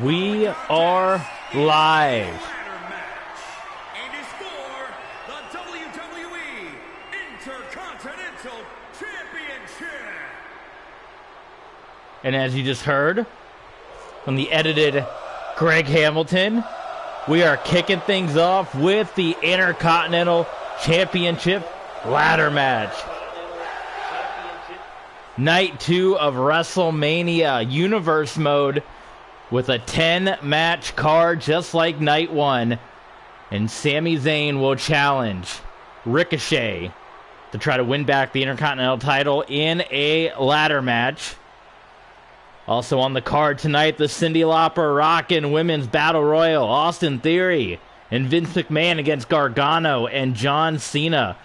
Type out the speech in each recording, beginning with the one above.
We are live. And is for the WWE Intercontinental Championship. And as you just heard from the edited Greg Hamilton, we are kicking things off with the Intercontinental Championship ladder match. Night 2 of WrestleMania Universe Mode with a 10-match card just like Night 1. And Sami Zayn will challenge Ricochet to try to win back the Intercontinental title in a ladder match. Also on the card tonight, the Cyndi Lauper Rockin Women's Battle Royal. Austin Theory and Vince McMahon against Gargano and John Cena.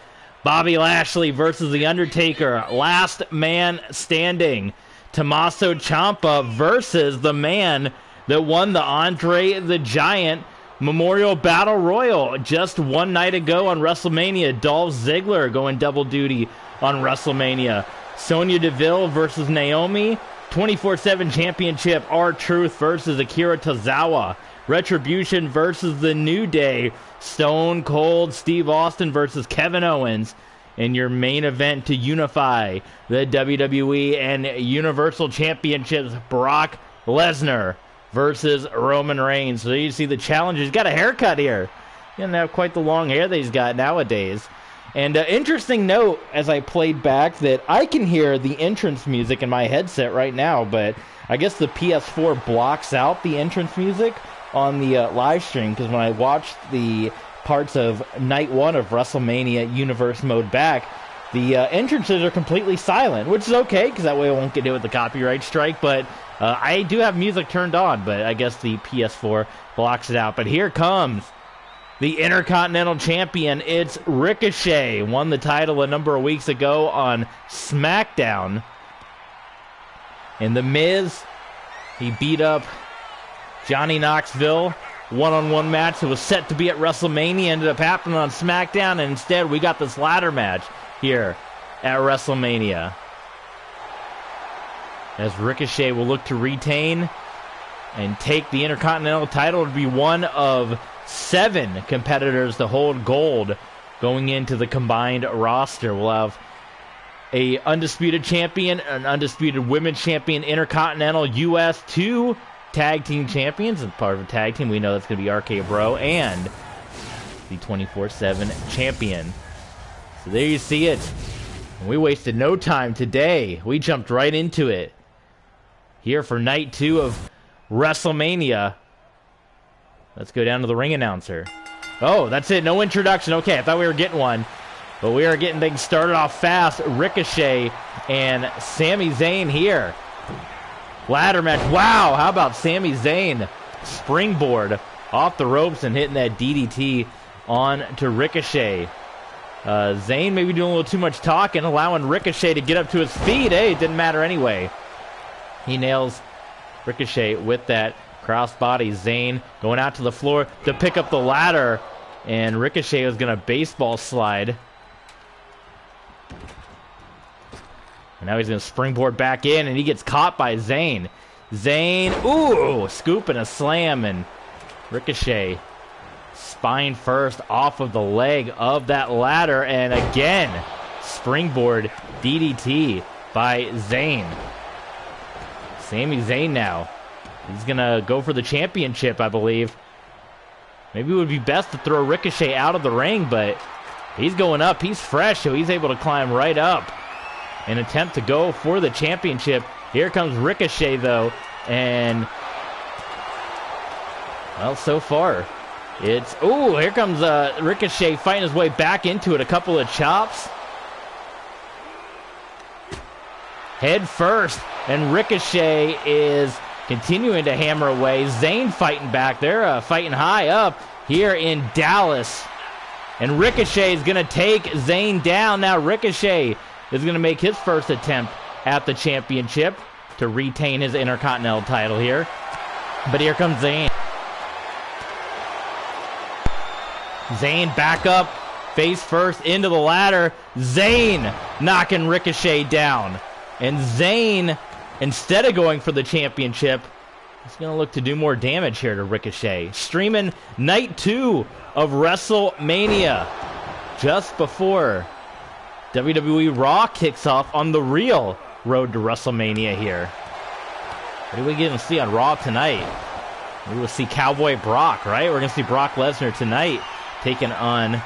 Bobby Lashley versus The Undertaker. Last man standing. Tommaso Ciampa versus the man that won the Andre the Giant Memorial Battle Royal just one night ago on WrestleMania. Dolph Ziggler going double duty on WrestleMania. Sonya Deville versus Naomi. 24/7 Championship R-Truth versus Akira Tozawa. Retribution versus The New Day. Stone Cold Steve Austin versus Kevin Owens. In your main event to unify the WWE and Universal Championships, Brock Lesnar versus Roman Reigns. So you see the challenger. He's got a haircut here. He doesn't have quite the long hair that he's got nowadays. And interesting note, as I played back, that I can hear the entrance music in my headset right now, but I guess the PS4 blocks out the entrance music on the live stream, because when I watched the parts of Night 1 of WrestleMania Universe Mode back, the entrances are completely silent, which is okay, because that way I won't get hit with the copyright strike, but I do have music turned on, but I guess the PS4 blocks it out. But here comes the Intercontinental Champion. It's Ricochet. Won the title a number of weeks ago on SmackDown. And The Miz, he beat up Johnny Knoxville. One-on-one match that was set to be at WrestleMania ended up happening on SmackDown, and instead we got this ladder match here at WrestleMania. As Ricochet will look to retain and take the Intercontinental title to be one of 7 competitors to hold gold going into the combined roster. We'll have a undisputed champion, an undisputed women's champion, Intercontinental US, 2 tag team champions. As part of a tag team, we know that's going to be RK Bro, and the 24/7 champion. So there you see it. We wasted no time today. We jumped right into it here for Night 2 of WrestleMania. Let's go down to the ring announcer. Oh, that's it. No introduction. Okay, I thought we were getting one. But we are getting things started off fast. Ricochet and Sami Zayn here. Ladder match. Wow, how about Sami Zayn? Springboard off the ropes and hitting that DDT on to Ricochet. Zayn maybe doing a little too much talking, allowing Ricochet to get up to his feet. Hey, it didn't matter anyway. He nails Ricochet with that crossbody. Zayn going out to the floor to pick up the ladder, and Ricochet was going to baseball slide. And now he's going to springboard back in, and he gets caught by Zayn. Zayn, ooh, scoop and a slam, and Ricochet spine first off of the leg of that ladder, and again, springboard DDT by Zayn. Sami Zayn now. He's going to go for the championship, I believe. Maybe it would be best to throw Ricochet out of the ring, but he's going up. He's fresh, so he's able to climb right up and attempt to go for the championship. Here comes Ricochet, though, and, well, so far, it's, ooh, here comes Ricochet fighting his way back into it. A couple of chops. Head first, and Ricochet is continuing to hammer away. Zayn fighting back. They're fighting high up here in Dallas. And Ricochet is going to take Zayn down. Now Ricochet is going to make his first attempt at the championship to retain his Intercontinental title here. But here comes Zayn. Zayn back up, face first into the ladder. Zayn knocking Ricochet down. And Zayn, instead of going for the championship, He's going to look to do more damage here to Ricochet. Streaming night 2 of WrestleMania just before WWE Raw kicks off on the real road to WrestleMania here. What do we get to see on Raw tonight? We will see Cowboy Brock, right? We're going to see Brock Lesnar tonight taking on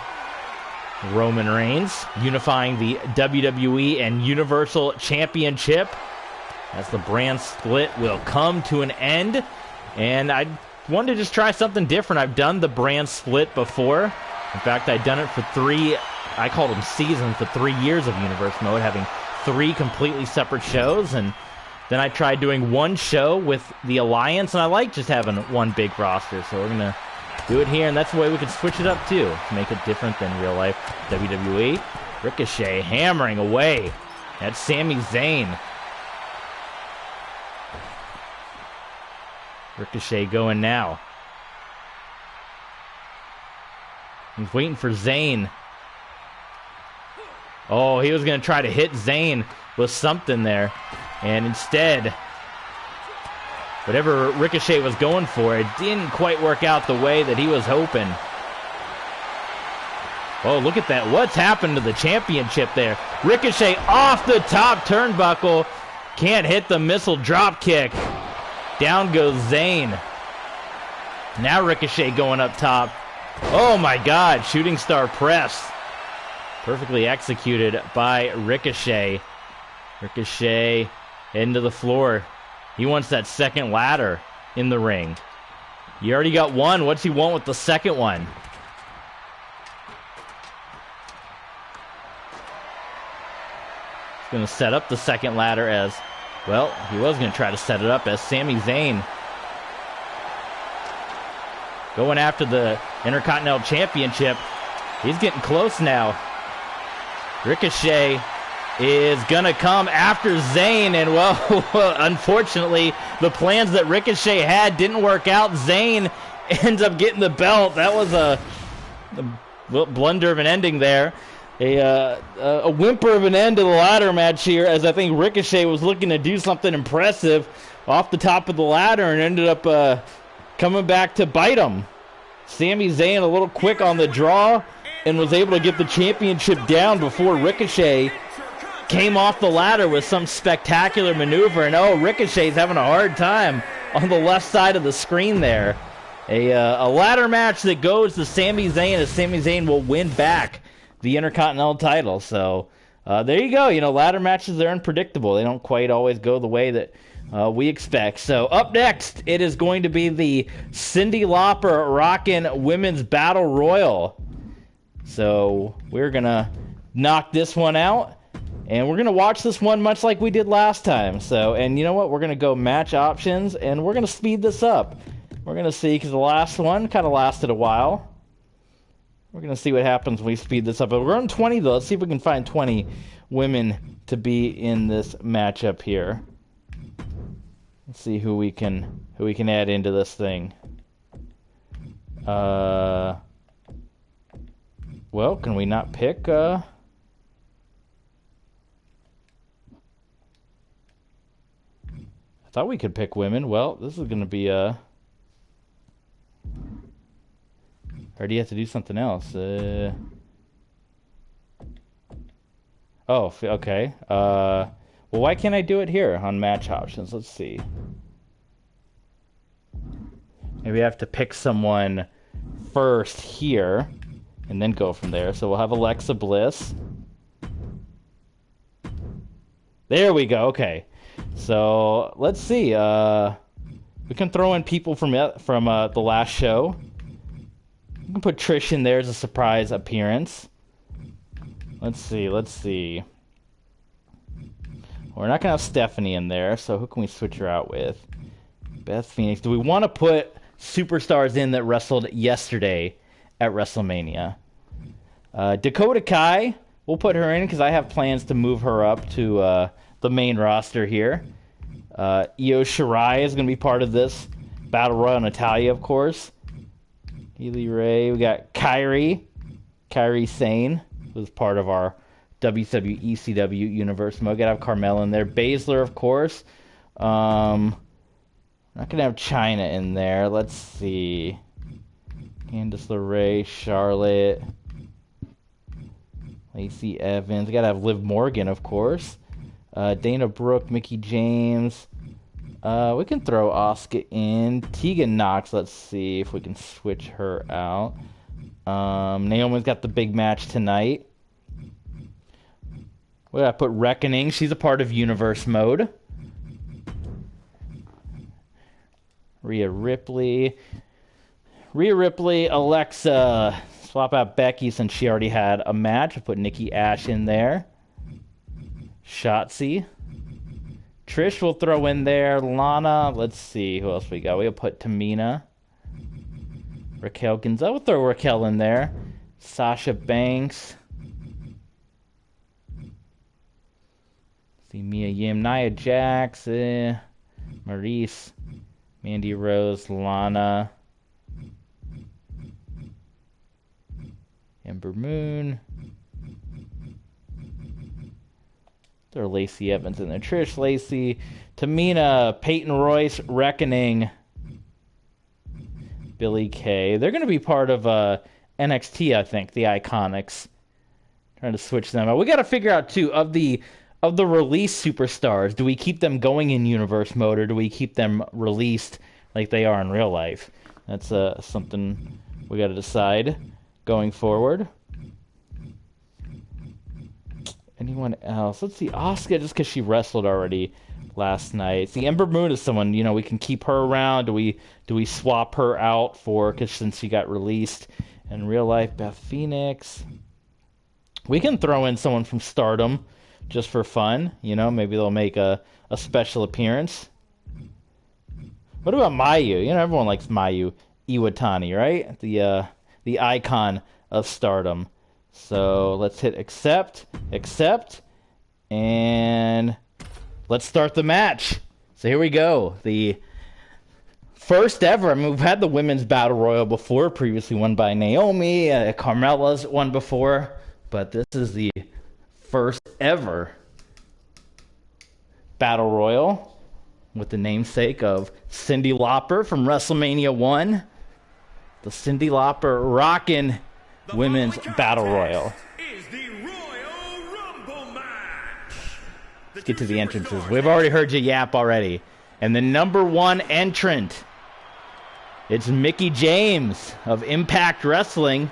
Roman Reigns, unifying the WWE and Universal Championship as the brand split will come to an end. And I wanted to just try something different. I've done the brand split before. In fact, I've done it for I called them seasons, the 3 years of Universe Mode, having 3 completely separate shows. And then I tried doing one show with the Alliance, and I like just having one big roster. So we're going to do it here, and that's the way we can switch it up, too, to make it different than real-life WWE. Ricochet hammering away at Sami Zayn. Ricochet going now. He's waiting for Zayn. Oh, he was going to try to hit Zayn with something there. And instead, whatever Ricochet was going for, it didn't quite work out the way that he was hoping. Oh, look at that. What's happened to the championship there? Ricochet off the top turnbuckle. Can't hit the missile drop kick. Down goes Zayn. Now Ricochet going up top. Oh my God, shooting star press. Perfectly executed by Ricochet. Ricochet into the floor. He wants that second ladder in the ring. You already got one. What's he want with the second one? He's going to set up the second ladder as, well, he was going to try to set it up as Sami Zayn going after the Intercontinental Championship. He's getting close now. Ricochet is going to come after Zayn, and, well, unfortunately, the plans that Ricochet had didn't work out. Zayn ends up getting the belt. That was a blunder of an ending there. A whimper of an end to the ladder match here, as I think Ricochet was looking to do something impressive off the top of the ladder and ended up coming back to bite him. Sami Zayn a little quick on the draw and was able to get the championship down before Ricochet came off the ladder with some spectacular maneuver. And oh, Ricochet's having a hard time on the left side of the screen there. A ladder match that goes to Sami Zayn, as Sami Zayn will win back the Intercontinental title. So there you go. You know, ladder matches are unpredictable. They don't quite always go the way that we expect. So up next, it is going to be the Cyndi Lauper Rockin' Women's Battle Royal. So we're going to knock this one out, and we're going to watch this one much like we did last time. So, and you know what? We're going to go match options, and we're going to speed this up. We're going to see, because the last one kind of lasted a while. We're going to see what happens when we speed this up. But we're on 20, though. Let's see if we can find 20 women to be in this matchup here. Let's see who we can add into this thing. Well, can we not pick? I thought we could pick women. Well, this is going to be or do you have to do something else? Oh, okay. Well, why can't I do it here on match options? Let's see. Maybe I have to pick someone first here and then go from there. So we'll have Alexa Bliss. There we go. Okay. So let's see. We can throw in people from the last show. We can put Trish in there as a surprise appearance. Let's see. We're not going to have Stephanie in there, so who can we switch her out with? Beth Phoenix. Do we want to put superstars in that wrestled yesterday at WrestleMania? Dakota Kai, we'll put her in because I have plans to move her up to the main roster here. Io Shirai is going to be part of this Battle Royal. Natalya, of course. Healy Ray. We got Kairi Sane, who's part of our WWE ECW universe. We'll get out Carmella in there. Baszler, of course. Not gonna have China in there. Let's see. Candice LeRae, Charlotte, Lacey Evans. Gotta have Liv Morgan, of course. Dana Brooke, Mickie James. We can throw Asuka in. Tegan Knox, let's see if we can switch her out. Naomi's got the big match tonight. We gotta put Reckoning. She's a part of Universe Mode. Rhea Ripley, Alexa. Swap out Becky since she already had a match. We'll put Nikki Ash in there. Shotzi. Trish will throw in there. Lana. Let's see who else we got. We'll put Tamina. Raquel Gonzalez. We'll throw Raquel in there. Sasha Banks. See Mia Yim, Nia Jax, Maurice, Mandy Rose, Lana, Ember Moon. Throw Lacey Evans in there. Trish, Lacey, Tamina, Peyton Royce, Reckoning, Billie Kay. They're going to be part of NXT, I think, the Iconics. Trying to switch them out. We got to figure out, too, of the release superstars, do we keep them going in universe mode, or do we keep them released like they are in real life? That's something we got to decide going forward. Anyone else? Let's see, Asuka, just because she wrestled already last night. See, Ember Moon is someone, we can keep her around. Do we swap her out since she got released in real life? Beth Phoenix. We can throw in someone from Stardom just for fun. Maybe they'll make a special appearance. What about Mayu? Everyone likes Mayu Iwatani, right? The icon of Stardom. So let's hit accept, and let's start the match. So here we go. The first ever. We've had the Women's Battle Royal before, previously won by Naomi. Carmella's won before, but this is the first ever Battle Royal with the namesake of Cyndi Lauper from WrestleMania 1. The Cyndi Lauper Rockin' Women's Battle Royal. Is the Royal Rumble match. Let's get to the entrances. We've already heard you yap already. And the number one entrant, it's Mickie James of Impact Wrestling.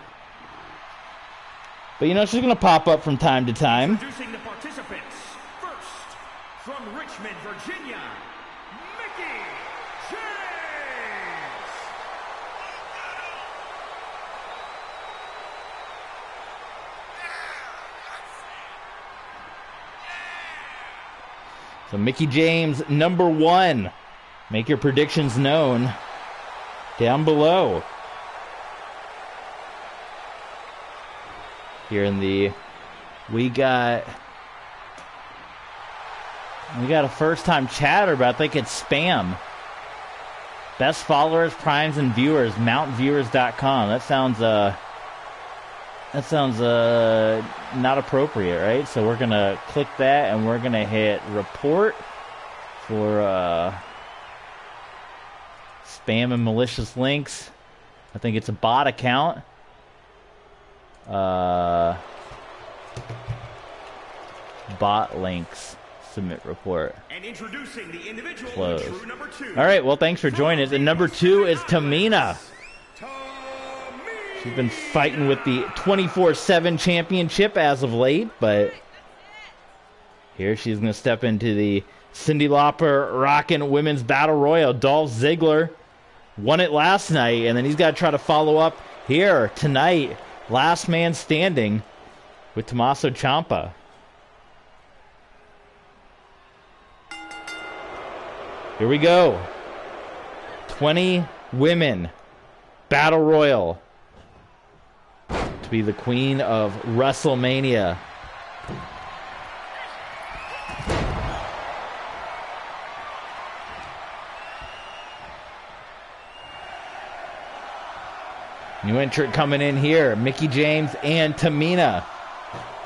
But she's going to pop up from time to time. Introducing the participants. First, from Richmond, Virginia, Mickie James. So Mickie James, number one. Make your predictions known down below. Here we got a first-time chatter, but I think it's spam. Best followers, primes, and viewers, mountviewers.com. That sounds not appropriate, right? So we're gonna click that, and we're gonna hit report for spam and malicious links. I think it's a bot account. Bot links. Submit report. And introducing the individual Close. true number 2. All right, well, thanks for joining us. And number 2 is Tamina. She's been fighting with the 24/7 championship as of late, but here she's going to step into the Cyndi Lauper Rockin' Women's Battle Royal. Dolph Ziggler won it last night, and then he's got to try to follow up here tonight. Last man standing with Tommaso Ciampa. Here we go. 20 women. Battle Royal. To be the queen of WrestleMania. New entrant coming in here. Mickie James and Tamina.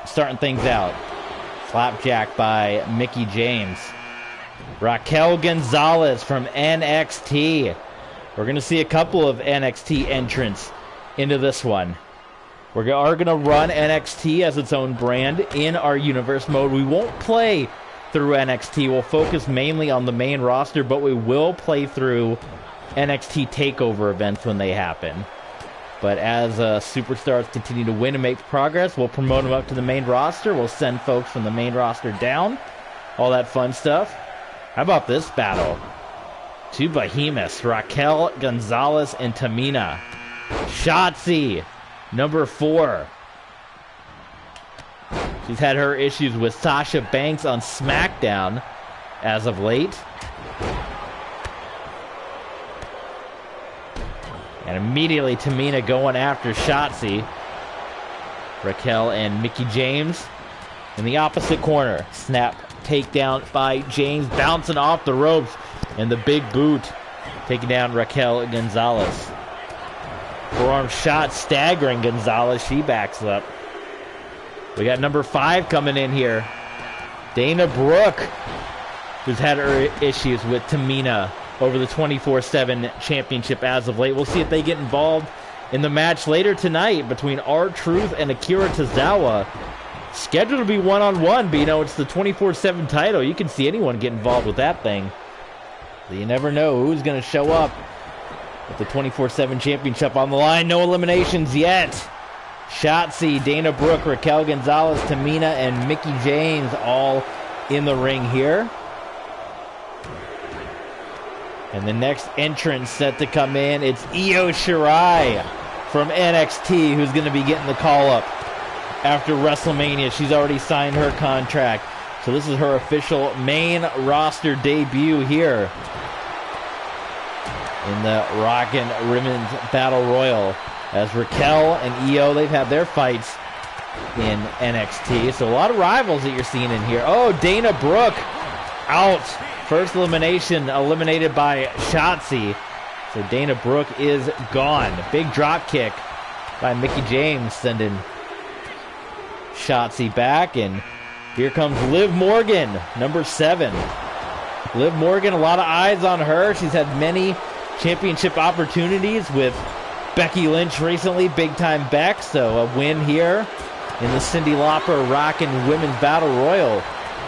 Starting things out. Slapjack by Mickie James. Raquel Gonzalez from NXT. We're going to see a couple of NXT entrants into this one. We are going to run NXT as its own brand in our universe mode. We won't play through NXT. We'll focus mainly on the main roster, but we will play through NXT TakeOver events when they happen. But as superstars continue to win and make progress, we'll promote them up to the main roster. We'll send folks from the main roster down. All that fun stuff. How about this battle? Two behemoths, Raquel Gonzalez and Tamina. Shotzi, number 4. She's had her issues with Sasha Banks on SmackDown as of late. And immediately Tamina going after Shotzi. Raquel and Mickie James in the opposite corner. Snap takedown by James, bouncing off the ropes. And the big boot taking down Raquel Gonzalez. Forearm shot staggering Gonzalez. She backs up. We got number 5 coming in here. Dana Brooke, who's had her issues with Tamina over the 24/7 championship as of late. We'll see if they get involved in the match later tonight between R-Truth and Akira Tozawa. Scheduled to be one-on-one, but you know, it's the 24/7 title. You can see anyone get involved with that thing. So you never know who's going to show up with the 24/7 championship on the line. No eliminations yet. Shotzi, Dana Brooke, Raquel Gonzalez, Tamina, and Mickie James all in the ring here. And the next entrant set to come in, it's Io Shirai from NXT, who's going to be getting the call-up after WrestleMania. She's already signed her contract. So this is her official main roster debut here in the Rockin' Women's Battle Royal. As Raquel and Io, they've had their fights in NXT. So a lot of rivals that you're seeing in here. Oh, Dana Brooke out. First elimination, eliminated by Shotzi. So Dana Brooke is gone. Big drop kick by Mickie James, sending Shotzi back. And here comes Liv Morgan, number 7. Liv Morgan, a lot of eyes on her. She's had many championship opportunities with Becky Lynch recently, big-time Beck. So a win here in the Cyndi Lauper Rockin' Women's Battle Royal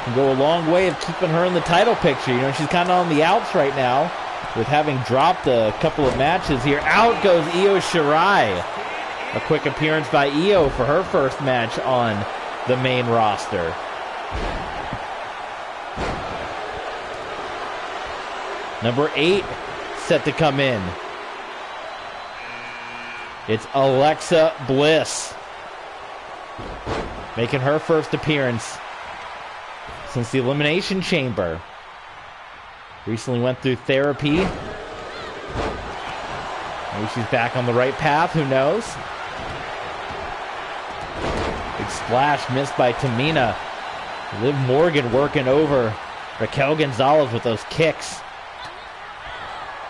can go a long way of keeping her in the title picture. You know, she's kind of on the outs right now with having dropped a couple of matches here. Out goes Io Shirai. A quick appearance by Io for her first match on the main roster. Number 8 set to come in. It's Alexa Bliss, making her first appearance since the Elimination Chamber. Recently went through therapy. Maybe she's back on the right path, who knows? Big splash missed by Tamina. Liv Morgan working over Raquel Gonzalez with those kicks.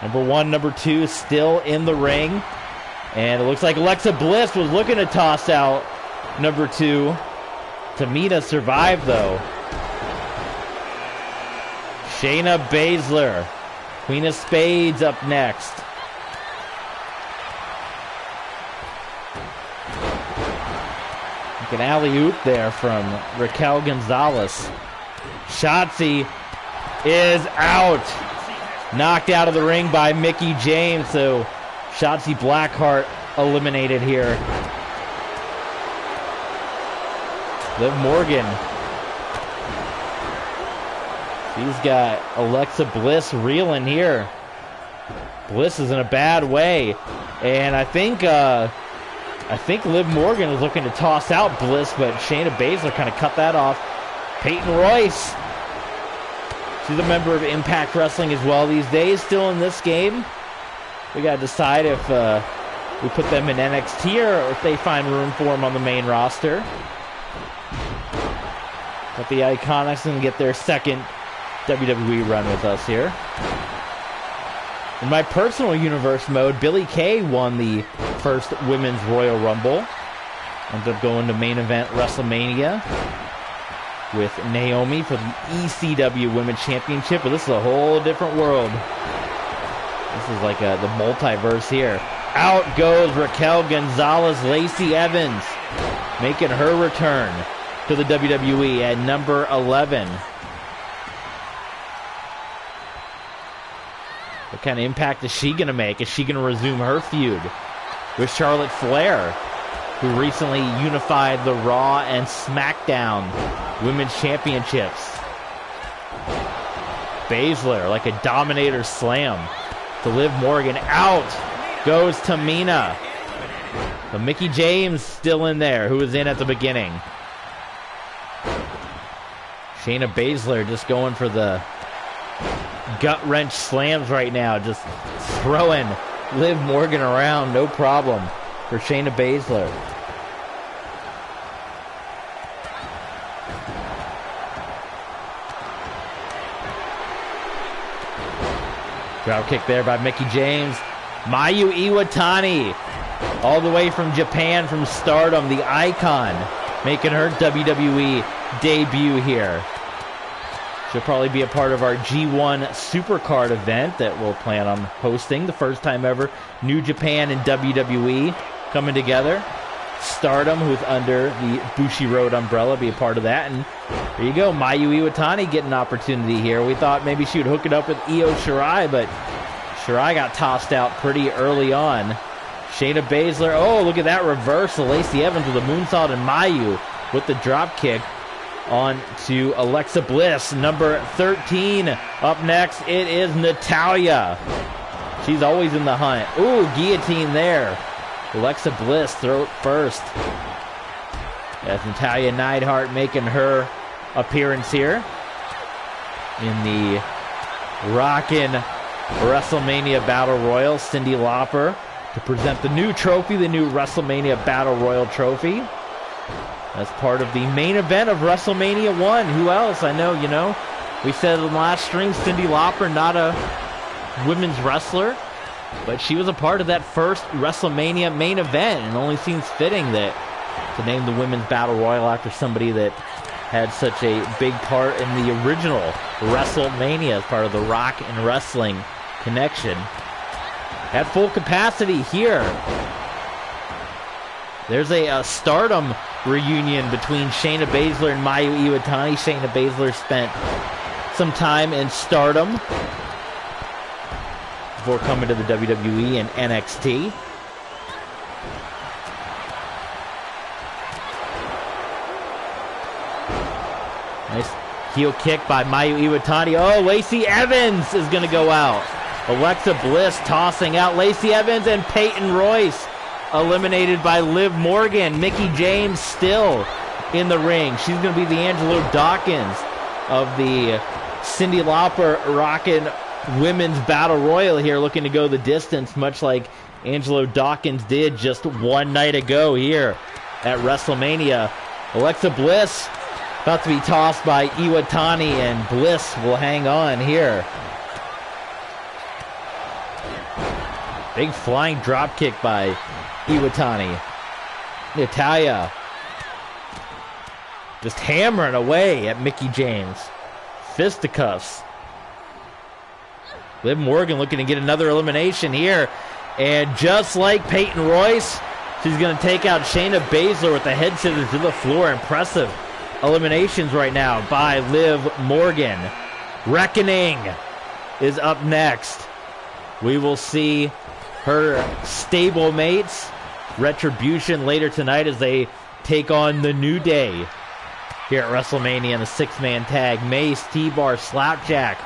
Number 1, number 2 still in the ring. And it looks like Alexa Bliss was looking to toss out number 2. Tamina survived, though. Shayna Baszler, Queen of Spades, up next. Like an alley-oop there from Raquel Gonzalez. Shotzi is out. Knocked out of the ring by Mickie James, so Shotzi Blackheart eliminated here. Liv Morgan. She's got Alexa Bliss reeling here. Bliss is in a bad way. And I think Liv Morgan was looking to toss out Bliss, but Shayna Baszler kind of cut that off. Peyton Royce. She's a member of Impact Wrestling as well these days, still in this game. We got to decide if we put them in NXT or if they find room for them on the main roster. But the Iconics can get their second WWE run with us here. In my personal universe mode, Billie Kay won the first Women's Royal Rumble. Ended up going to main event WrestleMania. with Naomi for the ECW Women's Championship. But this is a whole different world. This is like the multiverse here. Out goes Raquel Gonzalez, Lacey Evans, making her return to the WWE at number 11. What kind of impact is she going to make? Is she going to resume her feud with Charlotte Flair, who recently unified the Raw and SmackDown Women's Championships? Baszler, like a Dominator slam to Liv Morgan. Out goes Tamina. But Mickie James still in there, who was in at the beginning. Shayna Baszler just going for the gut-wrench slams right now, just throwing Liv Morgan around, no problem for Shayna Baszler. Drop kick there by Mickie James. Mayu Iwatani, all the way from Japan, from Stardom, the Icon, making her WWE debut here. She'll probably be a part of our G1 Supercard event that we'll plan on hosting. The first time ever, New Japan and WWE coming together. Stardom, who's under the Bushiroad umbrella, be a part of that. And there you go, Mayu Iwatani getting an opportunity here. We thought maybe she would hook it up with Io Shirai, but Shirai got tossed out pretty early on. Shayna Baszler, oh, look at that reversal. Lacey Evans with a moonsault, and Mayu with the drop kick on to Alexa Bliss, number 13. Up next, it is Natalya. She's always in the hunt. Ooh, guillotine there. Alexa Bliss, throat first. That's Natalya Neidhart making her appearance here in the Rockin' WrestleMania Battle Royal. Cyndi Lauper to present the new trophy, the new WrestleMania Battle Royal trophy. That's part of the main event of WrestleMania 1. Who else? I know, you know, we said in the last stream, Cyndi Lauper, not a women's wrestler, but she was a part of that first WrestleMania main event, and it only seems fitting that to name the women's Battle Royal after somebody that had such a big part in the original WrestleMania as part of the Rock and Wrestling connection. At full capacity here. There's a Stardom reunion between Shayna Baszler and Mayu Iwatani. Shayna Baszler spent some time in Stardom before coming to the WWE and NXT. Nice heel kick by Mayu Iwatani. Oh, Lacey Evans is going to go out. Alexa Bliss tossing out Lacey Evans, and Peyton Royce eliminated by Liv Morgan. Mickie James still in the ring. She's going to be the Angelo Dawkins of the Cyndi Lauper Rockin' Women's Battle Royal here, looking to go the distance, much like Angelo Dawkins did just one night ago here at WrestleMania. Alexa Bliss about to be tossed by Iwatani, and Bliss will hang on here. Big flying drop kick by Iwatani. Natalya just hammering away at Mickie James. Fisticuffs. Liv Morgan looking to get another elimination here. And just like Peyton Royce, she's going to take out Shayna Baszler with the head scissors to the floor. Impressive eliminations right now by Liv Morgan. Reckoning is up next. We will see her stable mates, Retribution, later tonight as they take on the New Day here at WrestleMania in the six-man tag. Mace, T-Bar, Slapjack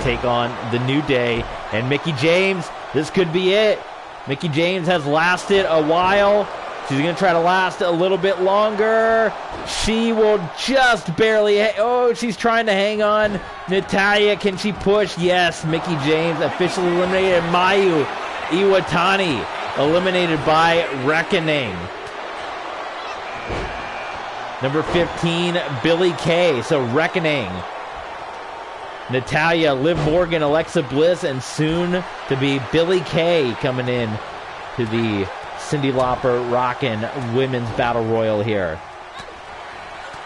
take on the New Day. And Mickie James, this could be it. Mickie James has lasted a while. She's going to try to last a little bit longer. She will just barely... Oh, she's trying to hang on. Natalya, can she push? Yes, Mickie James officially eliminated. Mayu Iwatani eliminated by Reckoning. Number 15, Billie Kay. So Reckoning, Natalya, Liv Morgan, Alexa Bliss, and soon to be Billie Kay coming in to the Cyndi Lauper Rockin' Women's Battle Royal here.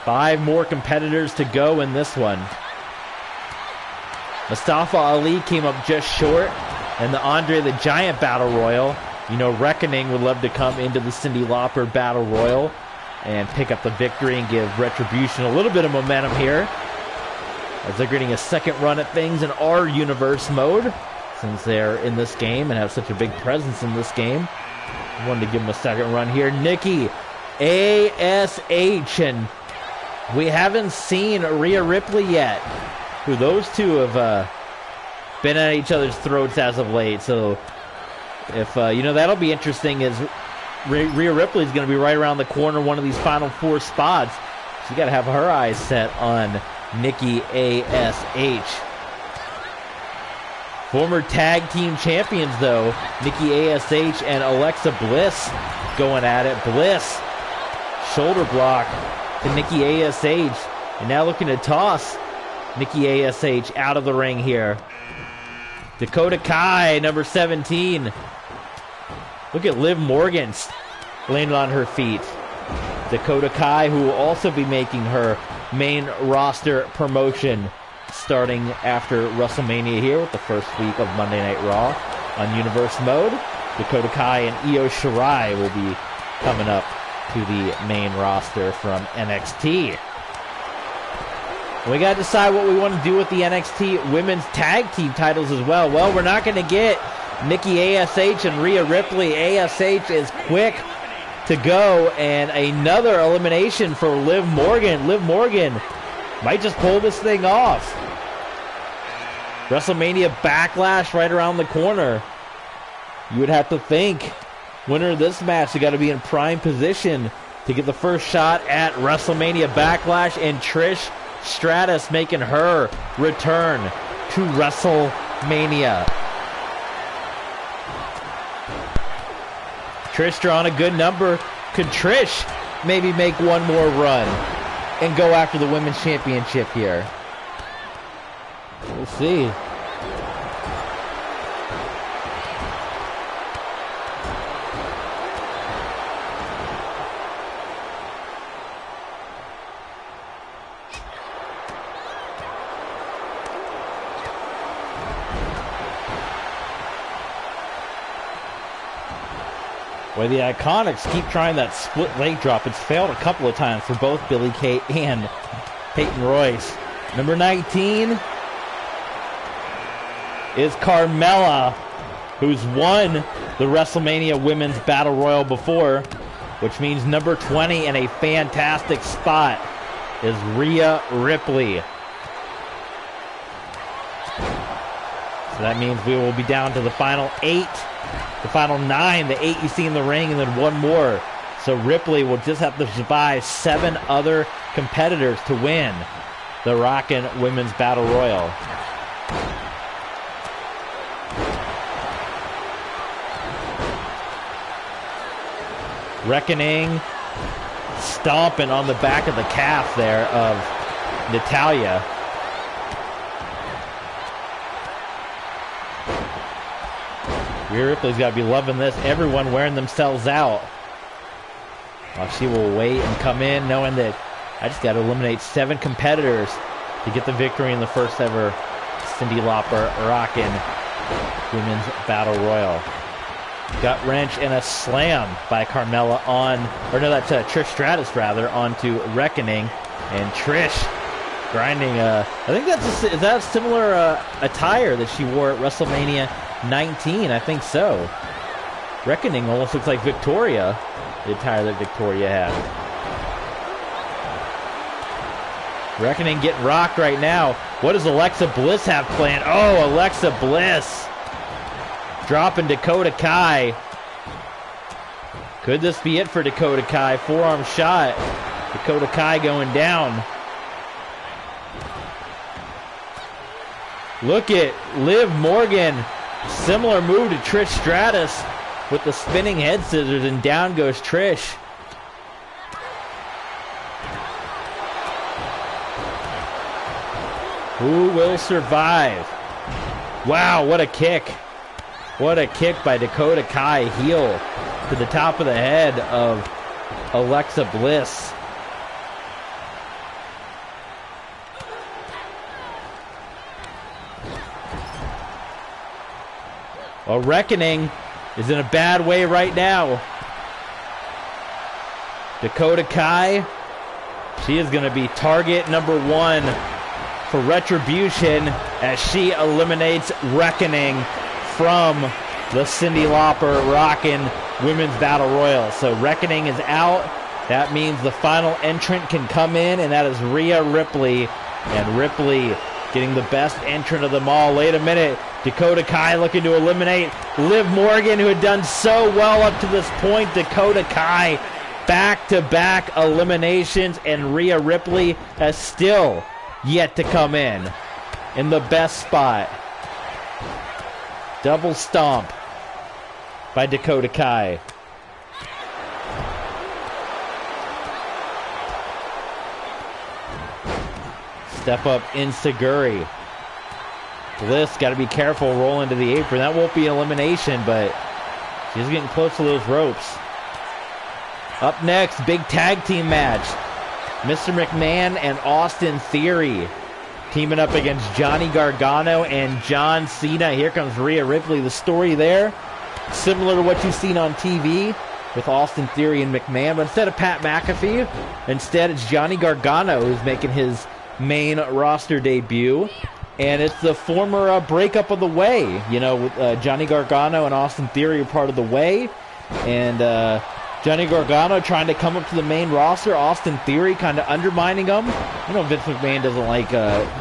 5 more competitors to go in this one. Mustafa Ali came up just short, and the Andre the Giant Battle Royal. You know, Reckoning would love to come into the Cyndi Lauper Battle Royal and pick up the victory and give Retribution a little bit of momentum here, as they're getting a second run at things in our universe mode, since they're in this game and have such a big presence in this game. I wanted to give them a second run here. Nikki ASH, and we haven't seen Rhea Ripley yet, who those two have been at each other's throats as of late. So if you know, that'll be interesting, as Rhea Ripley is going to be right around the corner, one of these final 4 spots. She's got to have her eyes set on Nikki ASH. Former tag team champions, though, Nikki ASH and Alexa Bliss going at it. Bliss, shoulder block to Nikki ASH, and now looking to toss Nikki ASH out of the ring here. Dakota Kai, number 17. Look at Liv Morgan landing on her feet. Dakota Kai, who will also be making her main roster promotion starting after WrestleMania here with the first week of Monday Night Raw on Universe Mode. Dakota Kai and Io Shirai will be coming up to the main roster from NXT. We got to decide what we want to do with the NXT Women's Tag Team titles as well. Well, we're not going to get Nikki ASH and Rhea Ripley. ASH is quick to go, and another elimination for Liv Morgan. Liv Morgan might just pull this thing off. WrestleMania Backlash right around the corner. You would have to think, winner of this match, you got to be in prime position to get the first shot at WrestleMania Backlash, and Trish Stratus making her return to WrestleMania. Trish drawing a good number. Could Trish maybe make one more run and go after the Women's Championship here? We'll see. Where the Iconics keep trying that split leg drop. It's failed a couple of times for both Billie Kay and Peyton Royce. Number 19 is Carmella, who's won the WrestleMania Women's Battle Royal before, which means number 20 in a fantastic spot is Rhea Ripley. So that means we will be down to the final 8. The final 9, the 8 you see in the ring, and then one more. So Ripley will just have to survive 7 other competitors to win the Rockin' Women's Battle Royal. Reckoning, stomping on the back of the calf there of Natalya. Rhea Ripley's got to be loving this. Everyone wearing themselves out. While she will wait and come in knowing that I just got to eliminate 7 competitors to get the victory in the first ever Cyndi Lauper Rockin' Women's Battle Royal. Gut wrench and a slam by Carmella on, or no, that's Trish Stratus rather, onto Reckoning. And Trish grinding, I think is that a similar attire that she wore at WrestleMania 19? I think so. Reckoning almost looks like Victoria, the attire that Victoria had. Reckoning getting rocked right now. What does Alexa Bliss have planned? Oh, Alexa Bliss dropping Dakota Kai. Could this be it for Dakota Kai? Forearm shot. Dakota Kai going down. Look at Liv Morgan. Similar move to Trish Stratus with the spinning head scissors, and down goes Trish. Who will survive? Wow, what a kick. What a kick by Dakota Kai, heel to the top of the head of Alexa Bliss. Well, Reckoning is in a bad way right now. Dakota Kai, she is going to be target number 1 for Retribution as she eliminates Reckoning from the Cyndi Lauper Rockin Women's Battle Royal. So Reckoning is out. That means the final entrant can come in, and that is Rhea Ripley. And Ripley getting the best entrant of them all. Wait a minute. Dakota Kai looking to eliminate Liv Morgan, who had done so well up to this point. Dakota Kai, back-to-back eliminations, and Rhea Ripley has still yet to come in the best spot. Double stomp by Dakota Kai. Step up Insaguri. Bliss got to be careful, roll into the apron. That won't be elimination, but she's getting close to those ropes. Up next, big tag team match. Mr. McMahon and Austin Theory teaming up against Johnny Gargano and John Cena. Here comes Rhea Ripley. The story there, similar to what you've seen on TV with Austin Theory and McMahon, but instead of Pat McAfee, instead it's Johnny Gargano who's making his main roster debut. And it's the former breakup of the Way. You know, with Johnny Gargano and Austin Theory are part of the Way. And Johnny Gargano trying to come up to the main roster. Austin Theory kind of undermining him. You know, Vince McMahon doesn't like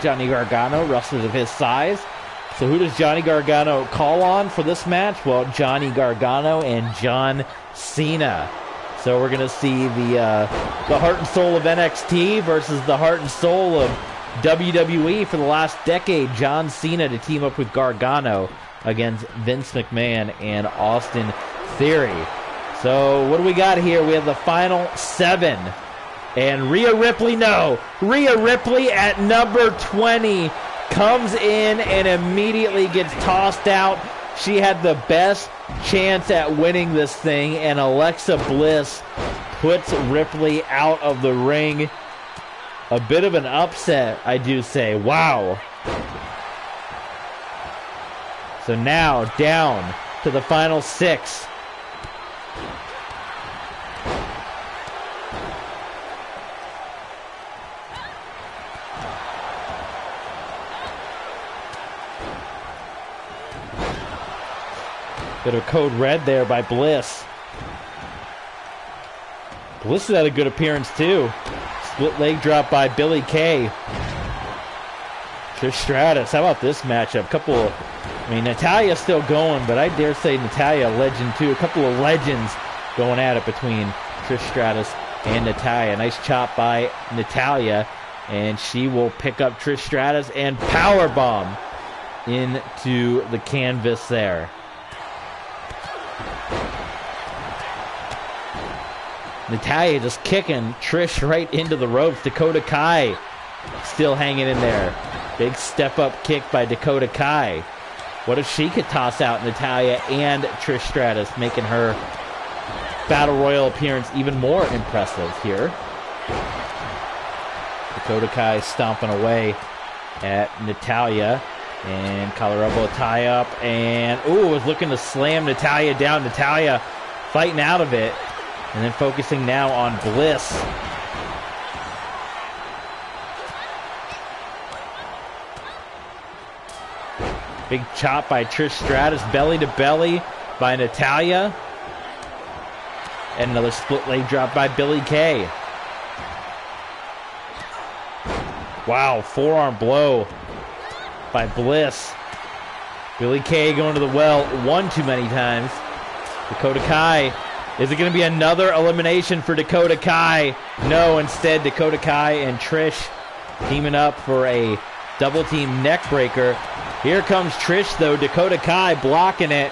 Johnny Gargano, wrestlers of his size. So who does Johnny Gargano call on for this match? Well, Johnny Gargano and John Cena. So we're going to see the heart and soul of NXT versus the heart and soul of WWE for the last decade. John Cena to team up with Gargano against Vince McMahon and Austin Theory. So what do we got here? We have the final 7. And Rhea Ripley, Rhea Ripley at number 20 comes in and immediately gets tossed out. She had the best chance at winning this thing, and Alexa Bliss puts Ripley out of the ring. A bit of an upset, I do say. Wow. So now down to the final 6. Bit of code red there by Bliss. Bliss had a good appearance too. Split leg drop by Billie Kay. Trish Stratus. How about this matchup? Natalia's still going, but I dare say Natalya a legend too. A couple of legends going at it between Trish Stratus and Natalya. Nice chop by Natalya, and she will pick up Trish Stratus and powerbomb into the canvas there. Natalya just kicking Trish right into the ropes. Dakota Kai still hanging in there. Big step-up kick by Dakota Kai. What if she could toss out Natalya and Trish Stratus, making her Battle Royal appearance even more impressive here. Dakota Kai stomping away at Natalya. And collar elbow tie up. And, was looking to slam Natalya down. Natalya fighting out of it. And then focusing now on Bliss. Big chop by Trish Stratus, belly to belly by Natalya. And another split leg drop by Billie Kay. Wow, forearm blow by Bliss. Billie Kay going to the well one too many times. Dakota Kai. Is it going to be another elimination for Dakota Kai? No, instead Dakota Kai and Trish teaming up for a double team neck breaker. Here comes Trish though. Dakota Kai blocking it.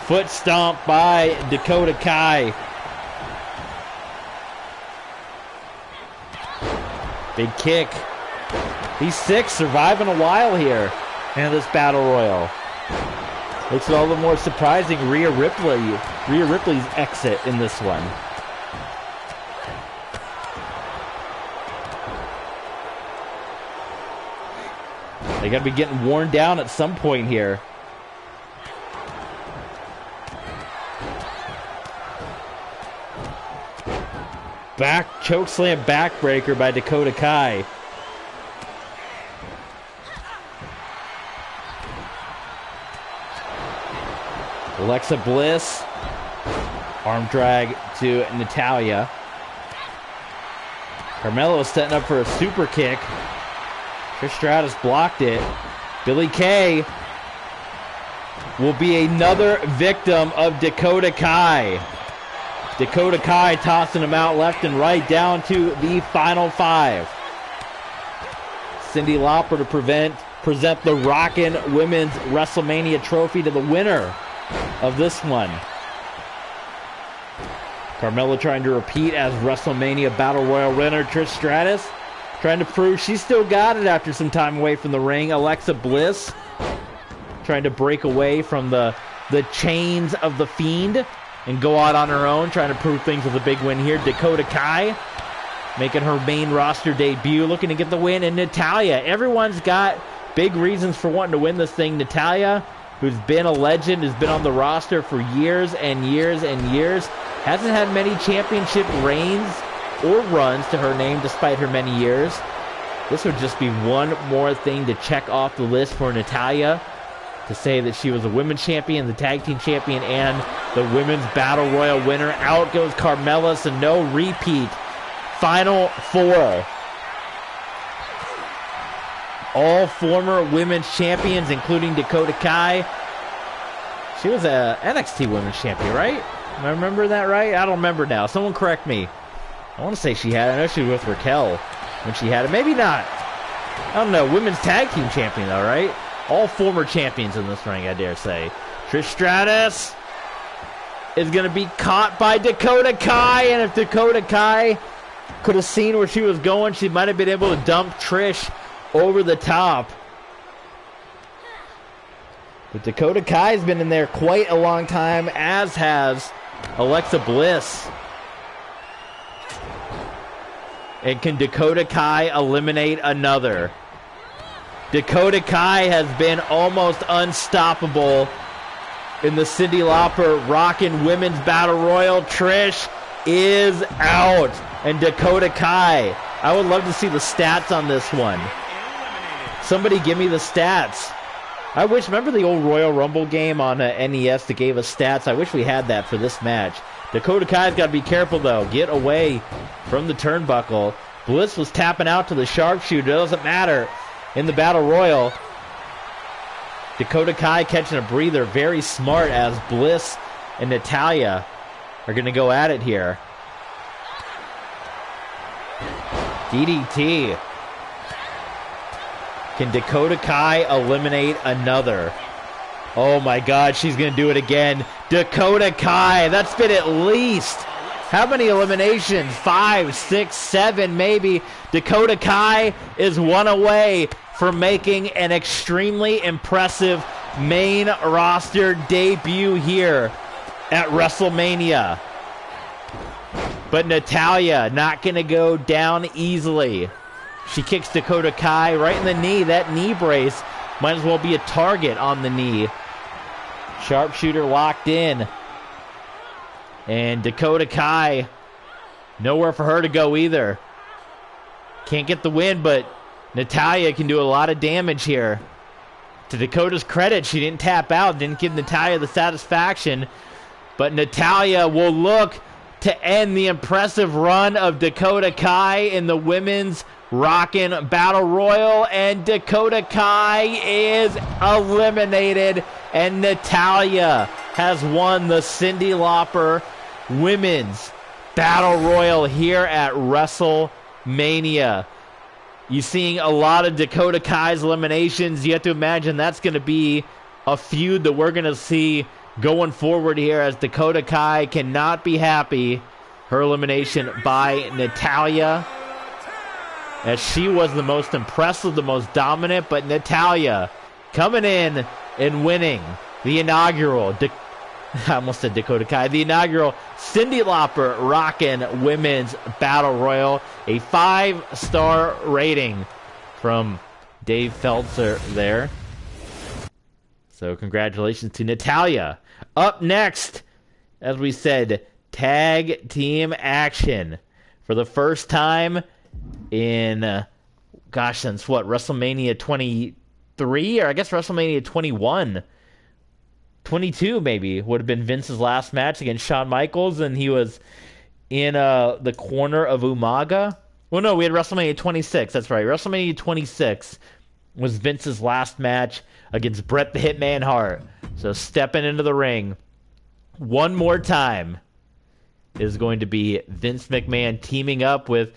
Foot stomp by Dakota Kai. Big kick. These 6 surviving a while here in this Battle Royal. Makes it all the more surprising Rhea Ripley's exit in this one. They got to be getting worn down at some point here. Chokeslam backbreaker by Dakota Kai. Alexa Bliss. Arm drag to Natalya. Carmelo is setting up for a super kick. Trish Stratus blocked it. Billie Kay will be another victim of Dakota Kai. Dakota Kai tossing him out left and right down to the final 5. Cyndi Lauper to present the Rockin' Women's WrestleMania trophy to the winner of this one. Carmella trying to repeat as WrestleMania Battle Royal winner. Trish Stratus trying to prove she's still got it after some time away from the ring. Alexa Bliss trying to break away from the chains of the Fiend and go out on her own, trying to prove things with a big win here. Dakota Kai making her main roster debut, looking to get the win. And Natalya, everyone's got big reasons for wanting to win this thing. Natalya, who's been a legend, has been on the roster for years and years and years, hasn't had many championship reigns or runs to her name despite her many years. This would just be one more thing to check off the list for Natalya, to say that she was a women's champion, the tag team champion, and the women's battle royal winner. Out goes Carmella, so no repeat. Final 4. All former women's champions, including Dakota Kai. She was a NXT women's champion, right? Am I remember that right? I don't remember now. Someone correct me. I want to say she had it. I know she was with Raquel when she had it. Maybe not. I don't know. Women's tag team champion, though, right? All former champions in this ring, I dare say. Trish Stratus is going to be caught by Dakota Kai. And if Dakota Kai could have seen where she was going, she might have been able to dump Trish over the top. But Dakota Kai's been in there quite a long time, as has Alexa Bliss. And can Dakota Kai eliminate another? Dakota Kai has been almost unstoppable in the Cyndi Lauper Rockin' Women's Battle Royal. Trish is out. And Dakota Kai, I would love to see the stats on this one. Somebody give me the stats. I wish, remember the old Royal Rumble game on NES that gave us stats? I wish we had that for this match. Dakota Kai's got to be careful, though. Get away from the turnbuckle. Bliss was tapping out to the sharpshooter. It doesn't matter in the Battle Royal. Dakota Kai catching a breather. Very smart, as Bliss and Natalya are going to go at it here. DDT. Can Dakota Kai eliminate another? Oh my God, she's going to do it again. Dakota Kai, that's been at least, how many eliminations? 5, 6, 7 maybe. Dakota Kai is one away from making an extremely impressive main roster debut here at WrestleMania. But Natalya not going to go down easily. She kicks Dakota Kai right in the knee. That knee brace might as well be a target on the knee. Sharpshooter locked in. And Dakota Kai, nowhere for her to go either. Can't get the win, but Natalya can do a lot of damage here. To Dakota's credit, she didn't tap out, didn't give Natalya the satisfaction. But Natalya will look to end the impressive run of Dakota Kai in the women's Rockin' Battle Royal, and Dakota Kai is eliminated, and Natalya has won the Cyndi Lauper Women's Battle Royal here at WrestleMania. You're seeing a lot of Dakota Kai's eliminations. You have to imagine that's going to be a feud that we're going to see going forward here, as Dakota Kai cannot be happy. Her elimination by Natalya, as she was the most impressive, the most dominant, but Natalya coming in and winning the inaugural, I almost said Dakota Kai, the inaugural Cyndi Lauper Rockin' Women's Battle Royal. A 5-star rating from Dave Feltzer there. So congratulations to Natalya. Up next, as we said, tag team action For the first time in, since what, WrestleMania 23? Or I guess WrestleMania 21. 22 maybe would have been Vince's last match against Shawn Michaels, and he was in the corner of Umaga. Well, no, we had WrestleMania 26. That's right. WrestleMania 26 was Vince's last match against Bret the Hitman Hart. So stepping into the ring one more time is going to be Vince McMahon teaming up with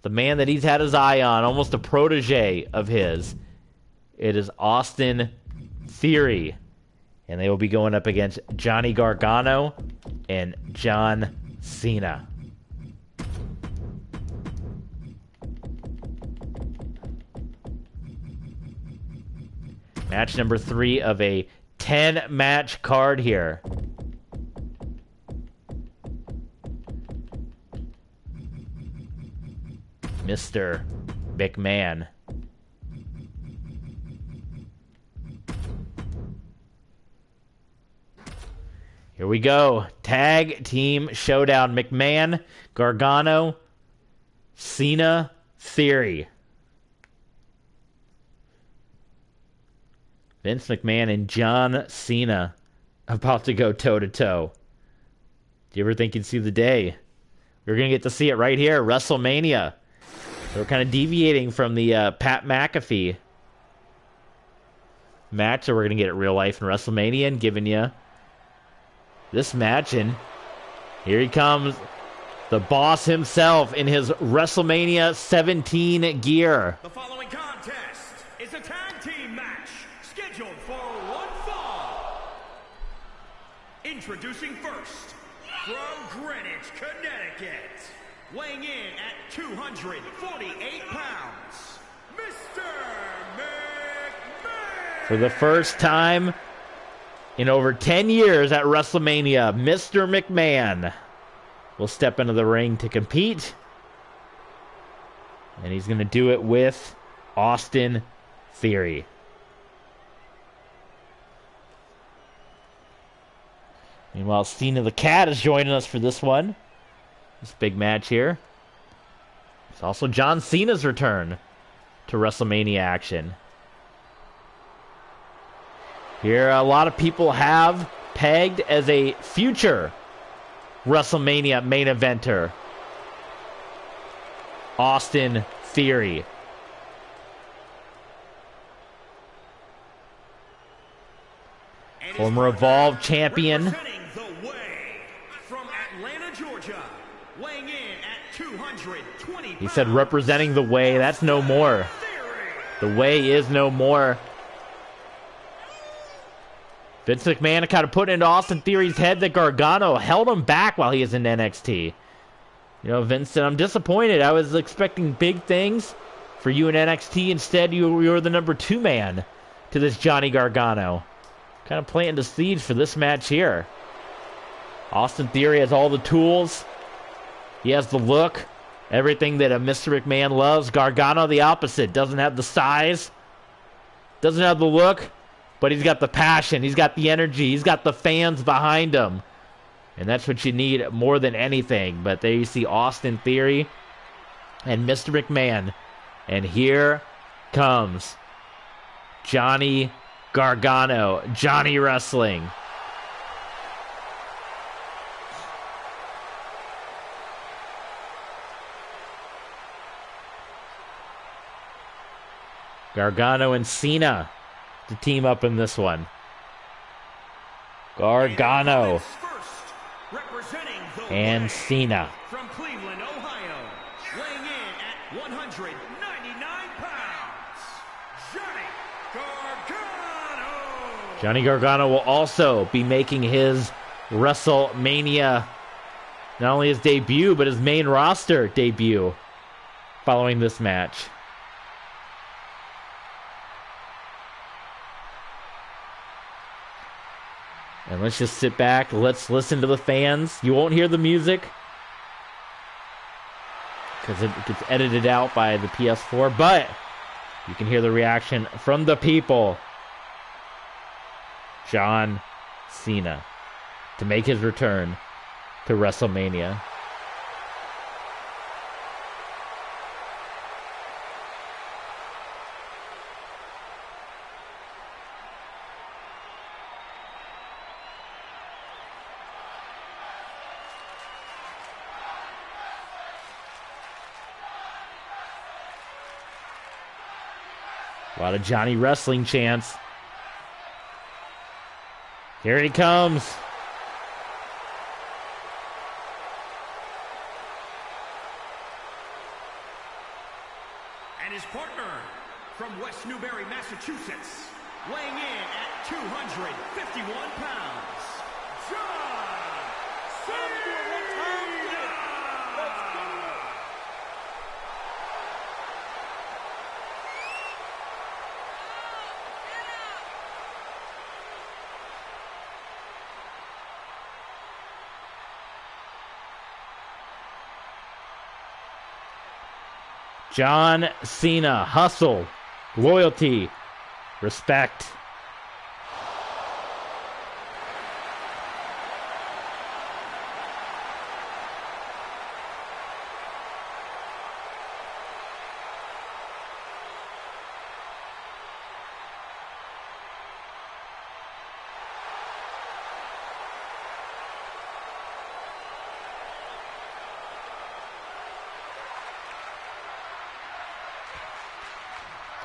the man that he's had his eye on, almost a protege of his. It is Austin Theory. And they will be going up against Johnny Gargano and John Cena. Match number 3 of a 10-match card here. Mr. McMahon. Here we go. Tag team showdown. McMahon, Gargano, Cena, Theory. Vince McMahon and John Cena about to go toe-to-toe. Do you ever think you'd see the day? We're going to get to see it right here, WrestleMania. So we're kind of deviating from the Pat McAfee match, so we're going to get it real life in WrestleMania and giving you this match. And here he comes, the boss himself in his WrestleMania 17 gear. The following contest is a tag team match scheduled for one fall. Introducing first, from Greenwich, Connecticut, weighing in at 248 pounds, Mr. McMahon. For the first time in over 10 years at WrestleMania, Mr. McMahon will step into the ring to compete. And he's going to do it with Austin Theory. Meanwhile, Cena the Cat is joining us for this one. This big match here. It's also John Cena's return to WrestleMania action. Here, a lot of people have pegged as a future WrestleMania main eventer Austin Theory. Former Evolve champion. Representing the way from Atlanta, Georgia, weighing in at 220 He said representing the way. That's no more. The way is no more. Vince McMahon kind of put into Austin Theory's head that Gargano held him back while he was in NXT. You know, Vince said, I'm disappointed. I was expecting big things for you in NXT. Instead, you were the number 2 man to this Johnny Gargano. Kind of planting the seeds for this match here. Austin Theory has all the tools. He has the look. Everything that a Mr. McMahon loves. Gargano, the opposite. Doesn't have the size. Doesn't have the look. But he's got the passion. He's got the energy. He's got the fans behind him. And that's what you need more than anything. But there you see Austin Theory and Mr. McMahon. And here comes Johnny Gargano. Johnny Wrestling. Gargano and Cena to team up in this one. Gargano and Cena. From Cleveland, Ohio, weighing in at 199 pounds, Johnny Gargano. Johnny Gargano will also be making his WrestleMania, not only his debut, but his main roster debut following this match. And let's just sit back. Let's listen to the fans. You won't hear the music because it gets edited out by the PS4, but you can hear the reaction from the people. John Cena to make his return to WrestleMania. A lot of Johnny Wrestling chants. Here he comes. And his partner from West Newbury, Massachusetts, weighing in at 251 pounds, John Cena! John Cena, hustle, loyalty, respect.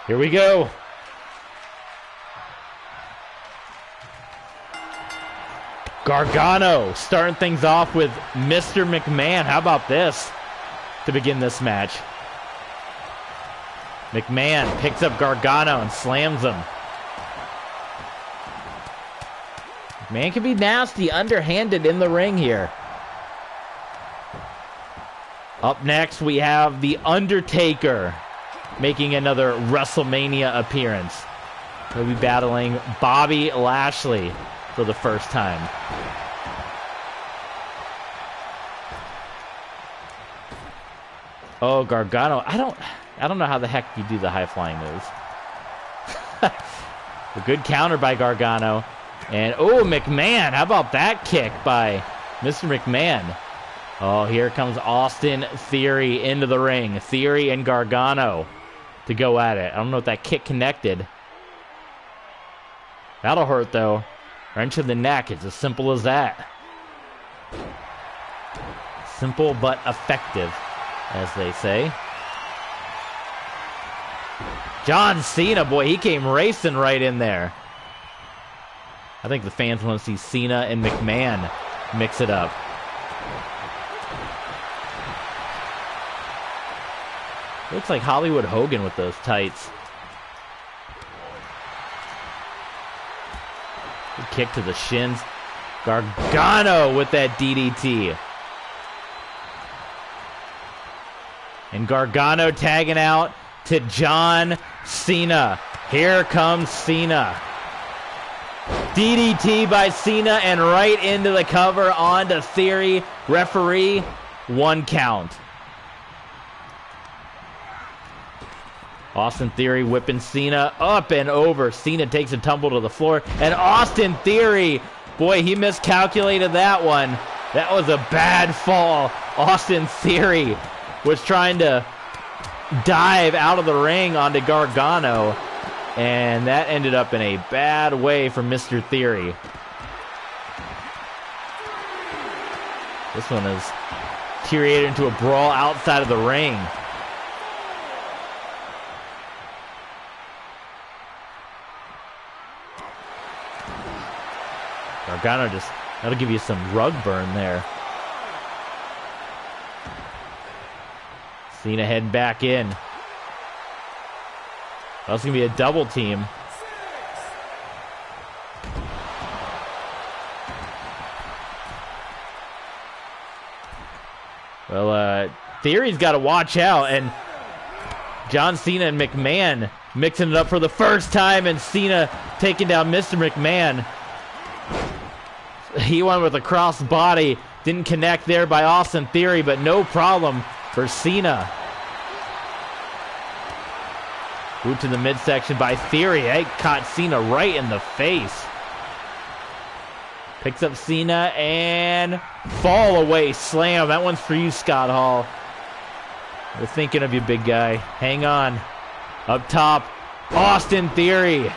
Here we go. Gargano starting things off with Mr. McMahon. How about this to begin this match? McMahon picks up Gargano and slams him. McMahon can be nasty, underhanded in the ring here. Up next, we have the Undertaker making another WrestleMania appearance. He'll be battling Bobby Lashley for the first time. Oh, Gargano. I don't know how the heck you do the high flying moves. A good counter by Gargano. And oh, McMahon. How about that kick by Mr. McMahon? Oh, here comes Austin Theory into the ring. Theory and Gargano to go at it. I don't know if that kick connected. That'll hurt, though. Wrench in the neck. It's as simple as that. Simple but effective, as they say. John Cena, boy, he came racing right in there. I think the fans want to see Cena and McMahon mix it up. Looks like Hollywood Hogan with those tights. Good kick to the shins. Gargano with that DDT. And Gargano tagging out to John Cena. Here comes Cena. DDT by Cena and right into the cover onto Theory. Referee, 1 count. Austin Theory whipping Cena up and over. Cena takes a tumble to the floor. And Austin Theory, boy, he miscalculated that one. That was a bad fall. Austin Theory was trying to dive out of the ring onto Gargano. And that ended up in a bad way for Mr. Theory. This one is deteriorated into a brawl outside of the ring. Gargano just, that'll give you some rug burn there. Cena heading back in. That's going to be a double team. Well, Theory's got to watch out, and John Cena and McMahon mixing it up for the first time, and Cena taking down Mr. McMahon. He went with a cross body. Didn't connect there by Austin Theory, but no problem for Cena. Boot to the midsection by Theory. Hey, caught Cena right in the face. Picks up Cena and fall away slam. That one's for you, Scott Hall. We're thinking of you, big guy. Hang on. Up top, Austin Theory.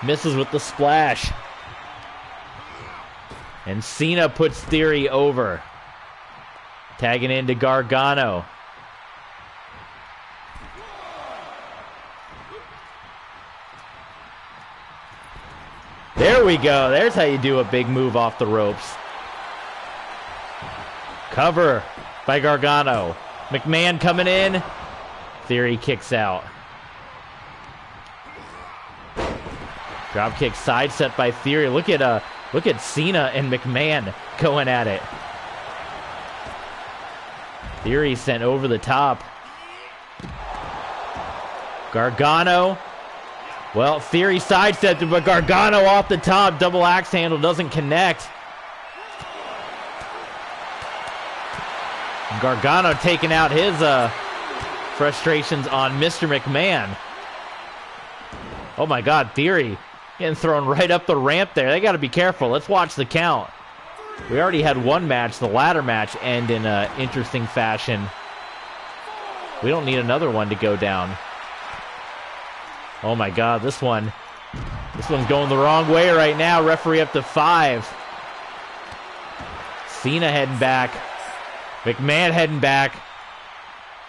Misses with the splash. And Cena puts Theory over. Tagging into Gargano. There we go. There's how you do a big move off the ropes. Cover by Gargano. McMahon coming in. Theory kicks out. Dropkick sidestep by Theory. Look at Cena and McMahon going at it. Theory sent over the top. Gargano. Well, Theory sidestepped it, but Gargano off the top. Double axe handle doesn't connect. Gargano taking out his frustrations on Mr. McMahon. Oh my God, Theory getting thrown right up the ramp there. They got to be careful. Let's watch the count. We already had one match, the ladder match, end in an interesting fashion. We don't need another one to go down. Oh my God, this one's going the wrong way right now. Referee up to 5. Cena heading back. McMahon heading back.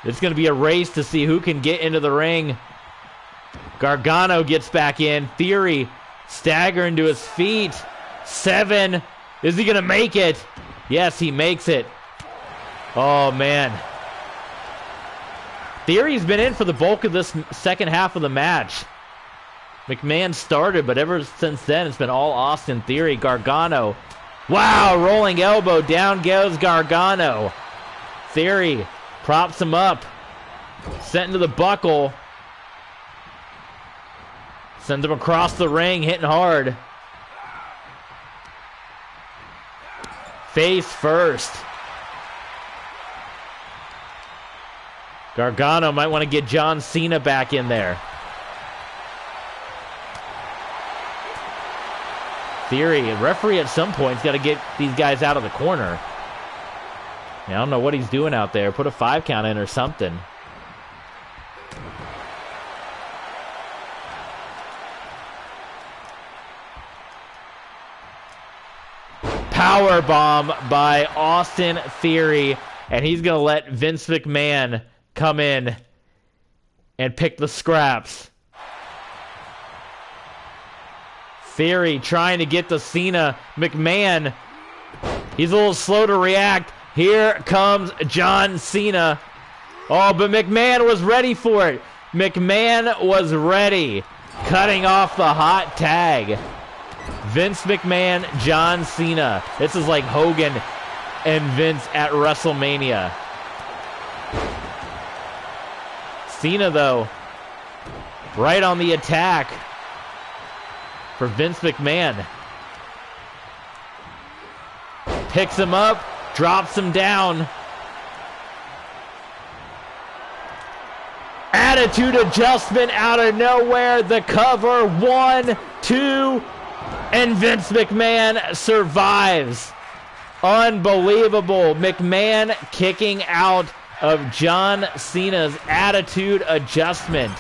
It's going to be a race to see who can get into the ring. Gargano gets back in. Theory staggering to his feet. 7. Is he going to make it? Yes, he makes it. Oh, man. Theory's been in for the bulk of this second half of the match. McMahon started, but ever since then, it's been all Austin Theory. Gargano. Wow, rolling elbow. Down goes Gargano. Theory props him up. Sent into the buckle. Sends him across the ring, hitting hard. Face first. Gargano might want to get John Cena back in there. Theory, referee at some point's got to get these guys out of the corner. I don't know what he's doing out there. Put a 5 count in or something. Power bomb by Austin Theory, and he's going to let Vince McMahon come in and pick the scraps. Theory trying to get to Cena. McMahon, he's a little slow to react. Here comes John Cena. Oh, but McMahon was ready for it. McMahon was ready. Cutting off the hot tag. Vince McMahon, John Cena. This is like Hogan and Vince at WrestleMania. Cena, though, right on the attack for Vince McMahon. Picks him up, drops him down. Attitude adjustment out of nowhere. The cover, 1, 2, and Vince McMahon survives. Unbelievable. McMahon kicking out of John Cena's attitude adjustment.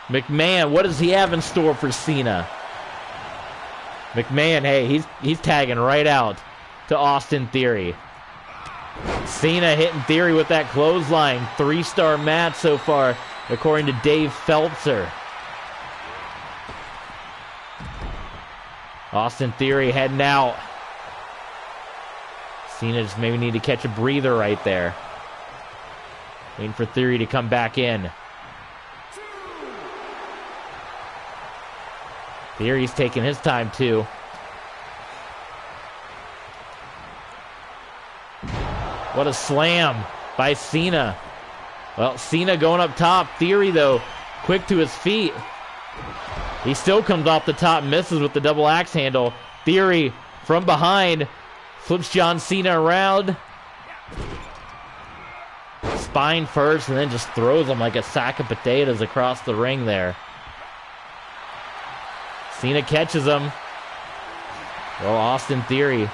McMahon, what does he have in store for Cena? McMahon, hey, he's tagging right out to Austin Theory. Cena hitting Theory with that clothesline. 3-star match so far, according to Dave Feltzer. Austin Theory heading out. Cena just maybe need to catch a breather right there. Waiting for Theory to come back in. Theory's taking his time too. What a slam by Cena. Well, Cena going up top. Theory, though, quick to his feet. He still comes off the top, misses with the double axe handle. Theory from behind flips John Cena around. Spine first, and then just throws him like a sack of potatoes across the ring there. Cena catches him. Well, Austin Theory.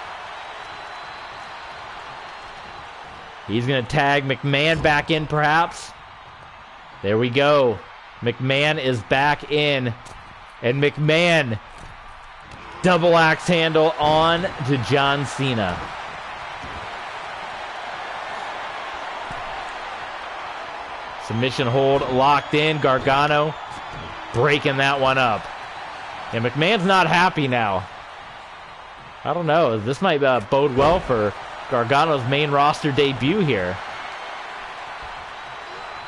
He's going to tag McMahon back in, perhaps. There we go. McMahon is back in. And McMahon, double axe handle on to John Cena. Submission hold locked in. Gargano breaking that one up. And McMahon's not happy now. I don't know. This might bode well for Gargano's main roster debut here.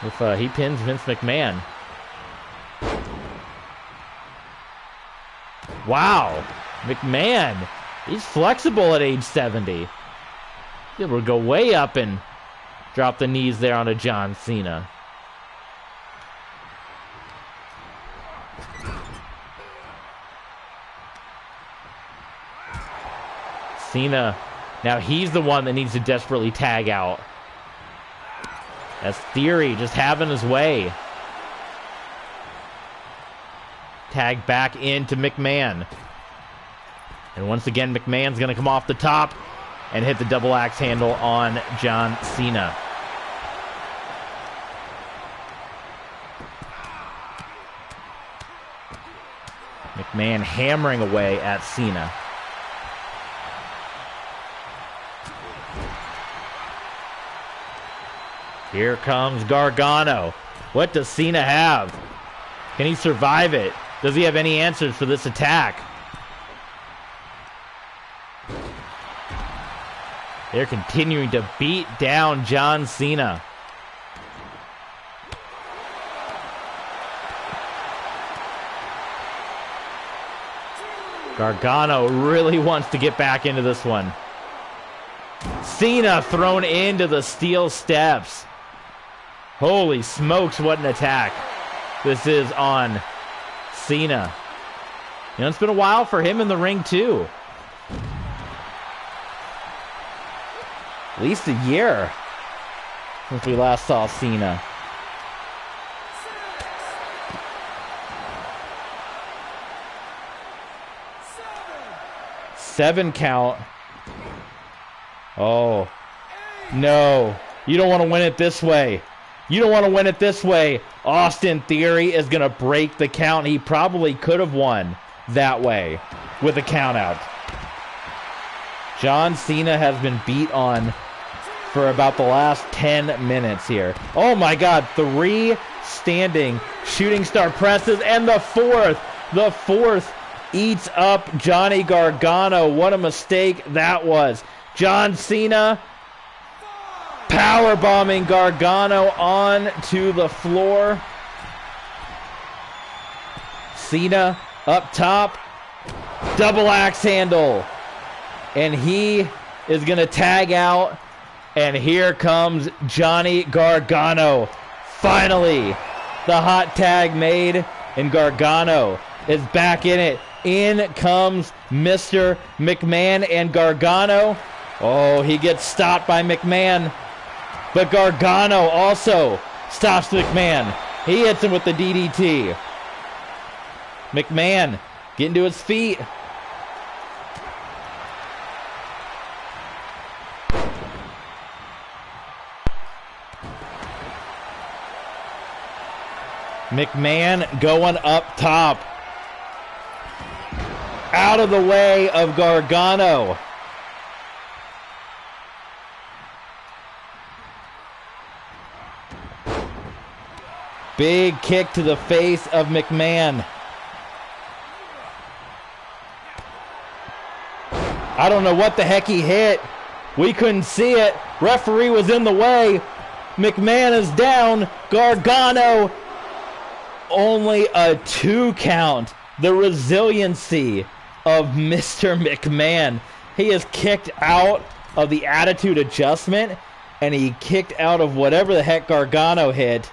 If he pins Vince McMahon. Wow. McMahon. He's flexible at age 70. He's able to go way up and drop the knees there onto John Cena. Cena, now he's the one that needs to desperately tag out. That's Theory just having his way. Tag back into McMahon. And once again, McMahon's going to come off the top and hit the double axe handle on John Cena. McMahon hammering away at Cena. Here comes Gargano. What does Cena have? Can he survive it? Does he have any answers for this attack? They're continuing to beat down John Cena. Gargano really wants to get back into this one. Cena thrown into the steel steps. Holy smokes, what an attack this is on Cena. You know, it's been a while for him in the ring, too. At least a year since we last saw Cena. Seven count. Oh, no. You don't want to win it this way. You don't want to win it this way. Austin Theory is going to break the count. He probably could have won that way with a count out. John Cena has been beat on for about the last 10 minutes here. Oh my God, 3 standing shooting star presses, and the fourth eats up Johnny Gargano. What a mistake that was. John Cena powerbombing Gargano onto the floor. Cena up top. Double axe handle. And he is going to tag out. And here comes Johnny Gargano. Finally, the hot tag made. And Gargano is back in it. In comes Mr. McMahon, and Gargano. Oh, he gets stopped by McMahon. But Gargano also stops McMahon. He hits him with the DDT. McMahon getting to his feet. McMahon going up top. Out of the way of Gargano. Big kick to the face of McMahon. I don't know what the heck he hit. We couldn't see it. Referee was in the way. McMahon is down. Gargano, only a 2 count. The resiliency of Mr. McMahon. He is kicked out of the attitude adjustment, and he kicked out of whatever the heck Gargano hit.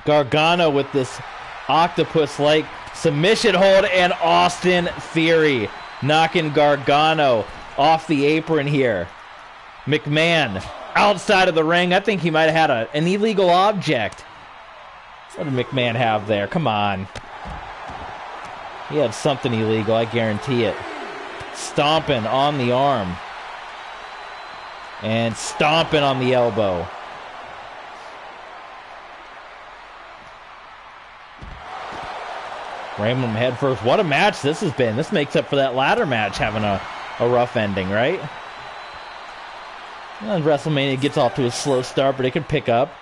Gargano with this octopus-like submission hold, and Austin Theory knocking Gargano off the apron here. McMahon outside of the ring. I think he might have had an illegal object. What did McMahon have there? Come on. He had something illegal, I guarantee it. Stomping on the arm. And stomping on the elbow. Ramming him head first. What a match this has been. This makes up for that ladder match having a rough ending, right? Well, WrestleMania gets off to a slow start, but it could pick up.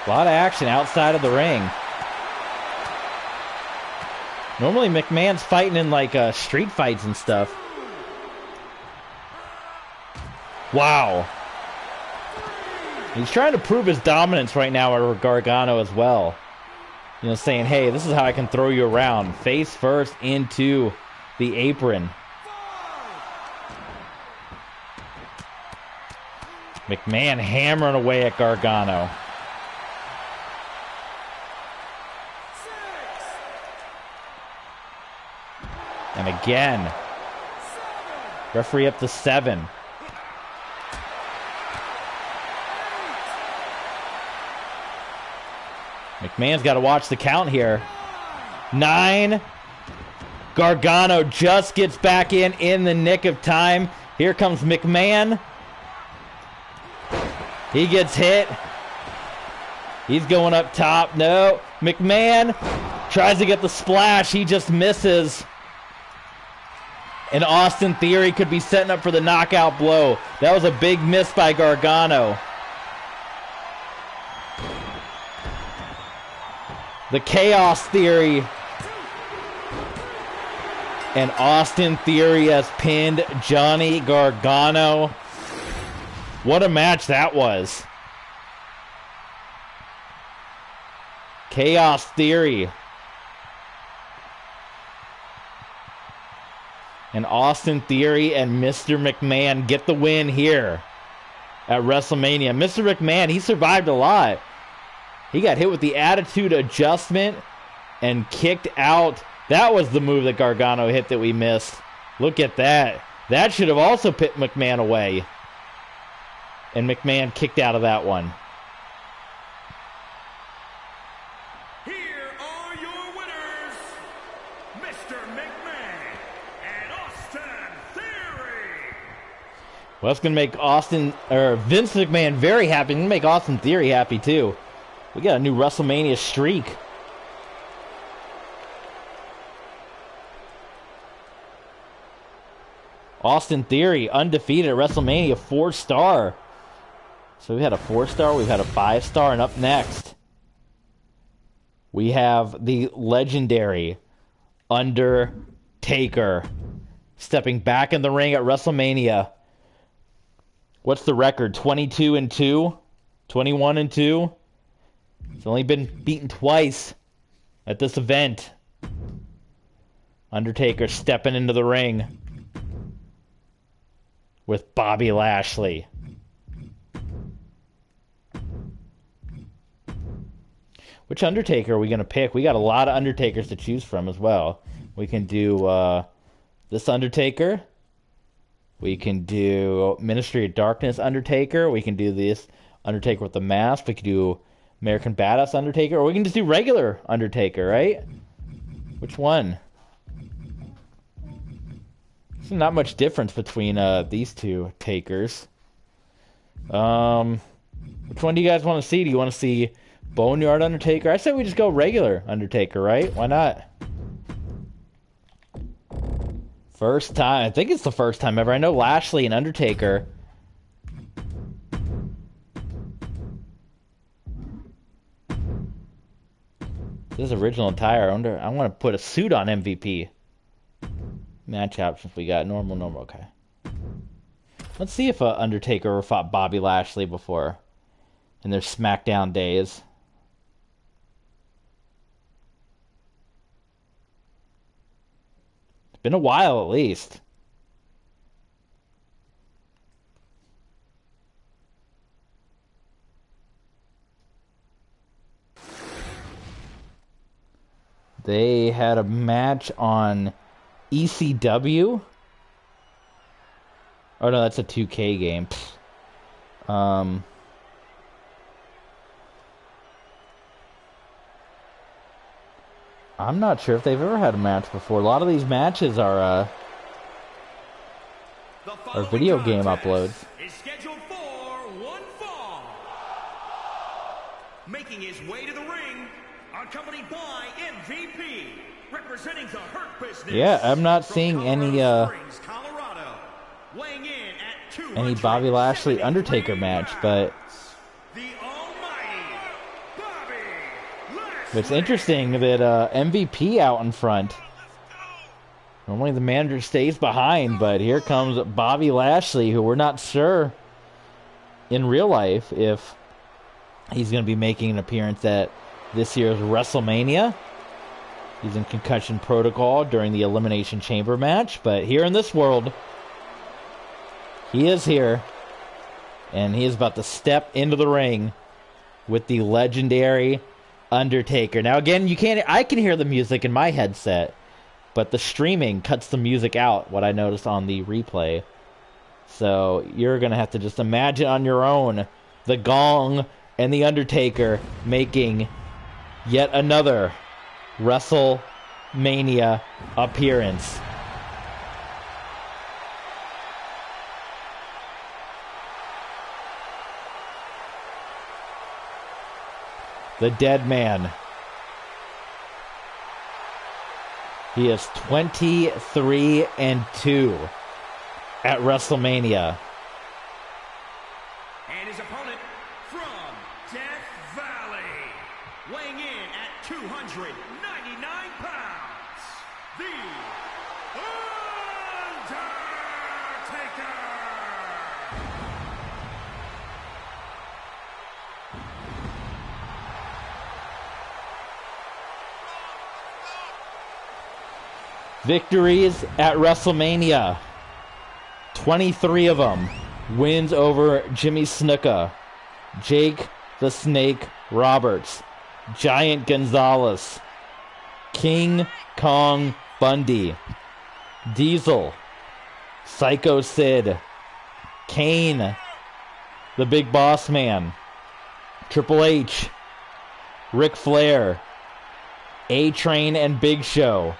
A lot of action outside of the ring. Normally McMahon's fighting in like street fights and stuff. Wow. He's trying to prove his dominance right now over Gargano as well. You know, saying, hey, this is how I can throw you around. Face first into the apron. McMahon hammering away at Gargano. And again. Referee up to 7. McMahon's got to watch the count here. 9. Gargano just gets back in the nick of time. Here comes McMahon. He gets hit. He's going up top. No. McMahon tries to get the splash. He just misses. And Austin Theory could be setting up for the knockout blow. That was a big miss by Gargano. The Chaos Theory. And Austin Theory has pinned Johnny Gargano. What a match that was. Chaos Theory. And Austin Theory and Mr. McMahon get the win here at WrestleMania. Mr. McMahon, he survived a lot. He got hit with the attitude adjustment and kicked out. That was the move that Gargano hit that we missed. Look at that. That should have also put McMahon away. And McMahon kicked out of that one. Here are your winners, Mr. McMahon and Austin Theory. Well, that's going to make Vince McMahon very happy. It's going to make Austin Theory happy too. We got a new WrestleMania streak. Austin Theory, undefeated at WrestleMania, 4-star. So we had a 4-star, we've had a 5-star, and up next, we have the legendary Undertaker stepping back in the ring at WrestleMania. What's the record? 22-2? 21-2? He's only been beaten twice at this event. Undertaker stepping into the ring with Bobby Lashley. Which Undertaker are we going to pick? We got a lot of Undertakers to choose from as well. We can do this Undertaker. We can do Ministry of Darkness Undertaker. We can do this Undertaker with the mask. We can do American Badass Undertaker. Or we can just do regular Undertaker, right? Which one? There's not much difference between these two takers. Which one do you guys want to see? Do you want to see Boneyard Undertaker? I say we just go regular Undertaker, right? Why not? First time. I think it's the first time ever. I know Lashley and Undertaker. This is original attire. I want to put a suit on MVP. Match options we got. Normal. Okay. Let's see if Undertaker ever fought Bobby Lashley before in their SmackDown days. It's been a while at least. They had a match on ECW. Oh no, that's a 2K game. I'm not sure if they've ever had a match before. A lot of these matches are video game uploads. Is scheduled for one fall. Making his way to the ring, accompanied by MVP, representing representing the Hurt Business. Yeah, I'm not seeing any Springs, Colorado, weighing in at any Bobby Lashley Undertaker match, but the almighty Bobby Lashley. it's interesting that MVP out in front. Normally the manager stays behind, but here comes Bobby Lashley, who we're not sure in real life if he's going to be making an appearance at this year's WrestleMania. He's in concussion protocol during the Elimination Chamber match, but here in this world, he is here, and he is about to step into the ring with the legendary Undertaker. Now again, I can hear the music in my headset, but the streaming cuts the music out, what I noticed on the replay. So you're going to have to just imagine on your own the gong and the Undertaker making yet another WrestleMania appearance. The dead man. He is 23-2 at WrestleMania. And his opponent from Death Valley, weighing in at 299 pounds, the Undertaker. Victories at WrestleMania. 23 of them. Wins over Jimmy Snuka, Jake the Snake Roberts, Giant Gonzalez, King Kong Bundy, Diesel, Psycho Sid, Kane, the Big Boss Man, Triple H, Ric Flair, A-Train and Big Show,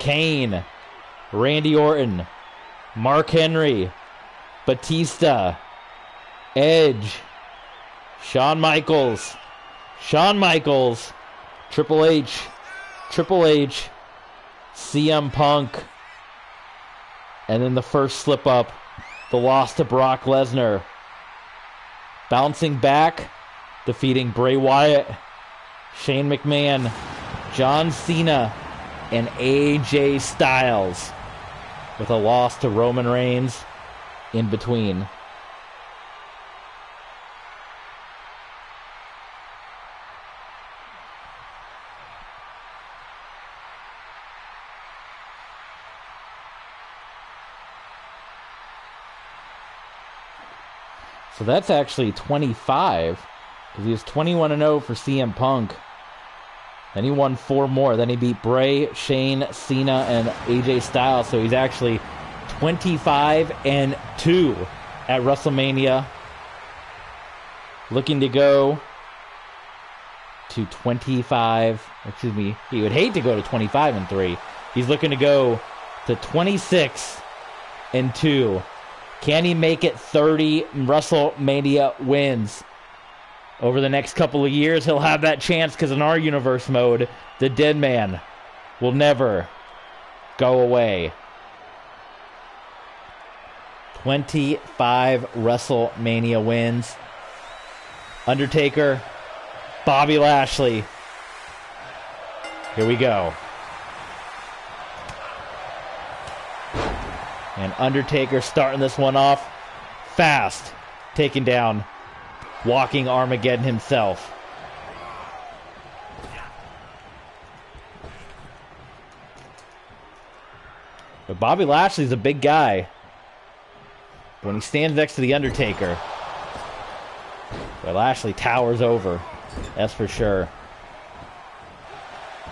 Kane, Randy Orton, Mark Henry, Batista, Edge, Shawn Michaels, Triple H, CM Punk, and then the first slip up, the loss to Brock Lesnar. Bouncing back, defeating Bray Wyatt, Shane McMahon, John Cena, and AJ Styles, with a loss to Roman Reigns in between. So that's actually 25, because he was 21-0 for CM Punk. Then he won 4 more. Then he beat Bray, Shane, Cena, and AJ Styles. So he's actually 25-2 at WrestleMania. Looking to go to 25. Excuse me. He would hate to go to 25-3. He's looking to go to 26-2. Can he make it 30 WrestleMania wins? Over the next couple of years, he'll have that chance, because in our universe mode, the dead man will never go away. 25 WrestleMania wins. Undertaker, Bobby Lashley. Here we go. And Undertaker starting this one off fast, taking down Walking Armageddon himself. But Bobby Lashley's a big guy. When he stands next to the Undertaker, but Lashley towers over, that's for sure.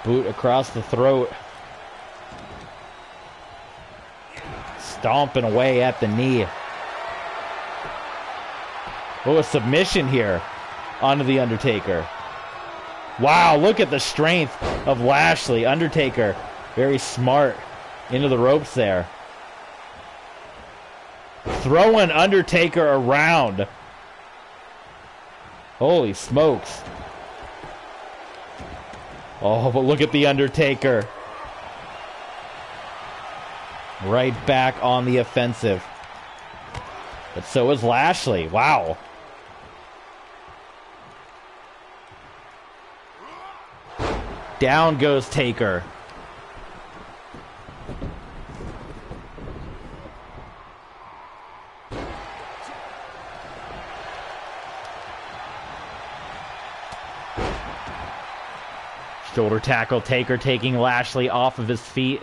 Boot across the throat. Stomping away at the knee. Oh, a submission here onto the Undertaker. Wow, look at the strength of Lashley. Undertaker, very smart, into the ropes there. Throwing Undertaker around. Holy smokes. Oh, but look at the Undertaker. Right back on the offensive. But so is Lashley. Wow. Down goes Taker. Shoulder tackle, Taker taking Lashley off of his feet.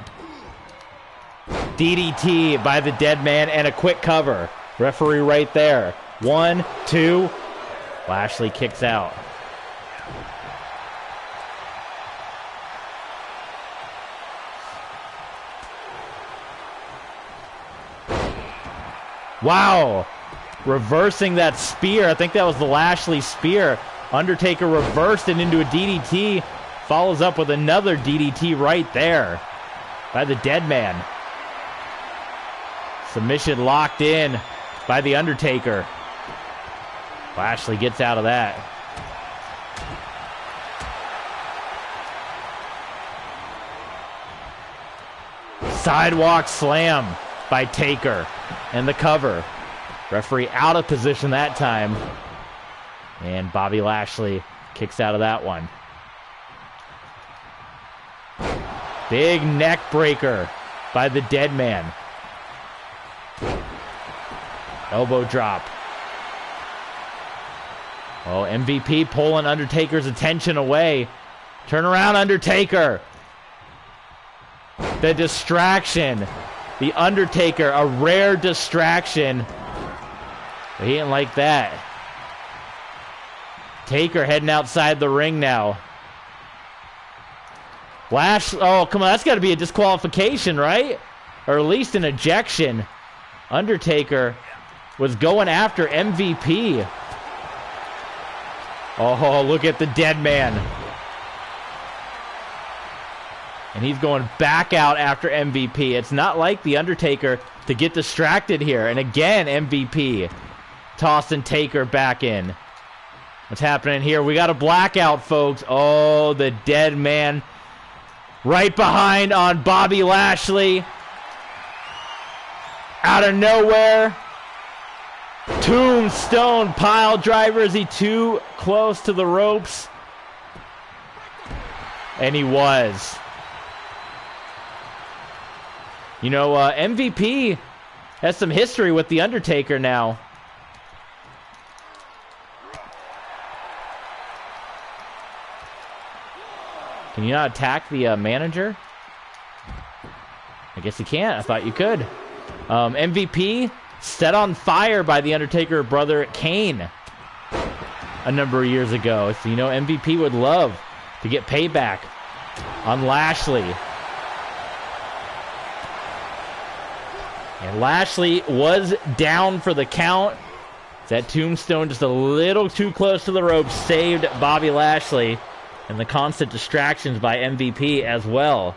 DDT by the dead man and a quick cover. Referee right there. 1, 2. Lashley kicks out. Wow. Reversing that spear. I think that was the Lashley spear. Undertaker reversed it into a DDT. Follows up with another DDT right there by the dead man. Submission locked in by the Undertaker. Lashley gets out of that. Sidewalk slam by Taker and the cover. Referee out of position that time. And Bobby Lashley kicks out of that one. Big neck breaker by the dead man. Elbow drop. Oh, MVP pulling Undertaker's attention away. Turn around, Undertaker. The distraction. The Undertaker, a rare distraction. But he didn't like that. Taker heading outside the ring now. Oh, come on, that's got to be a disqualification, right? Or at least an ejection. Undertaker was going after MVP. Oh, look at the dead man. And he's going back out after MVP. It's not like the Undertaker to get distracted here. And again, MVP tossing Taker back in. What's happening here? We got a blackout, folks. Oh, the dead man right behind on Bobby Lashley. Out of nowhere. Tombstone pile driver. Is he too close to the ropes? And he was. You know, MVP has some history with The Undertaker now. Can you not attack the manager? I guess you can't. I thought you could. MVP set on fire by the Undertaker brother Kane a number of years ago. So, you know, MVP would love to get payback on Lashley. And Lashley was down for the count. That tombstone just a little too close to the ropes saved Bobby Lashley. And the constant distractions by MVP as well.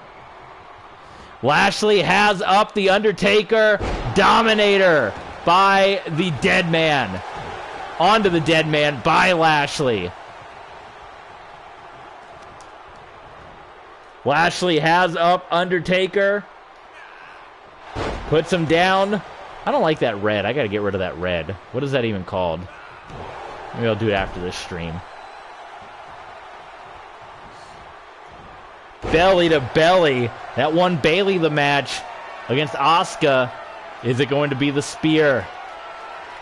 Lashley has up the Undertaker. Dominator by the dead man. Onto the dead man by Lashley. Lashley has up Undertaker. Puts him down. I don't like that red. I gotta get rid of that red. What is that even called? Maybe I'll do it after this stream. Belly to belly. That won Bayley the match against Asuka. Is it going to be the spear?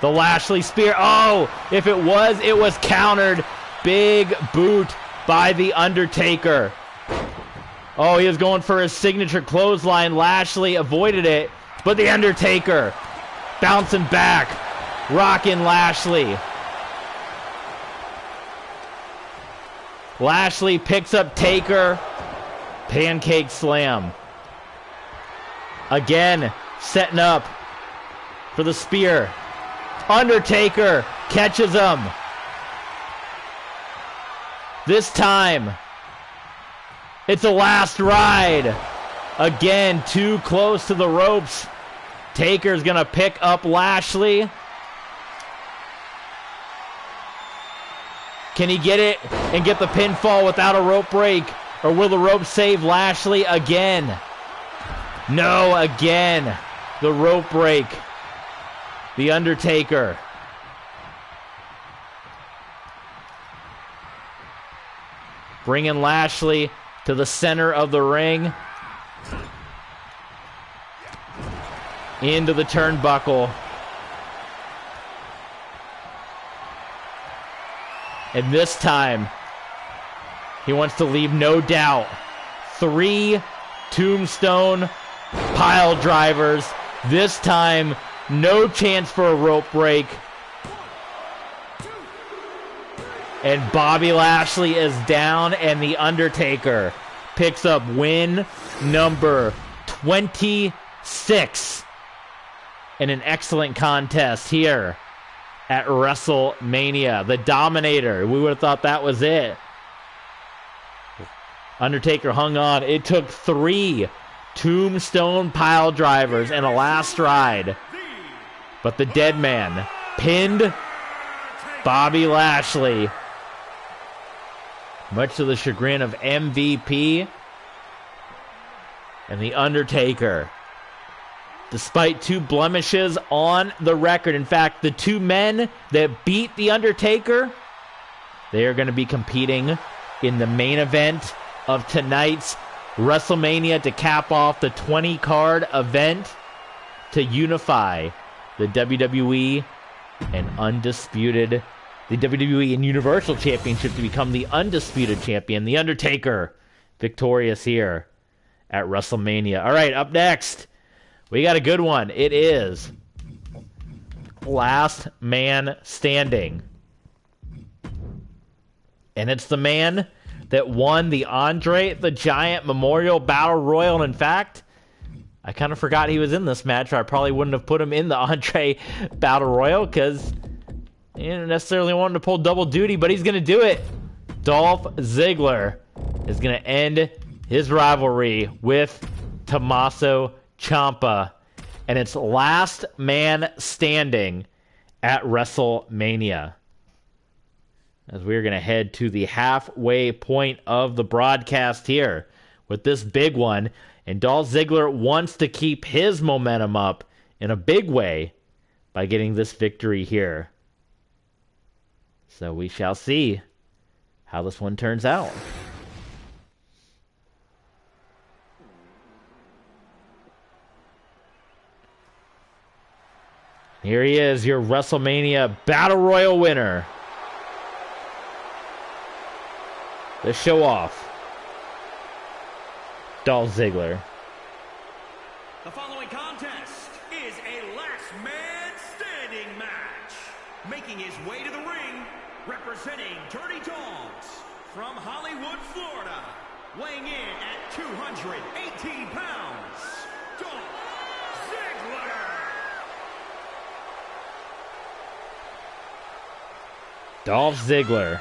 The Lashley spear. Oh, if it was countered. Big boot by the Undertaker. Oh, he was going for his signature clothesline. Lashley avoided it. But the Undertaker bouncing back. Rockin' Lashley. Lashley picks up Taker. Pancake slam. Again, setting up for the spear. Undertaker catches him. This time, it's a last ride. Again, too close to the ropes. Taker's gonna pick up Lashley. Can he get it and get the pinfall without a rope break? Or will the rope save Lashley again? No, again. The rope break. The Undertaker. Bringing Lashley to the center of the ring. Into the turnbuckle. And this time, he wants to leave no doubt. 3 tombstone pile drivers. This time, no chance for a rope break. And Bobby Lashley is down, and The Undertaker picks up win number 26 in an excellent contest here at WrestleMania. The Dominator. We would have thought that was it. Undertaker hung on. It took 3 tombstone pile drivers and a last ride. But the dead man pinned Bobby Lashley. Much to the chagrin of MVP and The Undertaker. Despite 2 blemishes on the record. In fact, the 2 men that beat The Undertaker, they are going to be competing in the main event of tonight's WrestleMania to cap off the 20-card event to unify the WWE and Undisputed, the WWE and Universal Championship to become the Undisputed Champion. The Undertaker victorious here at WrestleMania. All right, up next, we got a good one. It is Last Man Standing. And it's the man that won the Andre the Giant Memorial Battle Royal. And in fact, I kind of forgot he was in this match, or I probably wouldn't have put him in the Andre Battle Royal because he didn't necessarily want to pull double duty, but he's going to do it. Dolph Ziggler is going to end his rivalry with Tommaso Ciampa. And it's Last Man Standing at WrestleMania, as we're going to head to the halfway point of the broadcast here with this big one. And Dolph Ziggler wants to keep his momentum up in a big way by getting this victory here. So we shall see how this one turns out. Here he is, your WrestleMania Battle Royal winner. The show off, Dolph Ziggler. The following contest is a last man standing match. Making his way to the ring, representing Dirty Dogs from Hollywood, Florida. Weighing in at 218 pounds, Dolph Ziggler. Dolph Ziggler.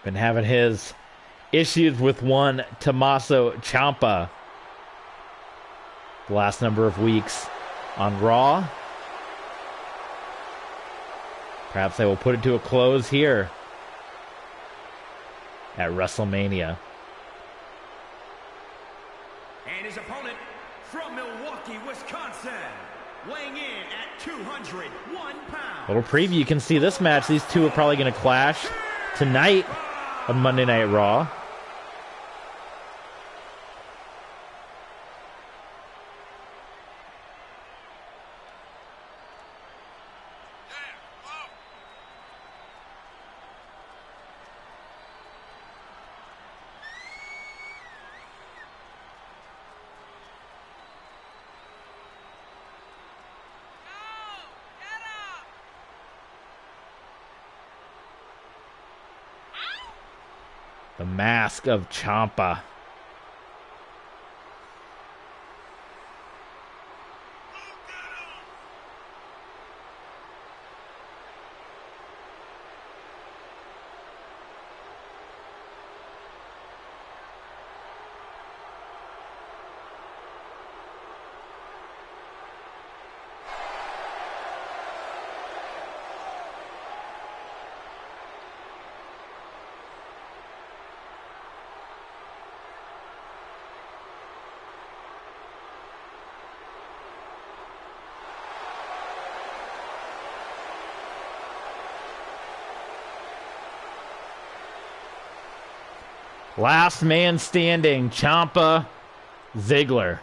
Been having his issues with one Tommaso Ciampa the last number of weeks on Raw. Perhaps they will put it to a close here at WrestleMania. And his opponent from Milwaukee, Wisconsin, weighing in at 201 pounds. Little preview, you can see this match. These two are probably going to clash tonight on Monday Night Raw. The Mask of Ciampa. Last man standing, Ciampa, Ziggler.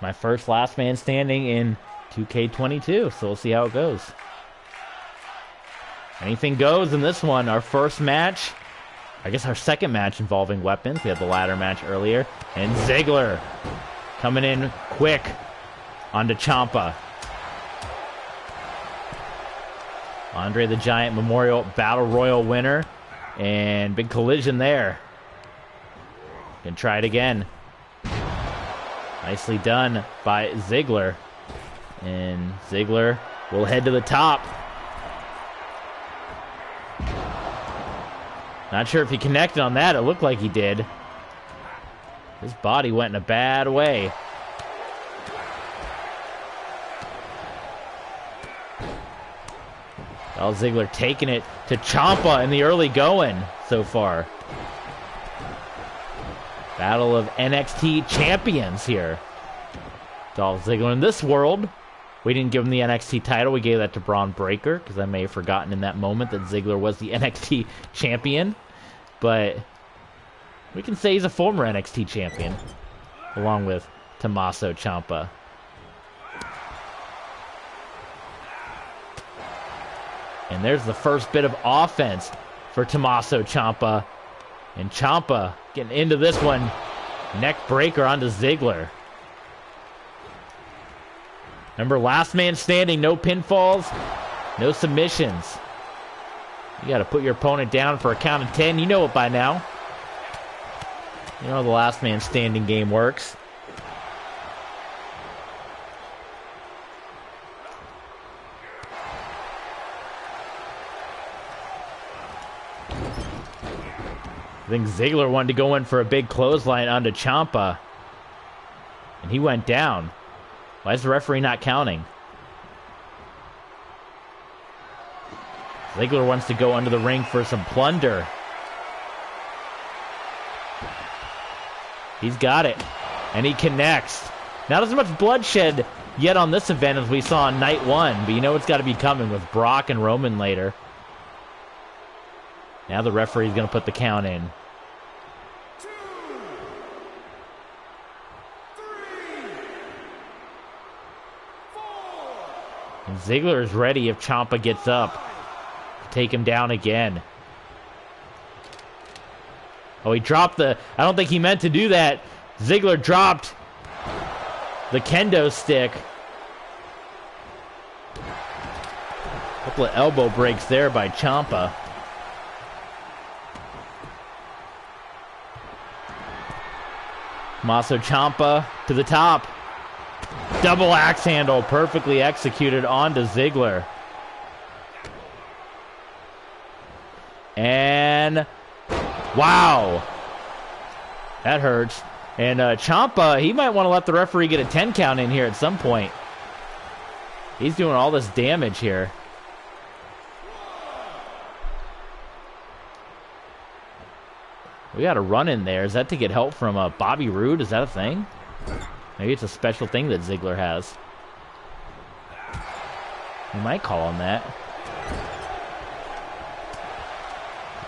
My first last man standing in 2K22, so we'll see how it goes. Anything goes in this one. Our first match, I guess our second match involving weapons. We had the ladder match earlier. And Ziggler coming in quick onto Ciampa. Andre the Giant Memorial Battle Royal winner. And big collision there. Can try it again. Nicely done by Ziggler. And Ziggler will head to the top. Not sure if he connected on that. It looked like he did. His body went in a bad way. Dolph Ziggler taking it to Ciampa in the early going so far. Battle of NXT champions here. Dolph Ziggler in this world. We didn't give him the NXT title. We gave that to Braun Breaker because I may have forgotten in that moment that Ziggler was the NXT champion. But we can say he's a former NXT champion along with Tommaso Ciampa. And there's the first bit of offense for Tommaso Ciampa. And Ciampa getting into this one. Neck breaker onto Ziggler. Remember, last man standing, no pinfalls, no submissions. You got to put your opponent down for a count of 10. You know it by now. You know how the last man standing game works. I think Ziggler wanted to go in for a big clothesline onto Ciampa. And he went down. Why is the referee not counting? Ziggler wants to go under the ring for some plunder. He's got it. And he connects. Not as much bloodshed yet on this event as we saw on night one. But you know it's got to be coming with Brock and Roman later. Now the referee's going to put the count in. And Ziggler is ready if Ciampa gets up to take him down again. Oh, he dropped the... I don't think he meant to do that. Ziggler dropped the kendo stick. Couple of elbow breaks there by Ciampa. Tommaso Ciampa to the top. Double axe handle perfectly executed onto Ziggler. And wow. That hurts. And Ciampa, he might want to let the referee get a 10 count in here at some point. He's doing all this damage here. We got a run in there. Is that to get help from Bobby Roode? Is that a thing? Maybe it's a special thing that Ziggler has. We might call on that.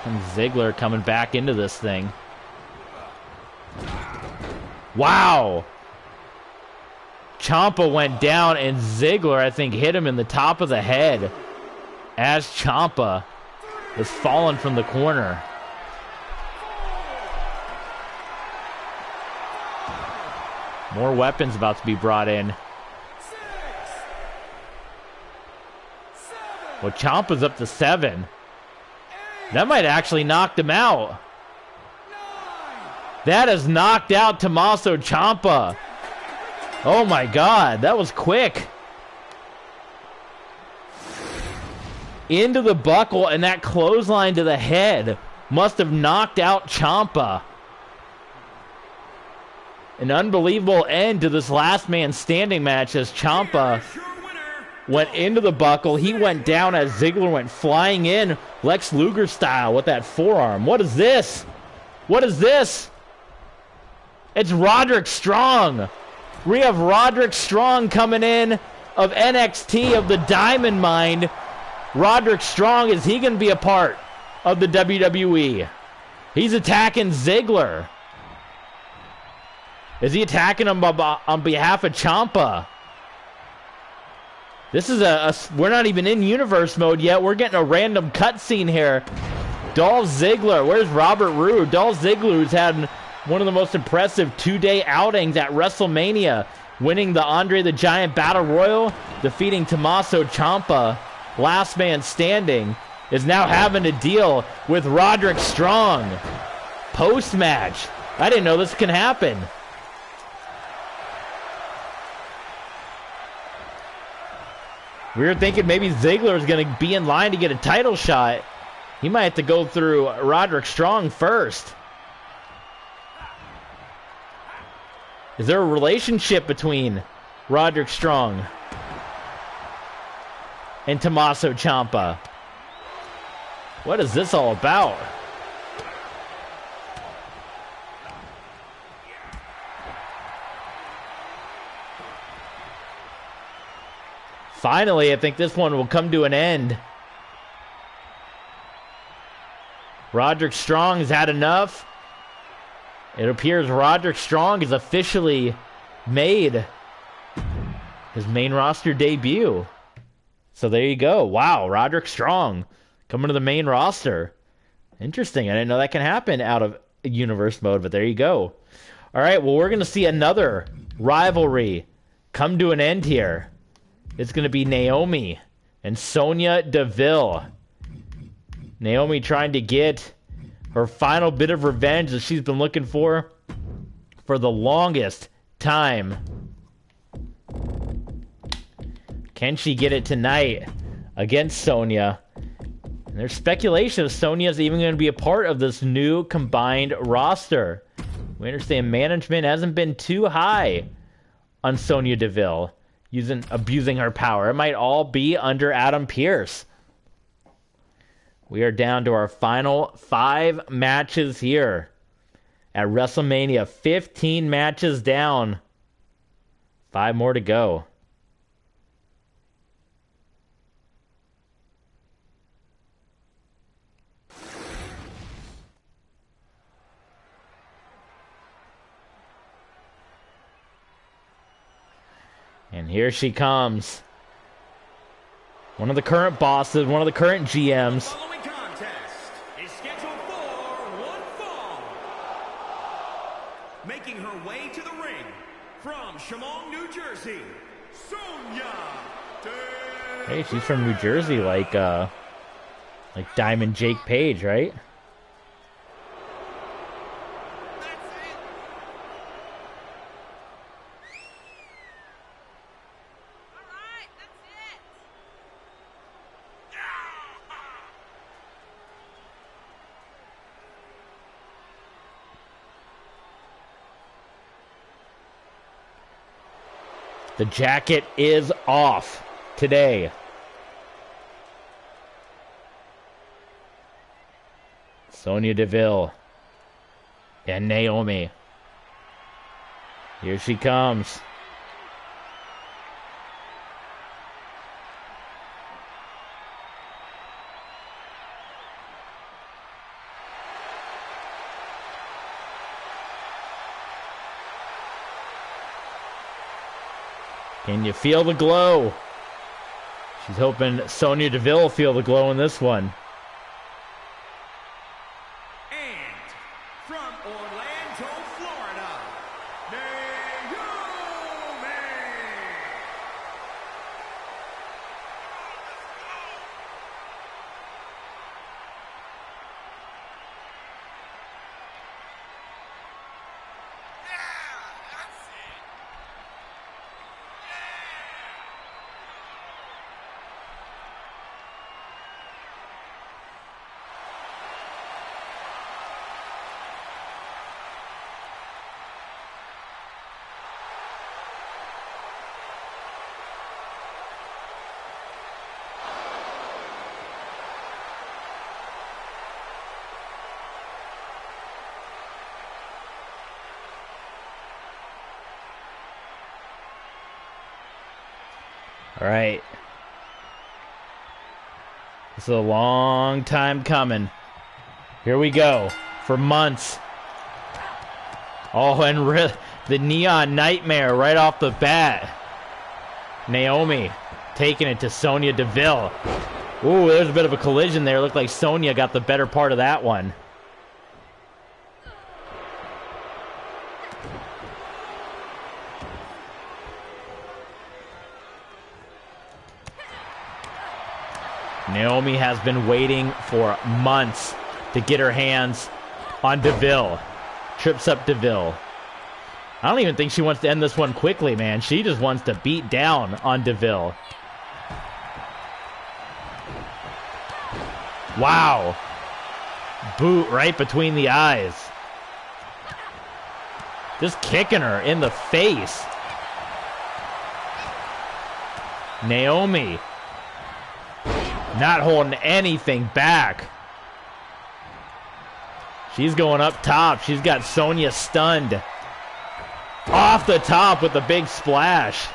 And Ziggler coming back into this thing. Wow! Ciampa went down and Ziggler, I think, hit him in the top of the head as Ciampa is falling from the corner. More weapons about to be brought in. Well, Ciampa's up to 7. That might actually knock him out. That has knocked out Tommaso Ciampa. Oh my God, that was quick. Into the buckle, and that clothesline to the head must have knocked out Ciampa. An unbelievable end to this last man standing match as Ciampa went into the buckle. He went down as Ziggler went flying in, Lex Luger style, with that forearm. What is this? What is this? It's Roderick Strong. We have Roderick Strong coming in of NXT, of the Diamond Mine. Roderick Strong, is he going to be a part of the WWE. He's attacking Ziggler. Is he attacking him on behalf of Ciampa? This is we're not even in universe mode yet. We're getting a random cutscene here. Dolph Ziggler. Where's Robert Roode? Dolph Ziggler, who's had one of the most impressive two-day outings at WrestleMania, winning the Andre the Giant Battle Royal, defeating Tommaso Ciampa, last man standing, is now having to deal with Roderick Strong. Post-match. I didn't know this can happen. We were thinking maybe Ziggler is going to be in line to get a title shot. He might have to go through Roderick Strong first. Is there a relationship between Roderick Strong and Tommaso Ciampa? What is this all about? Finally, I think this one will come to an end. Roderick Strong has had enough. It appears Roderick Strong has officially made his main roster debut. So there you go. Wow, Roderick Strong coming to the main roster. Interesting. I didn't know that can happen out of universe mode, but there you go. All right, well, we're going to see another rivalry come to an end here. It's going to be Naomi and Sonya Deville. Naomi trying to get her final bit of revenge that she's been looking for the longest time. Can she get it tonight against Sonya? And there's speculation if Sonya's even going to be a part of this new combined roster. We understand management hasn't been too high on Sonya Deville, abusing her power. It might all be under Adam Pearce. We are down to our final 5 matches here at WrestleMania. 15 matches down. 5 more to go. And here she comes. One of the current bosses, one of the current GMs. The following contest is scheduled for one fall. Making her way to the ring from Chemung, New Jersey, Sonya Deville. Hey, she's from New Jersey, like Diamond Jake Page, right? The jacket is off today. Sonya Deville and Naomi. Here she comes. Can you feel the glow? She's hoping Sonya Deville will feel the glow in this one. And from Orlando, Florida, Naomi. All right. This is a long time coming. Here we go. For months. Oh, and the Neon Nightmare right off the bat. Naomi taking it to Sonya Deville. Ooh, there's a bit of a collision there. Looked like Sonya got the better part of that one. Naomi has been waiting for months to get her hands on Deville. Trips up Deville. I don't even think she wants to end this one quickly, man. She just wants to beat down on Deville. Wow. Boot right between the eyes. Just kicking her in the face. Naomi not holding anything back. She's going up top. She's got Sonya stunned. Off the top with a big splash.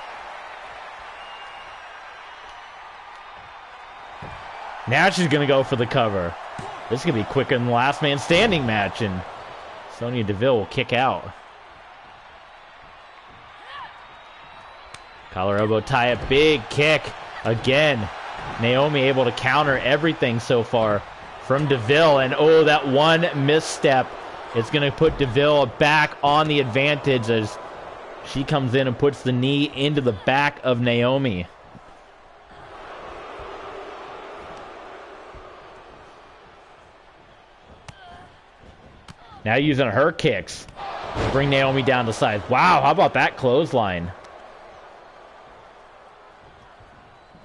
Now she's going to go for the cover. This is going to be quicker than the last man standing match, and Sonya Deville will kick out. Collar elbow tie, a big kick again. Naomi able to counter everything so far from Deville, and oh, that one misstep. It's going to put Deville back on the advantage as she comes in and puts the knee into the back of Naomi. Now using her kicks to bring Naomi down to size. Wow, how about that clothesline?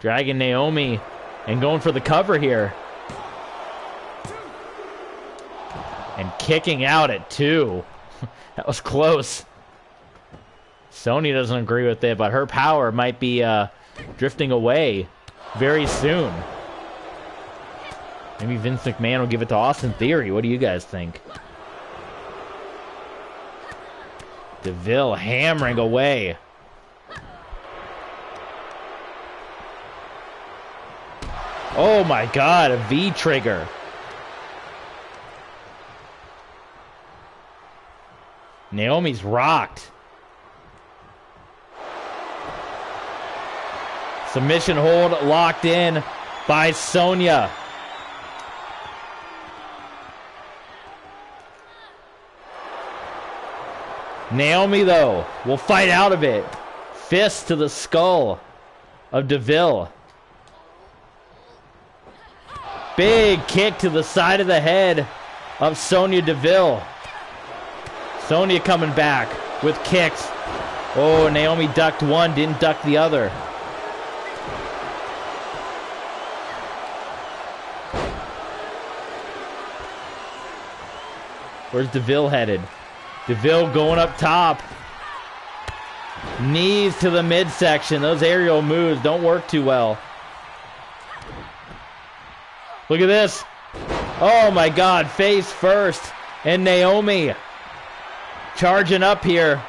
Dragging Naomi and going for the cover here. And kicking out at 2. That was close. Sonya doesn't agree with it, but her power might be drifting away very soon. Maybe Vince McMahon will give it to Austin Theory. What do you guys think? Deville hammering away. Oh my God, a V trigger. Naomi's rocked. Submission hold locked in by Sonya. Naomi, though, will fight out of it. Fist to the skull of Deville. Big kick to the side of the head of Sonya Deville. Sonya coming back with kicks. Oh, Naomi ducked one, didn't duck the other. Where's Deville headed? Deville going up top. Knees to the midsection. Those aerial moves don't work too well. Look at this. Oh my God, face first. And Naomi charging up here.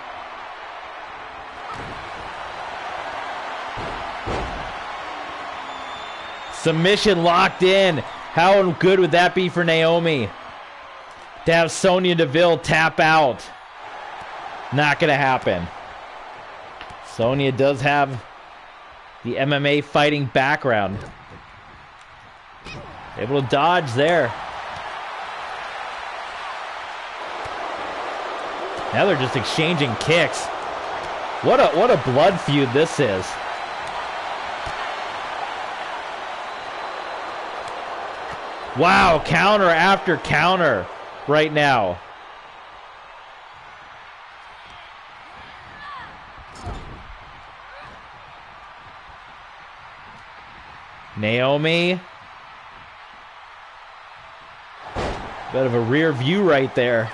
Submission locked in. How good would that be for Naomi? To have Sonya Deville tap out. Not going to happen. Sonya does have the MMA fighting background. Able to dodge there. Now they're just exchanging kicks. What a blood feud this is. Wow, counter after counter right now. Naomi. Bit of a rear view right there.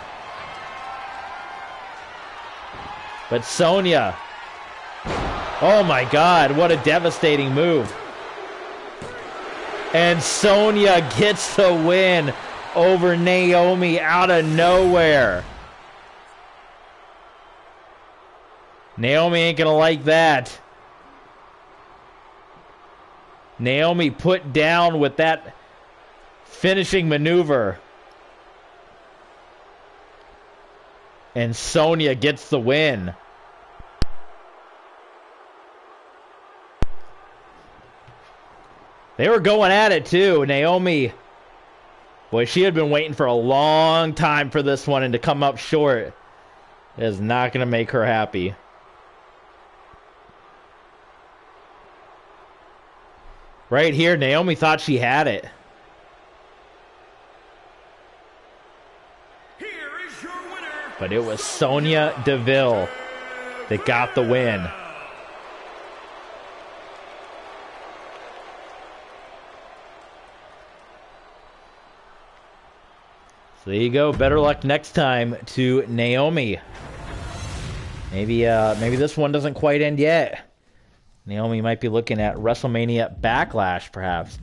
But Sonya. Oh my God, what a devastating move. And Sonya gets the win over Naomi out of nowhere. Naomi ain't gonna like that. Naomi put down with that finishing maneuver. And Sonya gets the win. They were going at it too. Naomi, boy, she had been waiting for a long time for this one, and to come up short is not going to make her happy. Right here, Naomi thought she had it. But it was Sonya Deville that got the win. So there you go. Better luck next time to Naomi. Maybe this one doesn't quite end yet. Naomi might be looking at WrestleMania Backlash, perhaps.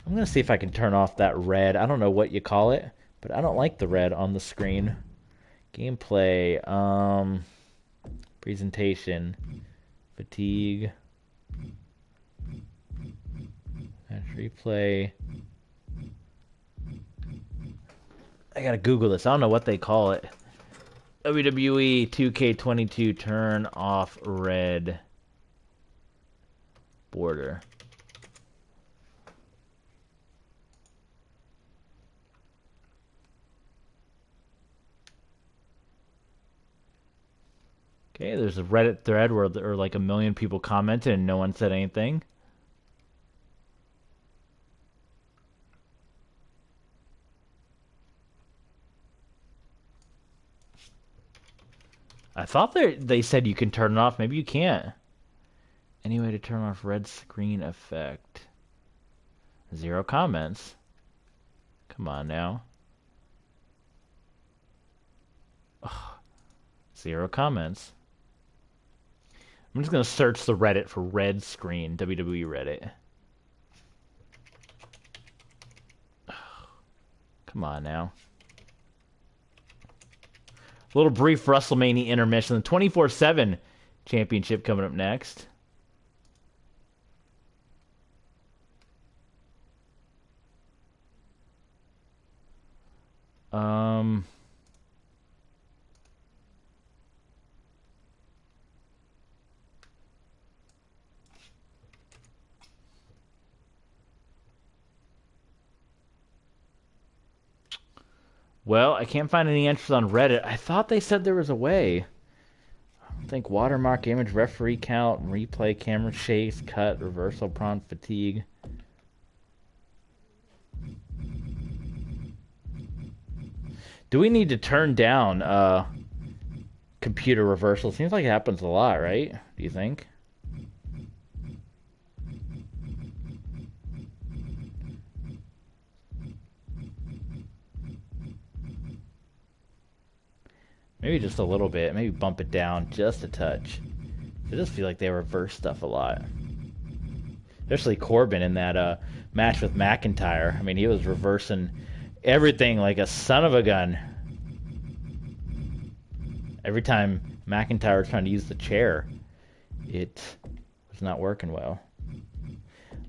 I'm going to see if I can turn off that red. I don't know what you call it, but I don't like the red on the screen. Gameplay, presentation, fatigue, match replay. I gotta Google this. I don't know what they call it. WWE 2K22 turn off red border. Okay, there's a Reddit thread where there are like 1 million people commented and no one said anything. I thought they said you can turn it off. Maybe you can't. Any way to turn off red screen effect? 0 comments. Come on now. Ugh. 0 comments. I'm just going to search the Reddit for red screen, WWE Reddit. Ugh. Come on now. A little brief WrestleMania intermission. The 24/7 championship coming up next. Well, I can't find any answers on Reddit. I thought they said there was a way. I don't think watermark, image, referee count, replay, camera chase, cut, reversal, prompt, fatigue. Do we need to turn down computer reversal? Seems like it happens a lot, right? Do you think? Maybe just a little bit. Maybe bump it down just a touch. I just feel like they reverse stuff a lot. Especially Corbin in that match with McIntyre. I mean, he was reversing everything like a son of a gun. Every time McIntyre was trying to use the chair, it was not working well.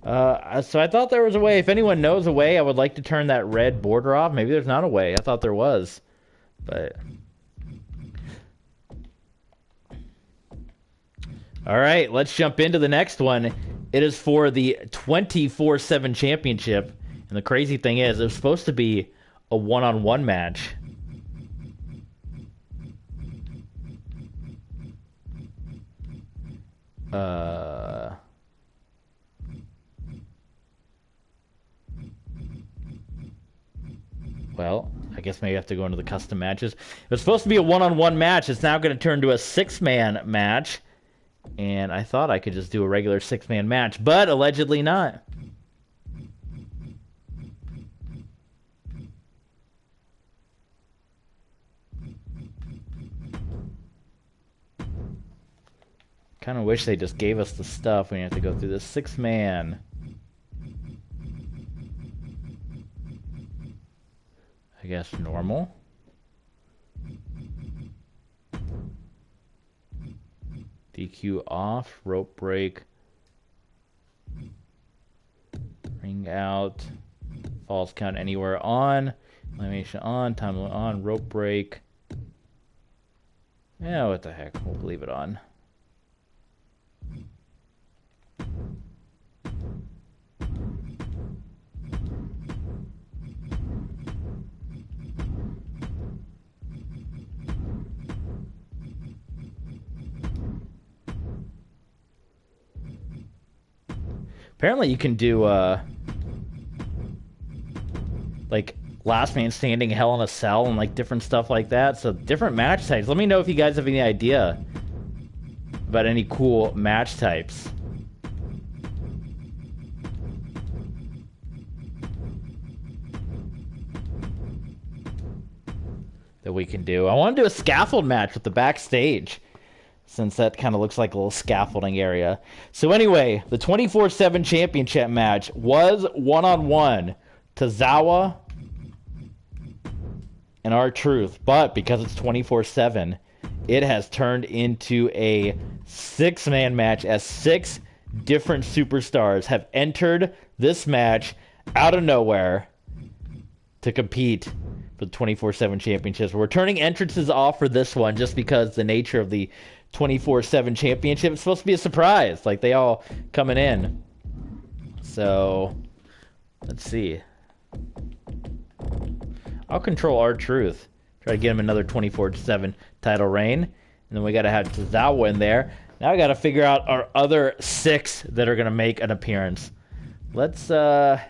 So I thought there was a way. If anyone knows a way, I would like to turn that red border off. Maybe there's not a way. I thought there was. But... all right, let's jump into the next one. It is for the 24/7 championship. And the crazy thing is, it was supposed to be a one-on-one match. Well, I guess maybe I have to go into the custom matches. It was supposed to be a one-on-one match. It's now going to turn to a 6-man match. And I thought I could just do a regular 6-man match, but allegedly not. Kind of wish they just gave us the stuff when you have to go through this 6-man. I guess normal. DQ off, rope break, ring out, falls count anywhere on, elimination on, time limit on, rope break, Yeah, what the heck? We'll leave it on. Apparently you can do, like, last man standing, Hell in a Cell, and, like, different stuff like that. So, different match types. Let me know if you guys have any idea about any cool match types. That we can do. I want to do a scaffold match with the Backstage, since that kind of looks like a little scaffolding area. So anyway, the 24/7 championship match was one-on-one. Tozawa and R-Truth. But because it's 24/7, it has turned into a 6-man match as 6 different superstars have entered this match out of nowhere to compete for the 24/7 championships. We're turning entrances off for this one just because the nature of the 24/7 championship is supposed to be a surprise. Like, they all coming in. So, let's see. I'll control R-Truth. Try to get him another 24/7 title reign. And then we got to have Tozawa in there. Now I got to figure out our other 6 that are going to make an appearance. Let's, Gulak,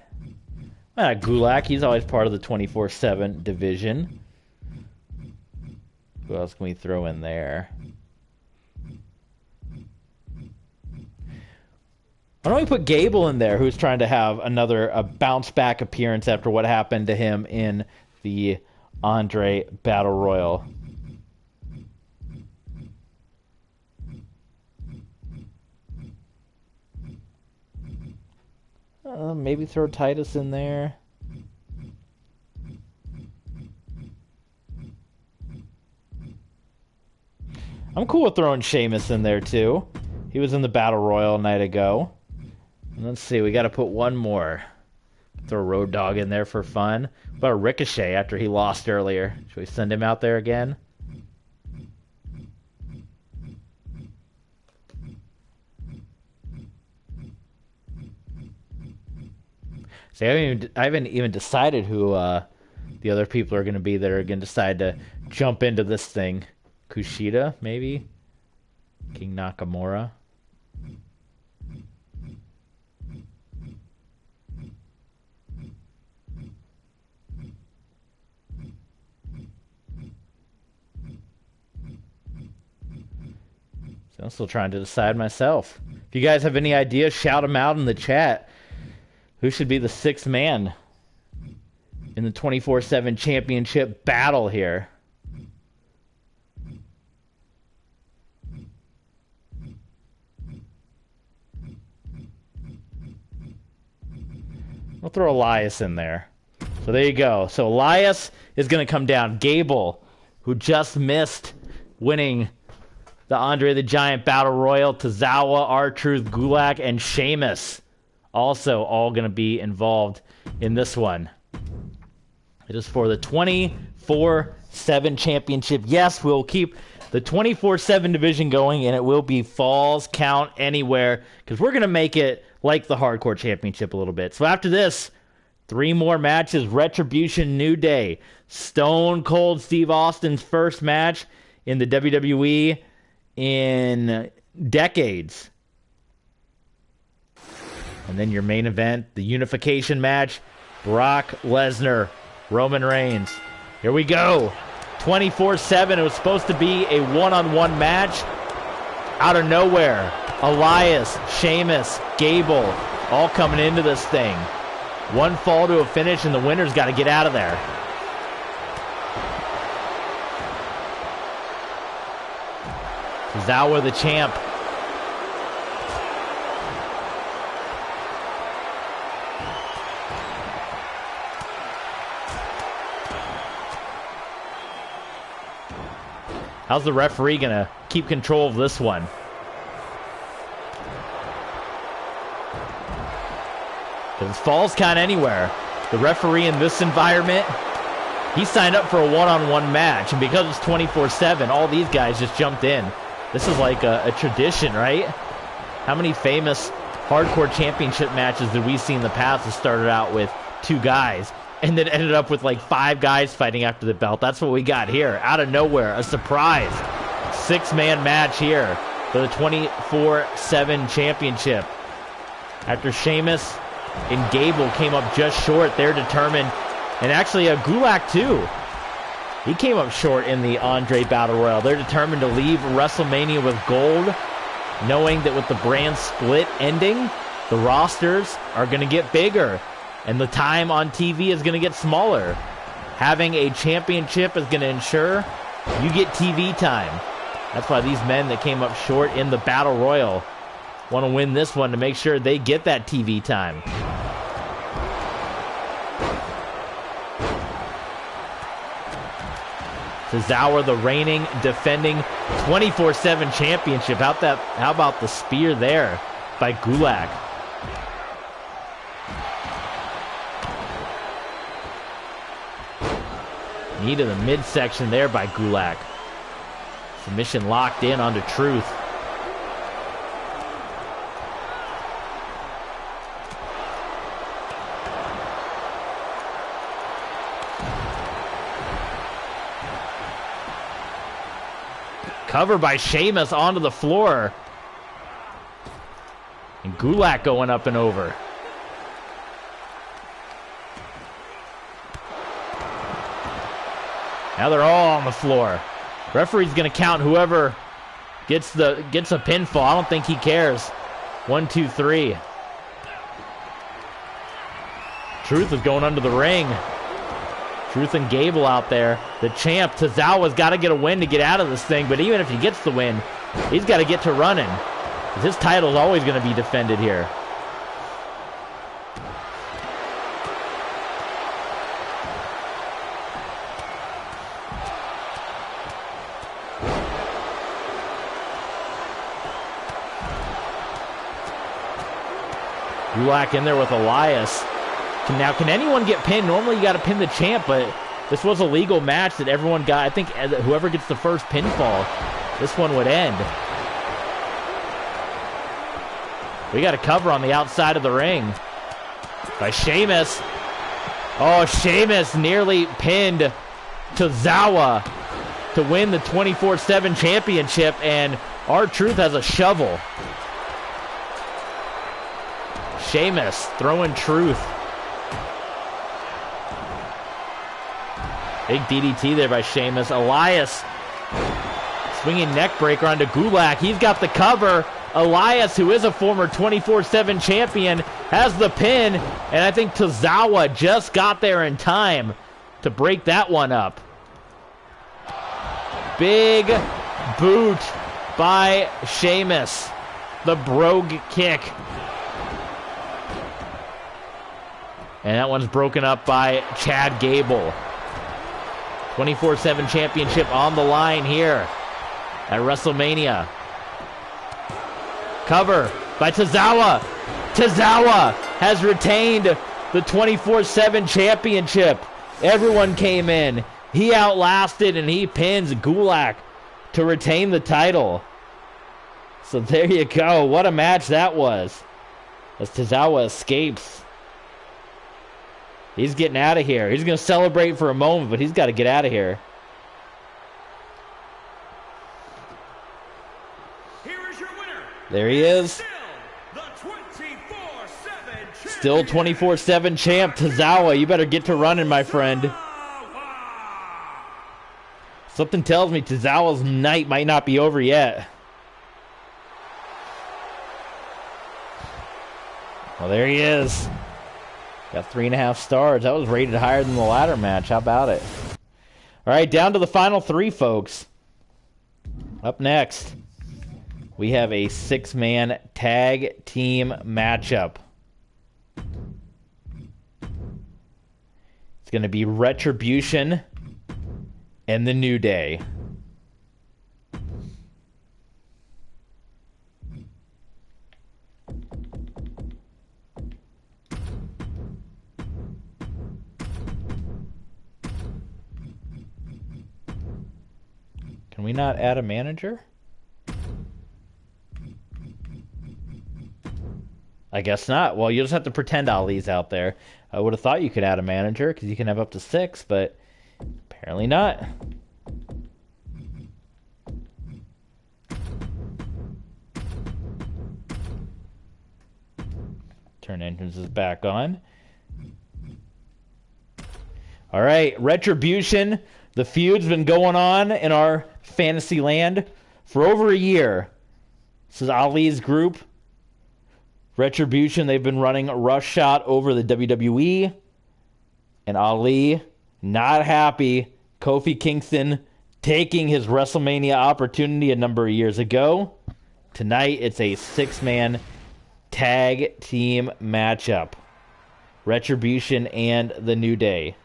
he's always part of the 24/7 division. Who else can we throw in there? Why don't we put Gable in there, who's trying to have a bounce-back appearance after what happened to him in the Andre Battle Royal. Maybe throw Titus in there. I'm cool with throwing Sheamus in there, too. He was in the Battle Royal a night ago. And let's see, we got to put one more. Throw Road Dogg in there for fun. What about Ricochet after he lost earlier? Should we send him out there again? See, I haven't even decided who the other people are going to be that are going to decide to jump into this thing. Kushida, maybe? King Nakamura? So I'm still trying to decide myself. If you guys have any ideas, shout them out in the chat. Who should be the 6th man in the 24/7 championship battle here? We'll throw Elias in there. So there you go. So Elias is going to come down. Gable, who just missed winning the Andre the Giant Battle Royal. Tozawa, R-Truth, Gulak, and Sheamus. Also all going to be involved in this one. It is for the 24/7 championship. Yes, we'll keep the 24/7 division going, and it will be Falls Count Anywhere, because we're going to make it like the Hardcore Championship a little bit. So after this, 3 more matches. Retribution, New Day. Stone Cold Steve Austin's first match in the WWE in decades. And then your main event, the unification match, Brock Lesnar, Roman Reigns. Here we go. 24/7. It was supposed to be a one-on-one match. Out of nowhere, Elias, Sheamus, Gable, all coming into this thing. One fall to a finish, and the winner's got to get out of there. Tozawa the champ. How's the referee going to keep control of this one? Because Falls Count Anywhere. The referee in this environment He signed up for a one-on-one match, and because it's 24/7, all these guys just jumped in. This is like a tradition, right? How many famous hardcore championship matches did we see in the past that started out with 2 guys and then ended up with like 5 guys fighting after the belt? That's what we got here. Out of nowhere, a surprise 6-man match here for the 24/7 championship. After Sheamus and Gable came up just short, they're determined. And actually, Gulak too. He came up short in the Andre Battle Royal. They're determined to leave WrestleMania with gold, knowing that with the brand split ending, the rosters are going to get bigger, and the time on TV is going to get smaller. Having a championship is going to ensure you get TV time. That's why these men that came up short in the Battle Royal want to win this one to make sure they get that TV time. Tozawa, the reigning, defending 24/7 championship. How about the spear there by Gulak? Knee to the midsection there by Gulak. Submission locked in onto Truth. Cover by Sheamus onto the floor. And Gulak going up and over. Now they're all on the floor. Referee's going to count whoever gets a pinfall. I don't think he cares. 1, 2, 3. Truth is going under the ring. Truth and Gable out there. The champ, Tozawa's got to get a win to get out of this thing, but even if he gets the win, he's got to get to running. His title's always going to be defended here. Gulak in there with Elias. Now, can anyone get pinned? Normally you got to pin the champ, but this was a legal match that everyone got. I think whoever gets the first pinfall, this one would end. We got a cover on the outside of the ring by Sheamus. Oh, Sheamus nearly pinned Tozawa to win the 24/7 championship, and R-Truth has a shovel. Sheamus throwing Truth. Big DDT there by Sheamus. Elias swinging neck breaker onto Gulak. He's got the cover. Elias, who is a former 24/7 champion, has the pin. And I think Tozawa just got there in time to break that one up. Big boot by Sheamus. The brogue kick. And that one's broken up by Chad Gable. 24/7 championship on the line here at WrestleMania. Cover by Tozawa. Tozawa has retained the 24/7 championship. Everyone came in. He outlasted and he pins Gulak to retain the title. So there you go. What a match that was. As Tozawa escapes. He's getting out of here. He's going to celebrate for a moment, but he's got to get out of here. Here is your winner. There he is. Still 24/7 champ, Tozawa. You better get to running, my friend. Something tells me Tozawa's night might not be over yet. Well, there he is. Got 3.5 stars. That was rated higher than the ladder match. How about it? All right, down to the final 3, folks. Up next, we have a 6-man tag team matchup. It's going to be Retribution and the New Day. Can we not add a manager? I guess not. Well, you just have to pretend Ali's out there. I would have thought you could add a manager because you can have up to 6, but apparently not. Turn entrances back on. All right, Retribution. The feud's been going on in our fantasy land for over a year. This is Ali's group. Retribution, they've been running a rush shot over the WWE. And Ali, not happy. Kofi Kingston taking his WrestleMania opportunity a number of years ago. Tonight, it's a 6-man tag team matchup. Retribution and the New Day.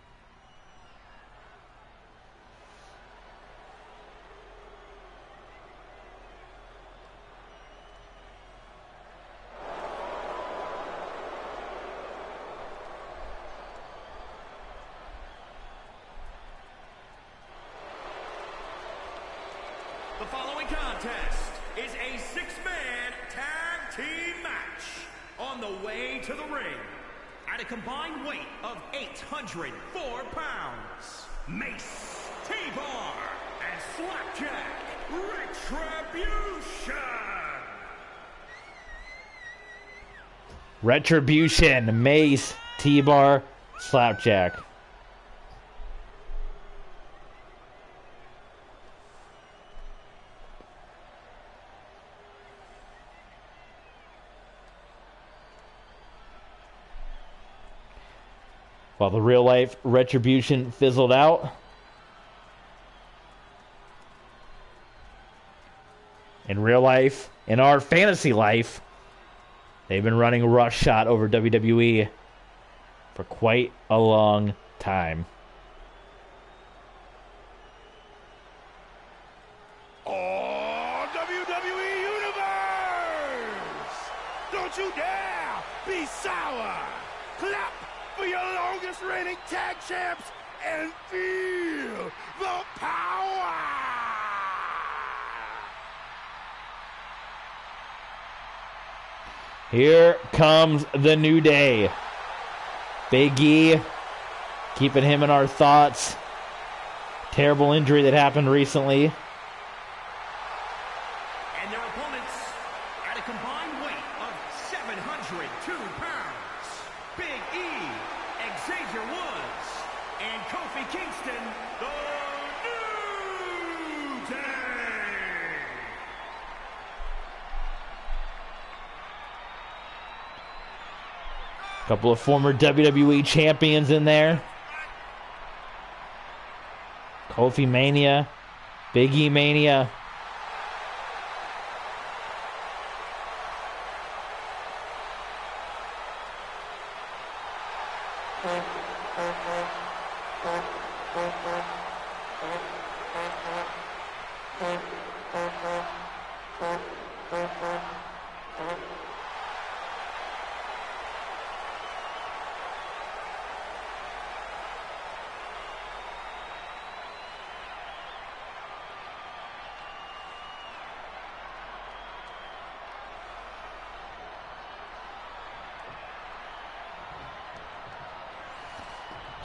The following contest is a 6-man tag team match on the way to the ring. At a combined weight of 804 pounds, Mace, T-Bar, and Slapjack, Retribution! Retribution, Mace, T-Bar, Slapjack. While the real life Retribution fizzled out. In real life, in our fantasy life, they've been running a rush shot over WWE for quite a long time. Oh, WWE Universe! Don't you dare be sour! Clap for your longest reigning tag champs and feel the power! Here comes the New Day. Big E, keeping him in our thoughts. Terrible injury that happened recently. And their opponents at a combined weight of 702 pounds. Big E, Xavier Woods, and Kofi Kingston, the New Day. Couple of former WWE champions in there. Kofi Mania, Big E Mania.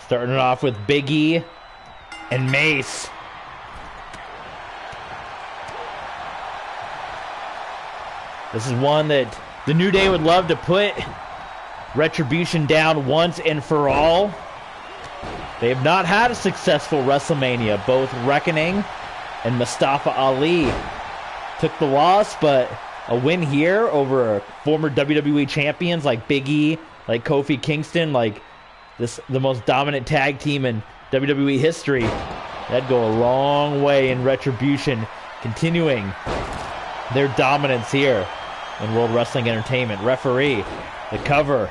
Starting it off with Big E and Mace. This is one that the New Day would love to put Retribution down once and for all. They have not had a successful WrestleMania. Both Reckoning and Mustafa Ali took the loss, but a win here over former WWE champions like Big E, like Kofi Kingston, like the most dominant tag team in WWE history. That'd go a long way in Retribution, continuing their dominance here in World Wrestling Entertainment. Referee, the cover.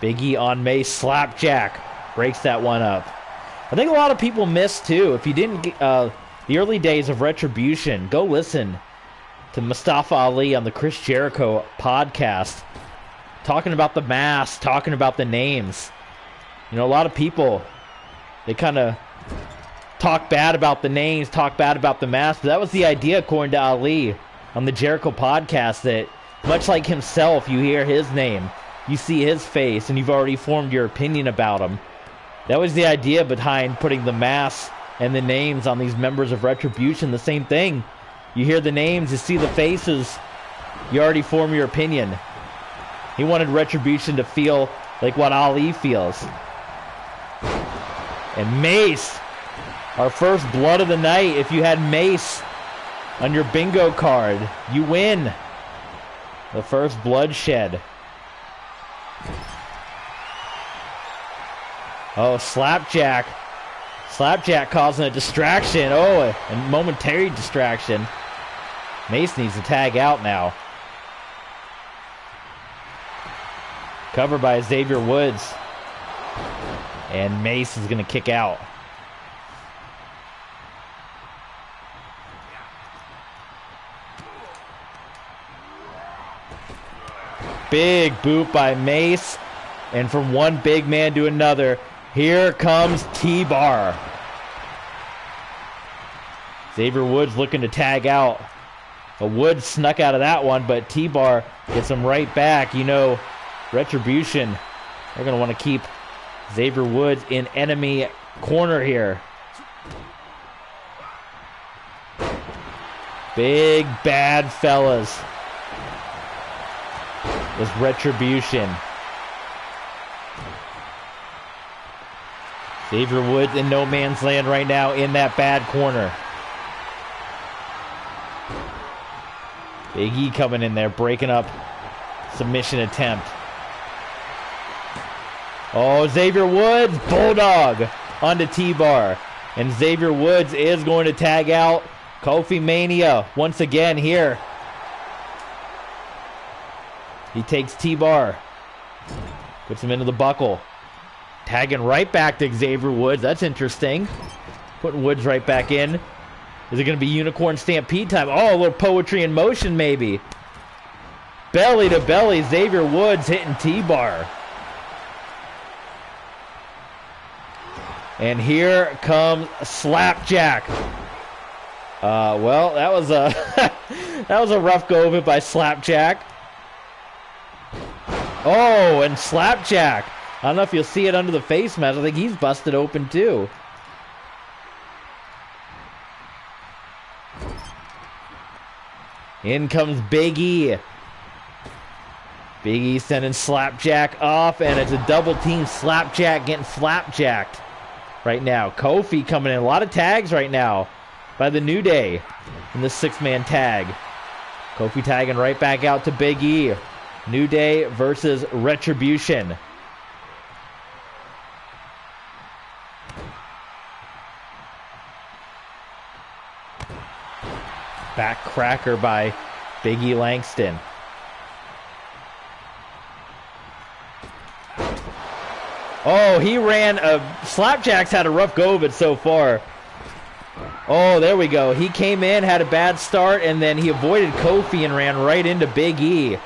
Big E on Mace, Slapjack breaks that one up. I think a lot of people missed too. If you didn't get the early days of Retribution, go listen to Mustafa Ali on the Chris Jericho podcast, talking about the mask, talking about the names. You know, a lot of people, they kind of talk bad about the names, talk bad about the mask. But that was the idea, according to Ali, on the Jericho podcast, that much like himself, you hear his name, you see his face, and you've already formed your opinion about him. That was the idea behind putting the masks and the names on these members of Retribution. The same thing. You hear the names, you see the faces, you already form your opinion. He wanted Retribution to feel like what Ali feels. And Mace, our first blood of the night. If you had Mace on your bingo card, you win. The first bloodshed. Oh, Slapjack. Slapjack causing a distraction. Oh, a momentary distraction. Mace needs to tag out now. Covered by Xavier Woods. And Mace is going to kick out. Big boot by Mace. And from one big man to another, here comes T-Bar. Xavier Woods looking to tag out. Woods snuck out of that one, but T-Bar gets him right back. You know, Retribution, they're going to want to keep Xavier Woods in enemy corner here. Big bad fellas. Is Retribution. Xavier Woods in no man's land right now in that bad corner. Big E coming in there, breaking up submission attempt. Oh, Xavier Woods, Bulldog onto T-Bar. And Xavier Woods is going to tag out. Kofi Mania once again here. He takes T-Bar. Puts him into the buckle. Tagging right back to Xavier Woods. That's interesting. Putting Woods right back in. Is it going to be Unicorn Stampede time? Oh, a little poetry in motion maybe. Belly to belly. Xavier Woods hitting T-Bar. And here comes Slapjack. Well, that was a that was a rough go of it by Slapjack. Oh, and Slapjack. I don't know if you'll see it under the face mask. I think he's busted open too. In comes Big E. Big E sending Slapjack off, and it's a double team. Slapjack getting flapjacked right now. Kofi coming in. A lot of tags right now by the New Day in this six-man tag. Kofi tagging right back out to Big E. New Day versus Retribution. Back cracker by Big E Langston. Oh, he ran Slapjack's had a rough go of it so far. Oh, there we go. He came in, had a bad start, and then he avoided Kofi and ran right into Big E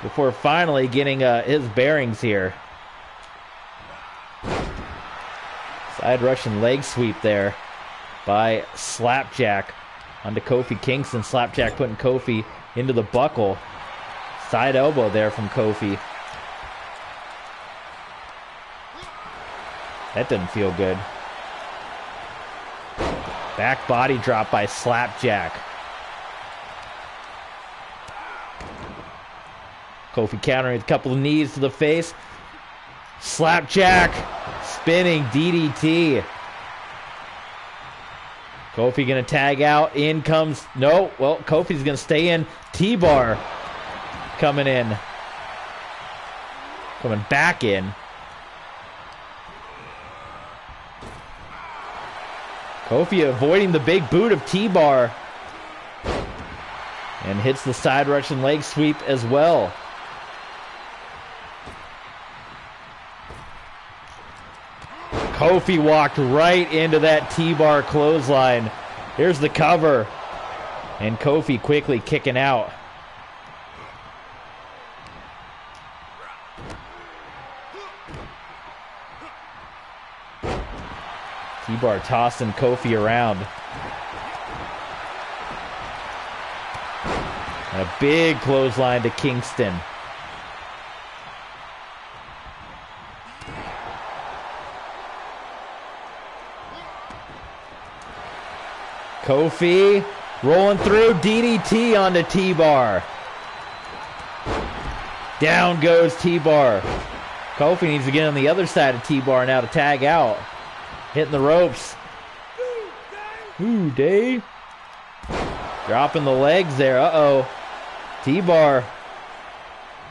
before finally getting his bearings here. Side Russian leg sweep there by Slapjack onto Kofi Kingston. Slapjack putting Kofi into the buckle. Side elbow there from Kofi. That doesn't feel good. Back body drop by Slapjack. Kofi countering with a couple of knees to the face. Slapjack spinning DDT. Kofi gonna tag out. In comes, no, well, Kofi's gonna stay in. T-Bar coming in. Coming back in. Kofi avoiding the big boot of T-Bar. And hits the side Russian leg sweep as well. Kofi walked right into that T-Bar clothesline. Here's the cover. And Kofi quickly kicking out. T-Bar tossing Kofi around. And a big clothesline to Kingston. Kofi rolling through, DDT onto T-Bar. Down goes T-Bar. Kofi needs to get on the other side of T-Bar now to tag out. Hitting the ropes. Ooh, Dave. Dropping the legs there. Uh-oh. T-Bar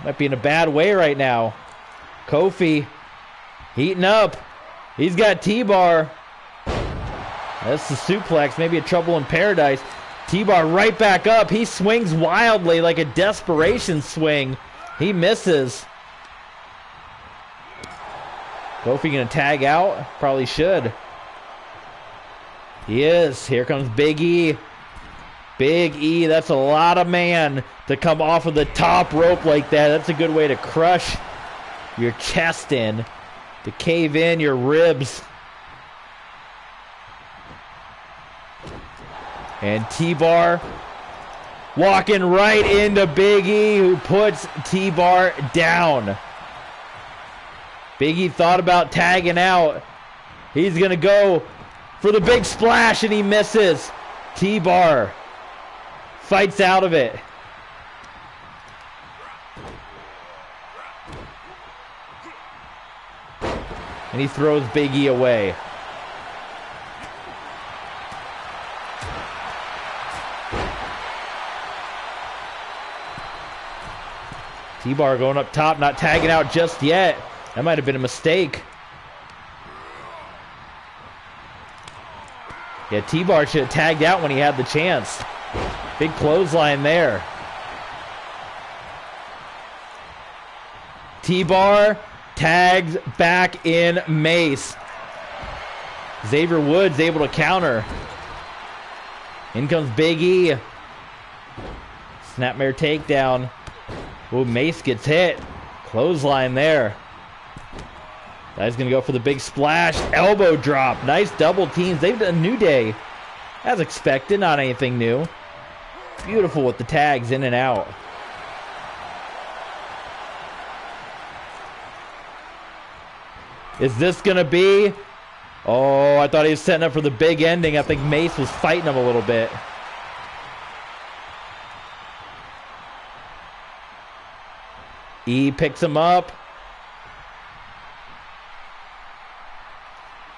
might be in a bad way right now. Kofi heating up. He's got T-Bar. That's the suplex. Maybe a trouble in paradise. T-Bar right back up. He swings wildly like a desperation swing. He misses. Kofi gonna tag out? Probably should. He is. Here comes Big E. Big E, that's a lot of man to come off of the top rope like that. That's a good way to crush your chest in, to cave in your ribs. And T-Bar walking right into Big E, who puts T-Bar down. Big E thought about tagging out. He's going to go for the big splash, and he misses. T-Bar fights out of it. And he throws Big E away. T-Bar going up top, not tagging out just yet. That might have been a mistake. Yeah, T-Bar should have tagged out when he had the chance. Big clothesline there. T-Bar tags back in Mace. Xavier Woods able to counter. In comes Big E. Snapmare takedown. Ooh, Mace gets hit. Clothesline there. Guy's going to go for the big splash. Elbow drop. Nice double teams. They've done New Day. As expected, not anything new. Beautiful with the tags in and out. Is this going to be? Oh, I thought he was setting up for the big ending. I think Mace was fighting him a little bit. E picks him up.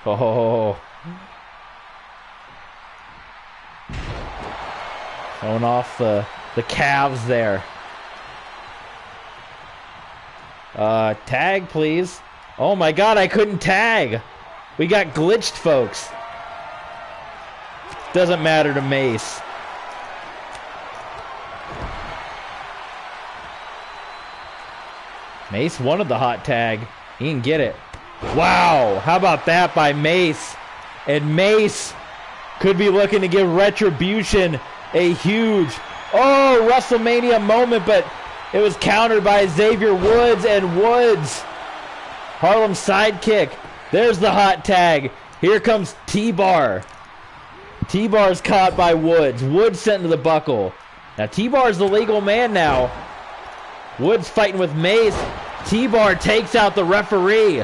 Oh. Showing off the calves there. Tag, please. Oh my God, I couldn't tag. We got glitched, folks. Doesn't matter to Mace. Mace wanted the hot tag. He didn't get it. Wow, how about that by Mace? And Mace could be looking to give Retribution a huge, WrestleMania moment, but it was countered by Xavier Woods, and Woods, Harlem sidekick. There's the hot tag. Here comes T-Bar. T-Bar's caught by Woods. Woods sent to the buckle. Now T-Bar's the legal man now. Woods fighting with Mace. T-Bar takes out the referee.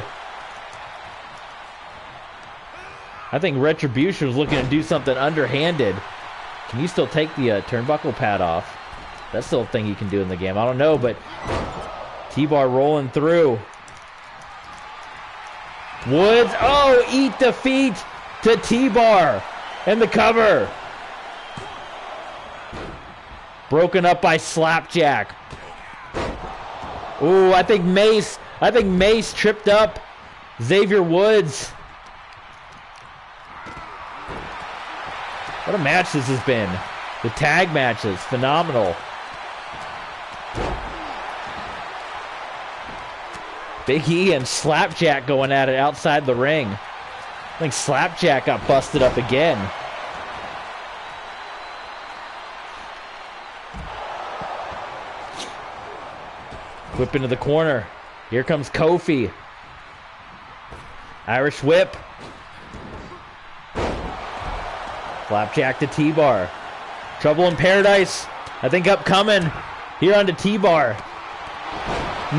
I think Retribution was looking to do something underhanded. Can you still take the turnbuckle pad off? That's still a thing you can do in the game. I don't know, but T-Bar rolling through. Woods, eat defeat to T-Bar. And the cover. Broken up by Slapjack. Ooh, I think Mace tripped up Xavier Woods. What a match this has been. The tag matches, phenomenal. Big E and Slapjack going at it outside the ring. I think Slapjack got busted up again. Whip into the corner. Here comes Kofi. Irish whip. Flapjack to T-Bar. Trouble in Paradise. I think upcoming. Here onto T-Bar.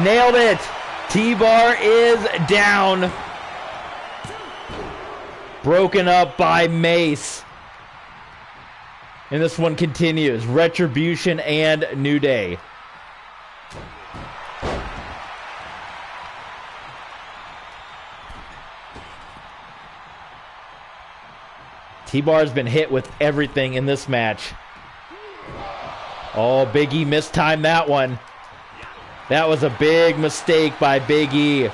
Nailed it. T-Bar is down. Broken up by Mace. And this one continues. Retribution and New Day. T-Bar has been hit with everything in this match. Oh, Big E mistimed that one. That was a big mistake by Big E.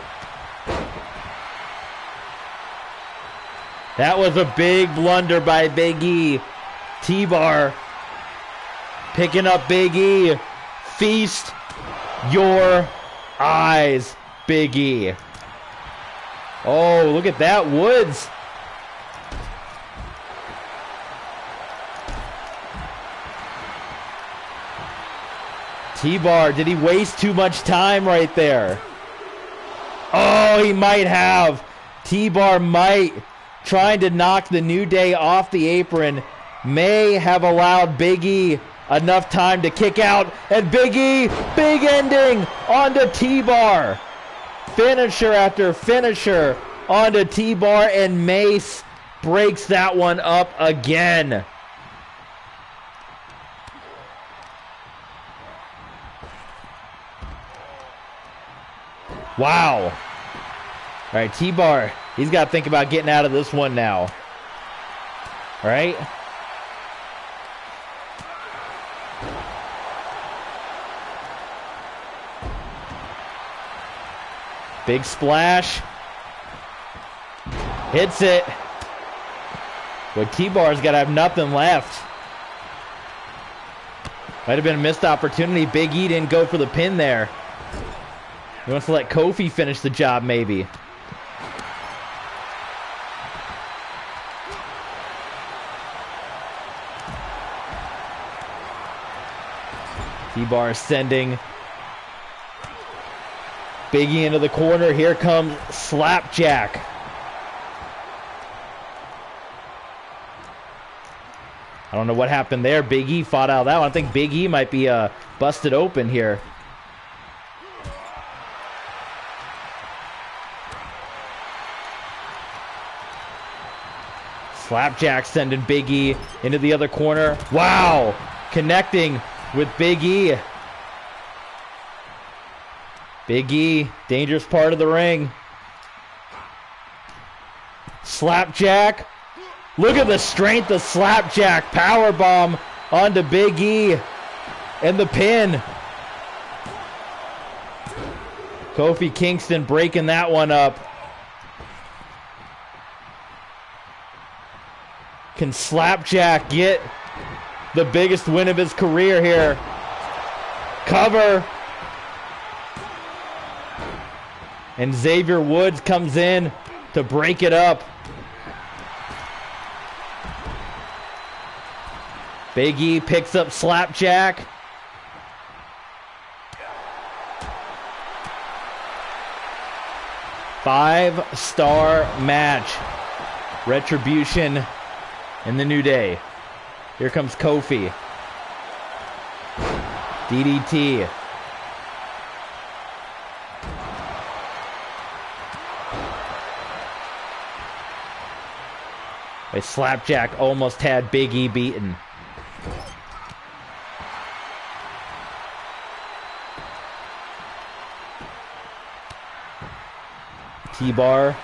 That was a big blunder by Big E. T-Bar picking up Big E. Feast your eyes, Big E. Oh, look at that. Woods. T-Bar, did he waste too much time right there? Oh, he might have. T-Bar might. Trying to knock the New Day off the apron. May have allowed Big E enough time to kick out. And Big E, big ending onto T-Bar. Finisher after finisher onto T-Bar. And Mace breaks that one up again. Wow. All right, T-Bar, he's got to think about getting out of this one now. All right. Big splash. Hits it. But T-Bar's got to have nothing left. Might have been a missed opportunity. Big E didn't go for the pin there. He wants to let Kofi finish the job, maybe. T-Bar ascending. Big E into the corner. Here comes Slapjack. I don't know what happened there. Big E fought out of that one. I think Big E might be busted open here. Slapjack sending Big E into the other corner. Wow! Connecting with Big E. Big E, dangerous part of the ring. Slapjack. Look at the strength of Slapjack. Powerbomb onto Big E. And the pin. Kofi Kingston breaking that one up. Can Slapjack get the biggest win of his career here? Cover. And Xavier Woods comes in to break it up. Big E picks up Slapjack. Five-star match. Retribution in the New Day. Here comes Kofi. DDT. Slapjack almost had Big E beaten. T-Bar.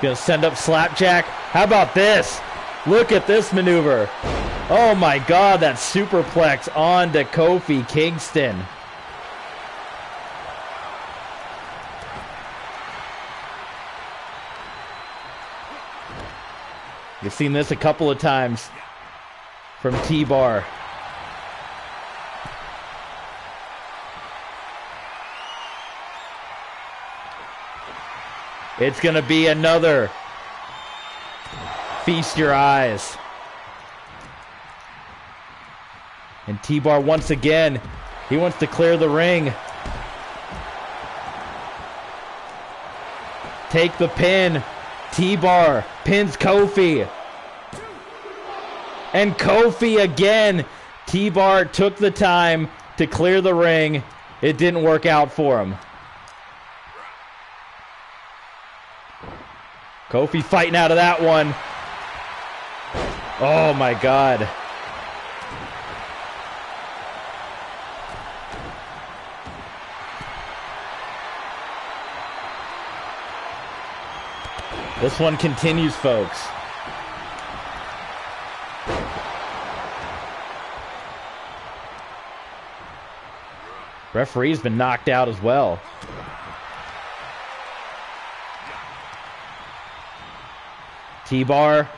Gonna send up Slapjack. How about this? Look at this maneuver. Oh my God, that superplex on to Kofi Kingston. You've seen this a couple of times from T-Bar. It's going to be another feast your eyes. And T-Bar once again, he wants to clear the ring. Take the pin. T-Bar pins Kofi. And Kofi again. T-Bar took the time to clear the ring. It didn't work out for him. Kofi fighting out of that one. Oh my God. This one continues, folks. Referee's been knocked out as well. T-Bar.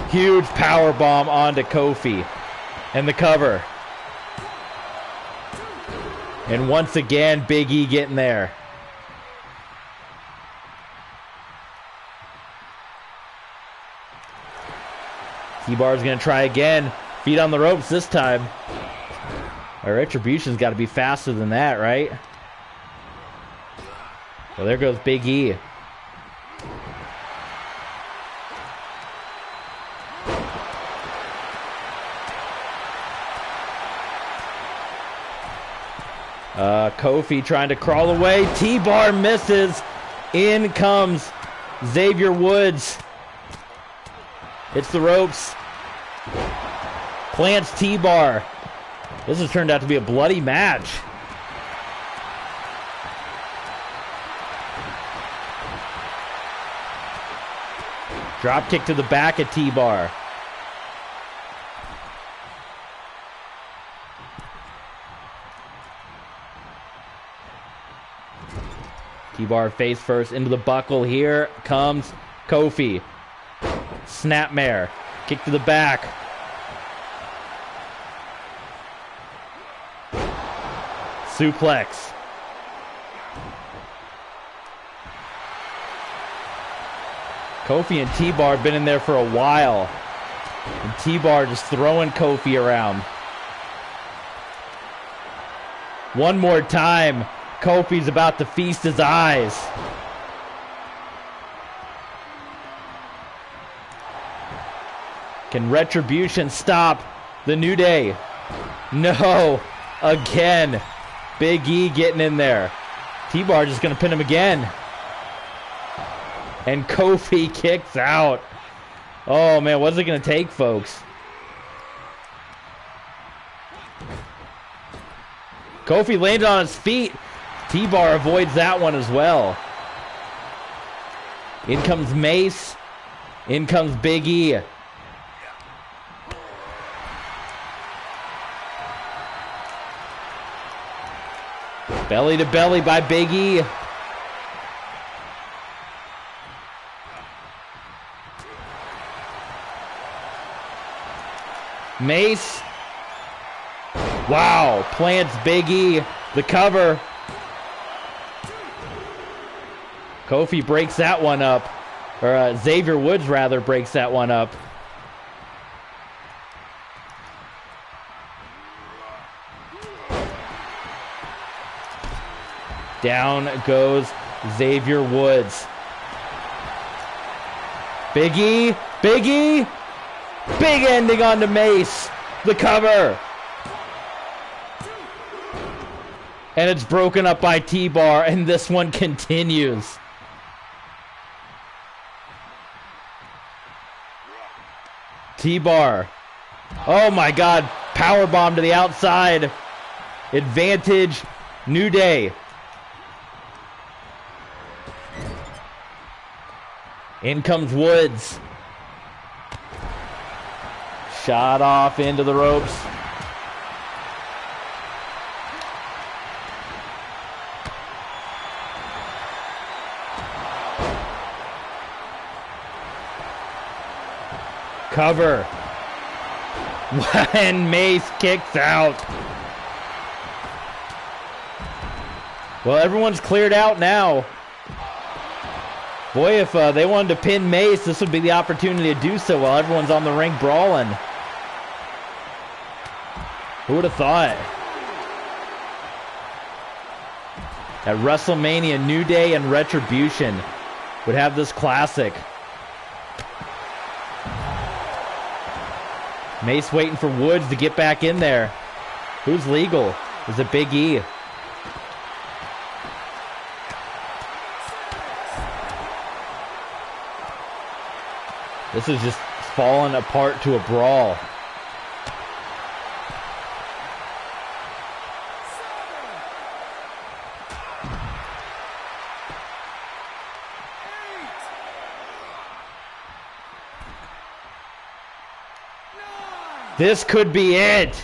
Huge power bomb onto Kofi. And the cover. And once again, Big E getting there. T-Bar's going to try again. Feet on the ropes this time. Our Retribution's got to be faster than that, right? Well, there goes Big E. Kofi trying to crawl away. T-Bar misses. In comes Xavier Woods. Hits the ropes. Plants T-Bar. This has turned out to be a bloody match. Drop kick to the back of T-Bar. T-Bar face first into the buckle. Here comes Kofi. Snapmare. Kick to the back. Suplex. Kofi and T-Bar been in there for a while. And T-Bar just throwing Kofi around. One more time. Kofi's about to feast his eyes. Can Retribution stop the New Day? No. Again. Big E getting in there. T-Bar just going to pin him again. And Kofi kicks out. Oh, man. What's it going to take, folks? Kofi landed on his feet. T-Bar avoids that one as well. In comes Mace. In comes Big E. Belly to belly by Big E. Mace. Wow. Plants Big E. The cover. Kofi breaks that one up. Or Xavier Woods, rather, breaks that one up. Down goes Xavier Woods. Big E. Big E. Big ending onto Mace. The cover. And it's broken up by T-Bar, and this one continues. T-Bar. Oh my God. Powerbomb to the outside. Advantage. New Day. In comes Woods. Shot off into the ropes. Cover. And Mace kicks out. Well, everyone's cleared out now. Boy, if they wanted to pin Mace, this would be the opportunity to do so while everyone's on the ring brawling. Who would have thought? At WrestleMania, New Day and Retribution would have this classic. Mace waiting for Woods to get back in there. Who's legal? Is it Big E? This is just falling apart to a brawl. This could be it.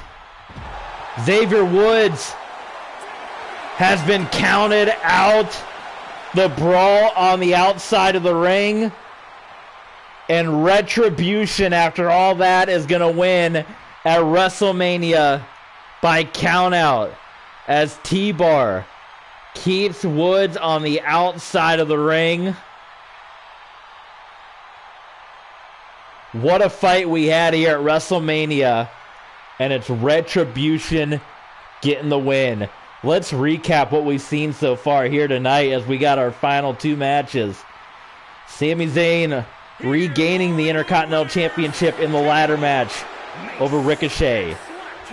Xavier Woods has been counted out. The brawl on the outside of the ring. And Retribution, after all that, is going to win at WrestleMania by countout. As T-Bar keeps Woods on the outside of the ring. What a fight we had here at WrestleMania. And it's Retribution getting the win. Let's recap what we've seen so far here tonight as we got our final two matches. Sami Zayn regaining the Intercontinental Championship in the ladder match over Ricochet.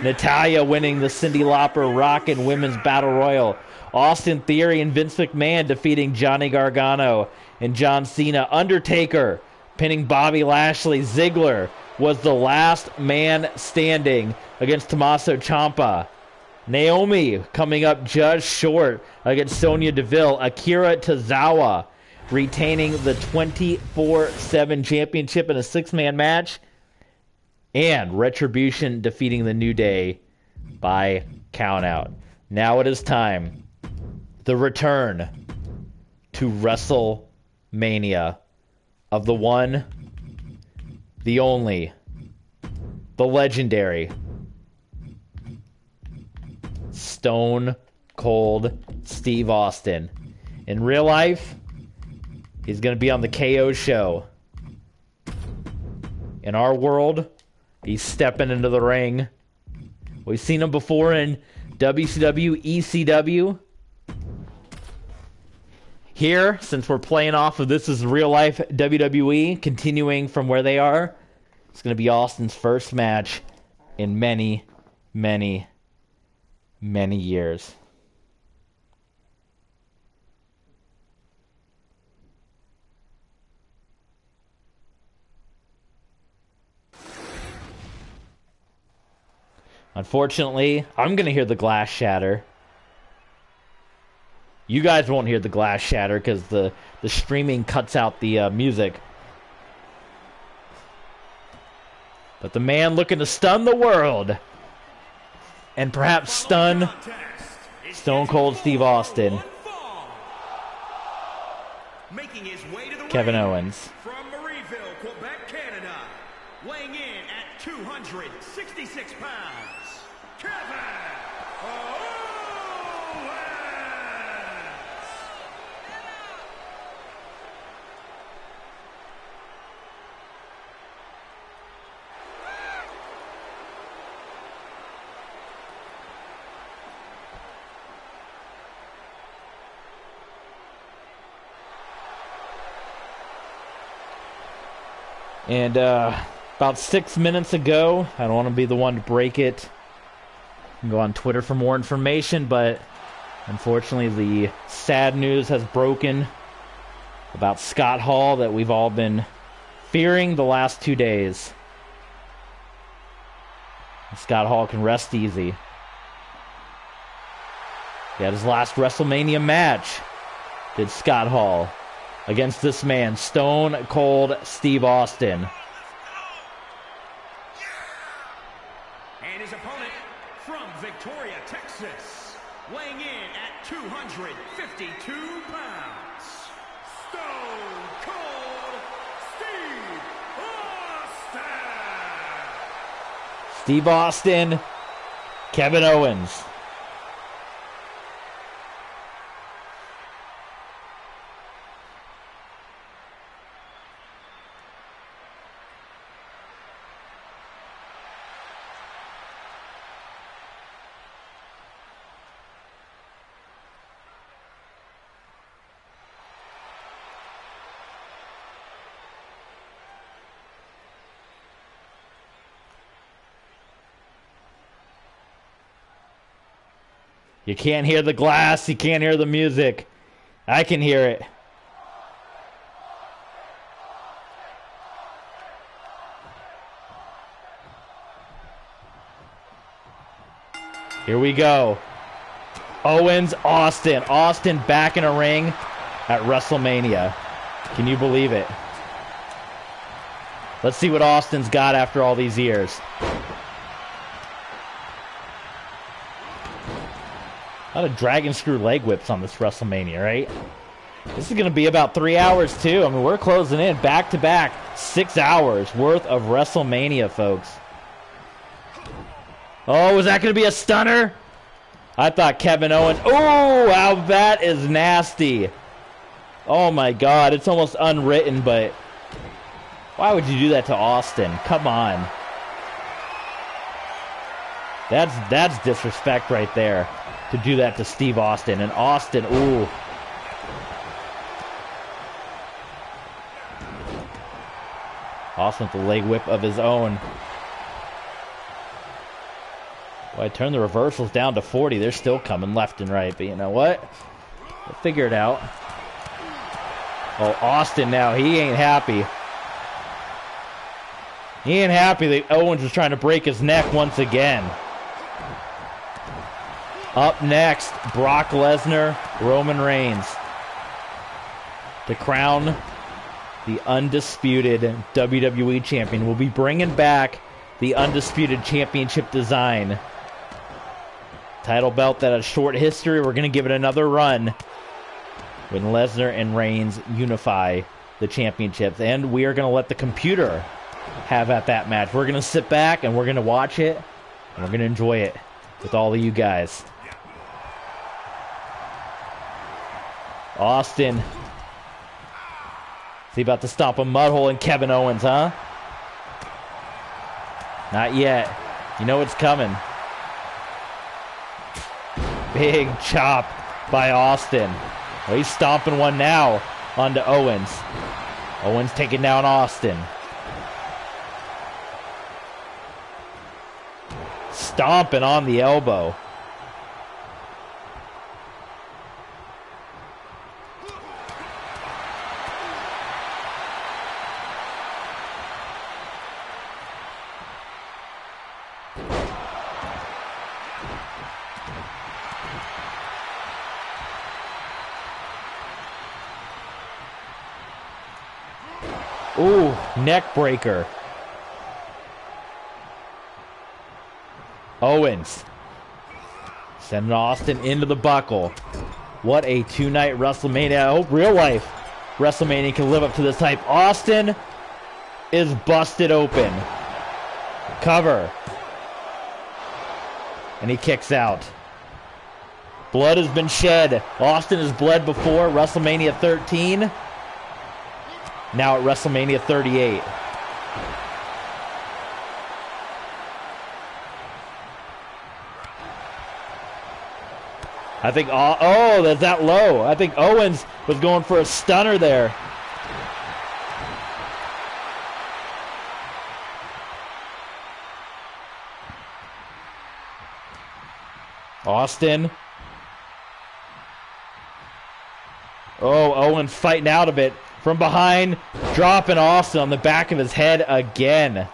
Natalya winning the Cyndi Lauper Rockin Women's Battle Royal. Austin Theory and Vince McMahon defeating Johnny Gargano and John Cena. Undertaker pinning Bobby Lashley. Ziggler was the last man standing against Tommaso Ciampa. Naomi coming up just short against Sonya Deville. Akira Tozawa retaining the 24/7 championship in a six-man match. And Retribution defeating the New Day by countout. Now it is time. The return to WrestleMania of the one, the only, the legendary Stone Cold Steve Austin. In real life, he's going to be on the KO show. In our world, he's stepping into the ring. We've seen him before in WCW, ECW. Here, since we're playing off of this is real life WWE, continuing from where they are, it's going to be Austin's first match in many, many, many years. Unfortunately, I'm going to hear the glass shatter. You guys won't hear the glass shatter because the streaming cuts out the music. But the man looking to stun the world. And perhaps stun Stone Cold Steve Austin. Kevin Owens. From Marieville, Quebec, Canada, weighing in at 266 pounds, Kevin Owens! And about 6 minutes ago, I don't want to be the one to break it. You can go on Twitter for more information, but unfortunately the sad news has broken about Scott Hall that we've all been fearing the last 2 days. Scott Hall can rest easy. He had his last WrestleMania match, did Scott Hall, against this man, Stone Cold Steve Austin. And his opponent from Victoria, Texas, weighing in at 252 pounds, Stone Cold Steve Austin! Steve Austin, Kevin Owens. You can't hear the glass. You can't hear the music. I can hear it. Here we go. Owens, Austin. Austin back in a ring at WrestleMania. Can you believe it? Let's see what Austin's got after all these years. A lot of dragon screw leg whips on this WrestleMania, right? This is going to be about 3 hours, too. I mean, we're closing in back-to-back 6 hours worth of WrestleMania, folks. Oh, was that going to be a stunner? I thought Kevin Owens... Oh, how that is nasty. Oh, my God. It's almost unwritten, but... Why would you do that to Austin? Come on. That's disrespect right there. To do that to Steve Austin. And Austin, ooh. Austin with the leg whip of his own. Well, I turned the reversals down to 40. They're still coming left and right. But you know what? We'll figure it out. Oh, Austin now. He ain't happy. He ain't happy that Owens was trying to break his neck once again. Up next, Brock Lesnar, Roman Reigns. To crown the undisputed WWE champion. We'll be bringing back the undisputed championship design. Title belt that has short history. We're going to give it another run when Lesnar and Reigns unify the championships. And we are going to let the computer have at that match. We're going to sit back and we're going to watch it. And we're going to enjoy it with all of you guys. Austin. Is he about to stop a mud hole in Kevin Owens, huh? Not yet. You know it's coming. Big chop by Austin. Well, he's stomping one now onto Owens. Owens taking down Austin. Stomping on the elbow. Ooh, neck breaker. Owens sending Austin into the buckle. What a two-night WrestleMania. I hope real life WrestleMania can live up to this hype. Austin is busted open. Cover. And he kicks out. Blood has been shed. Austin has bled before. WrestleMania 13. Now at WrestleMania 38. I think, oh, that's that low. I think Owens was going for a stunner there. Austin. Oh, Owens fighting out of it. From behind, dropping Austin on the back of his head again.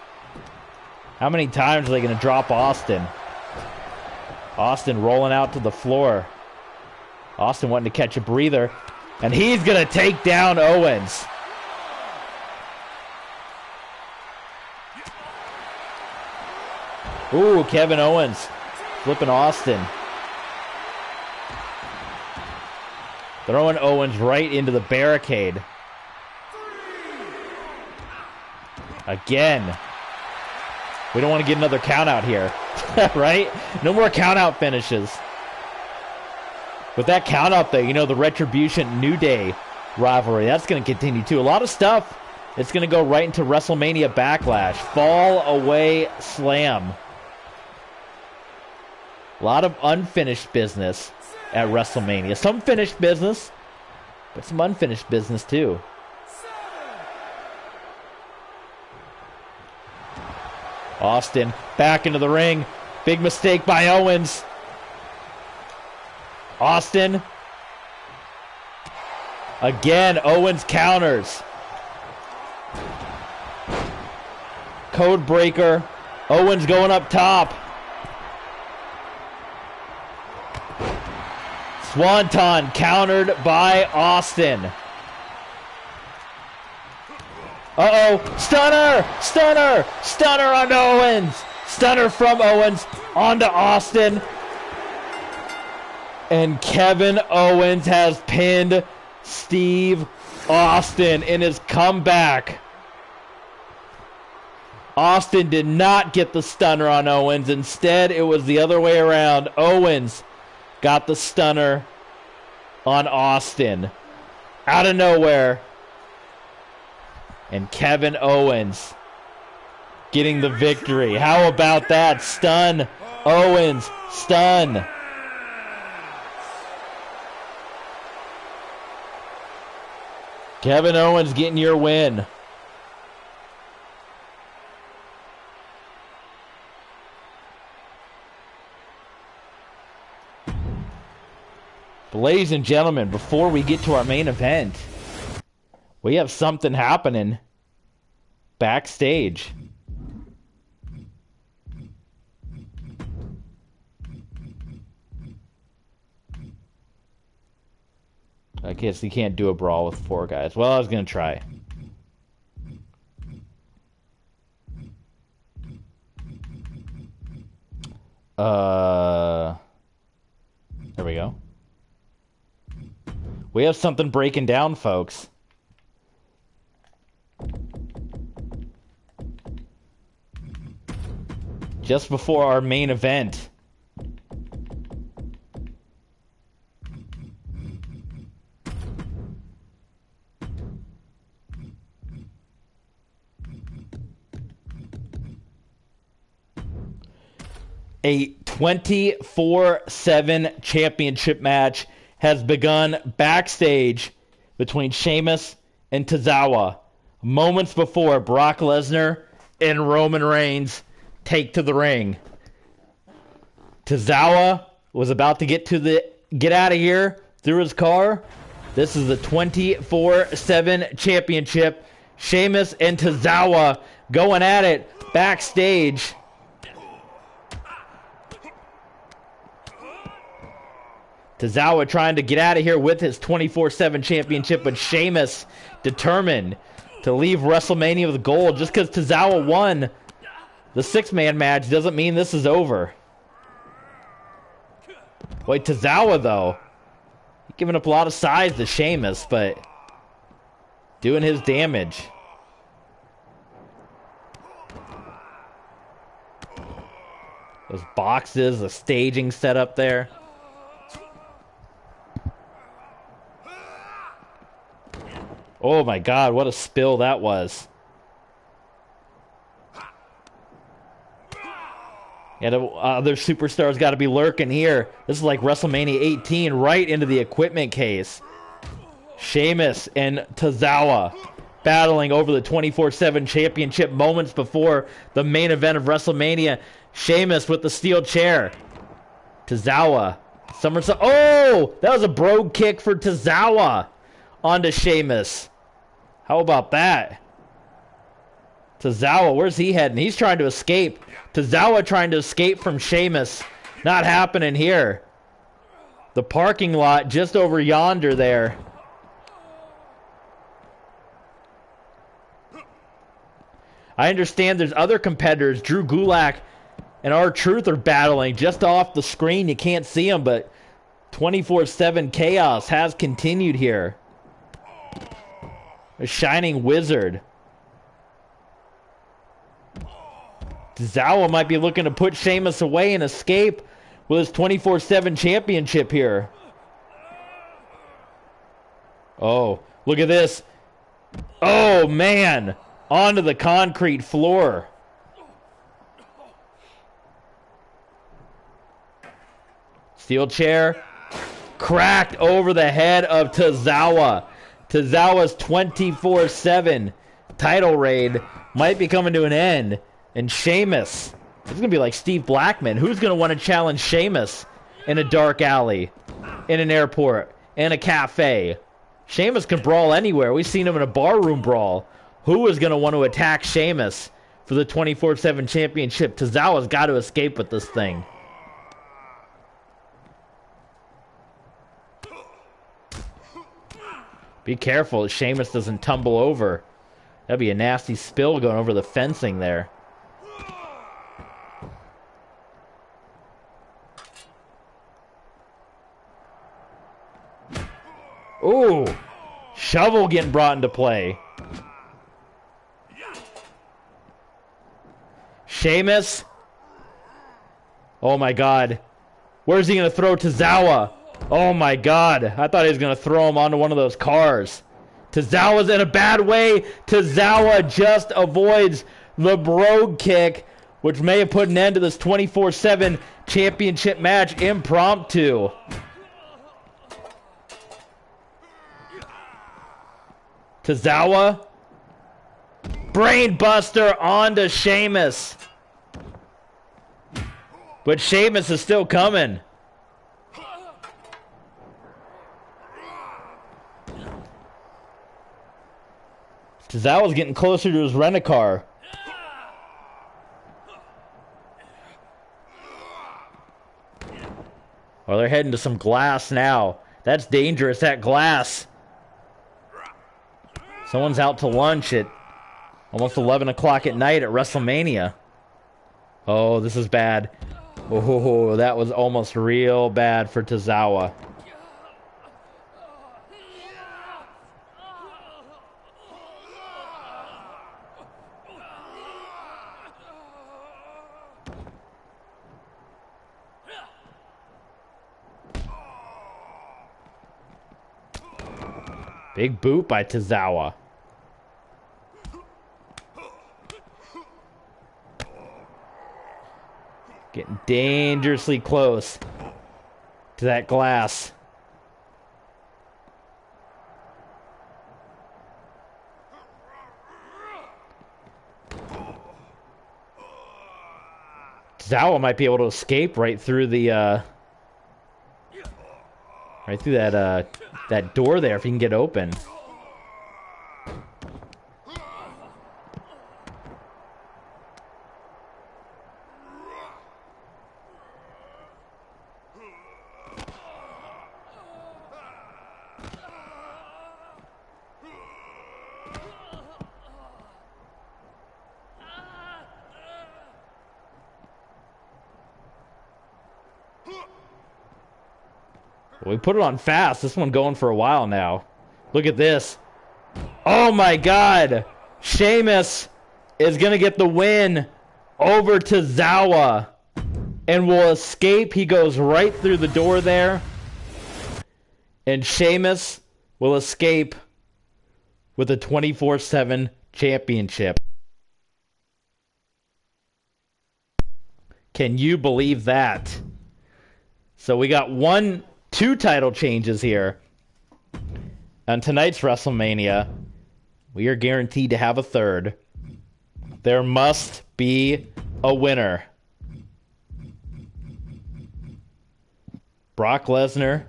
How many times are they going to drop Austin? Austin rolling out to the floor. Austin wanting to catch a breather. And he's going to take down Owens. Ooh, Kevin Owens flipping Austin. Throwing Owens right into the barricade. Again. We don't want to get another count out here. Right? No more count out finishes. With that count out there, you know, the Retribution New Day rivalry, that's going to continue too. A lot of stuff. It's going to go right into WrestleMania Backlash. Fall away slam. A lot of unfinished business at WrestleMania. Some finished business, but some unfinished business too. Austin back into the ring. Big mistake by Owens. Austin. Again, Owens counters. Code breaker. Owens going up top. Swanton countered by Austin. Uh-oh. Stunner! Stunner! Stunner on Owens! Stunner from Owens onto Austin. And Kevin Owens has pinned Steve Austin in his comeback. Austin did not get the stunner on Owens. Instead, it was the other way around. Owens got the stunner on Austin. Out of nowhere. And Kevin Owens getting the victory. How about that? Stun. Owens. Stun. Kevin Owens getting your win. But ladies and gentlemen, before we get to our main event, we have something happening backstage. I guess you can't do a brawl with 4 guys. Well, I was going to try. There we go. We have something breaking down, folks. Just before our main event. A 24/7 championship match has begun backstage between Sheamus and Tozawa. Moments before Brock Lesnar and Roman Reigns take to the ring. Tozawa was about to get out of here through his car. This is the 24/7 championship. Sheamus and Tozawa going at it backstage. Tozawa trying to get out of here with his 24/7 championship, but Sheamus determined to leave WrestleMania with gold. Just because Tozawa won the 6-man match doesn't mean this is over. Boy, Tozawa, though, giving up a lot of size to Sheamus, but doing his damage. Those boxes, the staging set up there. Oh my God, what a spill that was. Yeah, the other superstars got to be lurking here. This is like WrestleMania 18, right into the equipment case. Sheamus and Tozawa battling over the 24/7 championship moments before the main event of WrestleMania. Sheamus with the steel chair. Tozawa. Somersault. Oh! That was a brogue kick for Tozawa onto Sheamus. How about that? Tozawa, where's he heading? He's trying to escape. Tozawa trying to escape from Sheamus. Not happening here. The parking lot just over yonder there. I understand there's other competitors. Drew Gulak and R-Truth are battling just off the screen. You can't see them, but 24/7 chaos has continued here. A shining wizard. Tozawa might be looking to put Sheamus away and escape with his 24/7 championship here. Oh, look at this. Oh, man. Onto the concrete floor. Steel chair. Cracked over the head of Tozawa. Tozawa's 24/7 title reign might be coming to an end. And Sheamus, it's going to be like Steve Blackman. Who's going to want to challenge Sheamus in a dark alley? in an airport, in a cafe. Sheamus can brawl anywhere. We've seen him in a barroom brawl. Who is going to want to attack Sheamus for the 24/7 championship? Tozawa's got to escape with this thing. Be careful Sheamus doesn't tumble over. That'd be a nasty spill going over the fencing there. Ooh, shovel getting brought into play. Sheamus. Oh my God. Where's he going to throw Tozawa? Oh my God. I thought he was going to throw him onto one of those cars. Tozawa's in a bad way. Tozawa just avoids the brogue kick, which may have put an end to this 24/7 championship match impromptu. Tozawa. Brainbuster onto Sheamus. But Sheamus is still coming. Tozawa's getting closer to his rent-a-car. Oh, they're heading to some glass now. That's dangerous, that glass. Someone's out to lunch at almost 11 o'clock at night at WrestleMania. Oh, this is bad. Oh, that was almost real bad for Tozawa. Big boot by Tozawa. Getting dangerously close to that glass. Tozawa might be able to escape right through the that door there if he can get open. We put it on fast. This one going for a while now. Look at this. Oh my God. Sheamus is going to get the win over Tozawa and will escape. He goes right through the door there. And Sheamus will escape with a 24/7 championship. Can you believe that? So we got two title changes here. On tonight's WrestleMania, we are guaranteed to have a third. There must be a winner. Brock Lesnar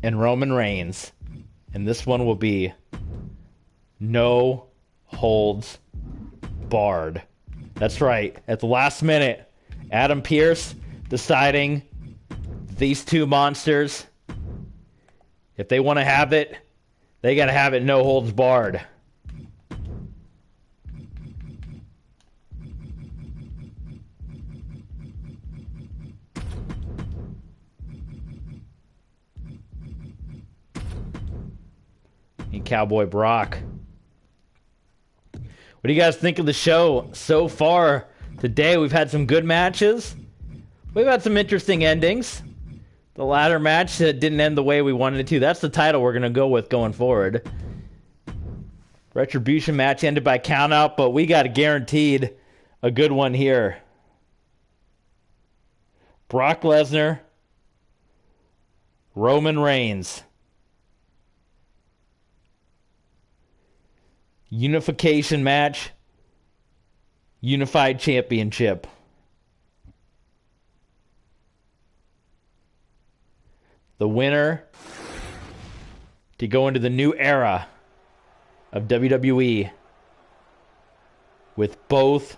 and Roman Reigns. And this one will be no holds barred. That's right. At the last minute, Adam Pearce deciding these two monsters, if they want to have it, they got to have it no holds barred. And Cowboy Brock. What do you guys think of the show so far today? We've had some good matches. We've had some interesting endings. The ladder match didn't end the way we wanted it to. That's the title we're going to go with going forward. Retribution match ended by countout, but we got guaranteed a good one here. Brock Lesnar, Roman Reigns. Unification match Unified Championship. The winner to go into the new era of WWE with both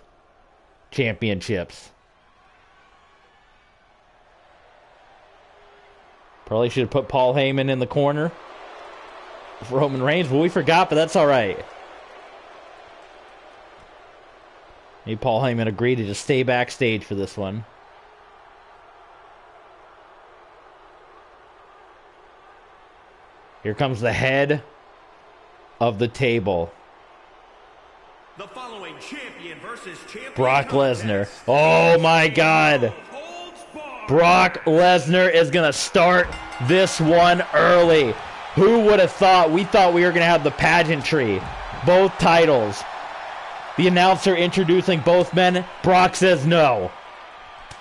championships. Probably should have put Paul Heyman in the corner for Roman Reigns, but we forgot, but that's all right. Maybe Paul Heyman agreed to just stay backstage for this one. Here comes the head of the table. The following champion versus champion Brock Lesnar. Oh my God. Brock Lesnar is going to start this one early. Who would have thought? We thought we were going to have the pageantry. Both titles. The announcer introducing both men. Brock says no.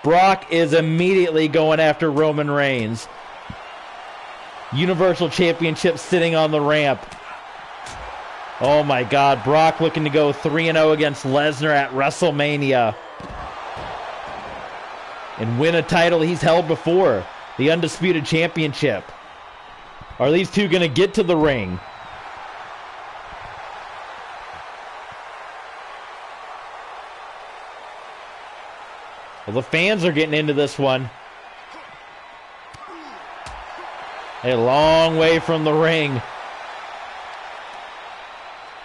Brock is immediately going after Roman Reigns. Universal Championship sitting on the ramp. Oh my God. Brock looking to go 3-0 against Lesnar at WrestleMania. And win a title he's held before. The Undisputed Championship. Are these two going to get to the ring? Well, the fans are getting into this one. A long way from the ring.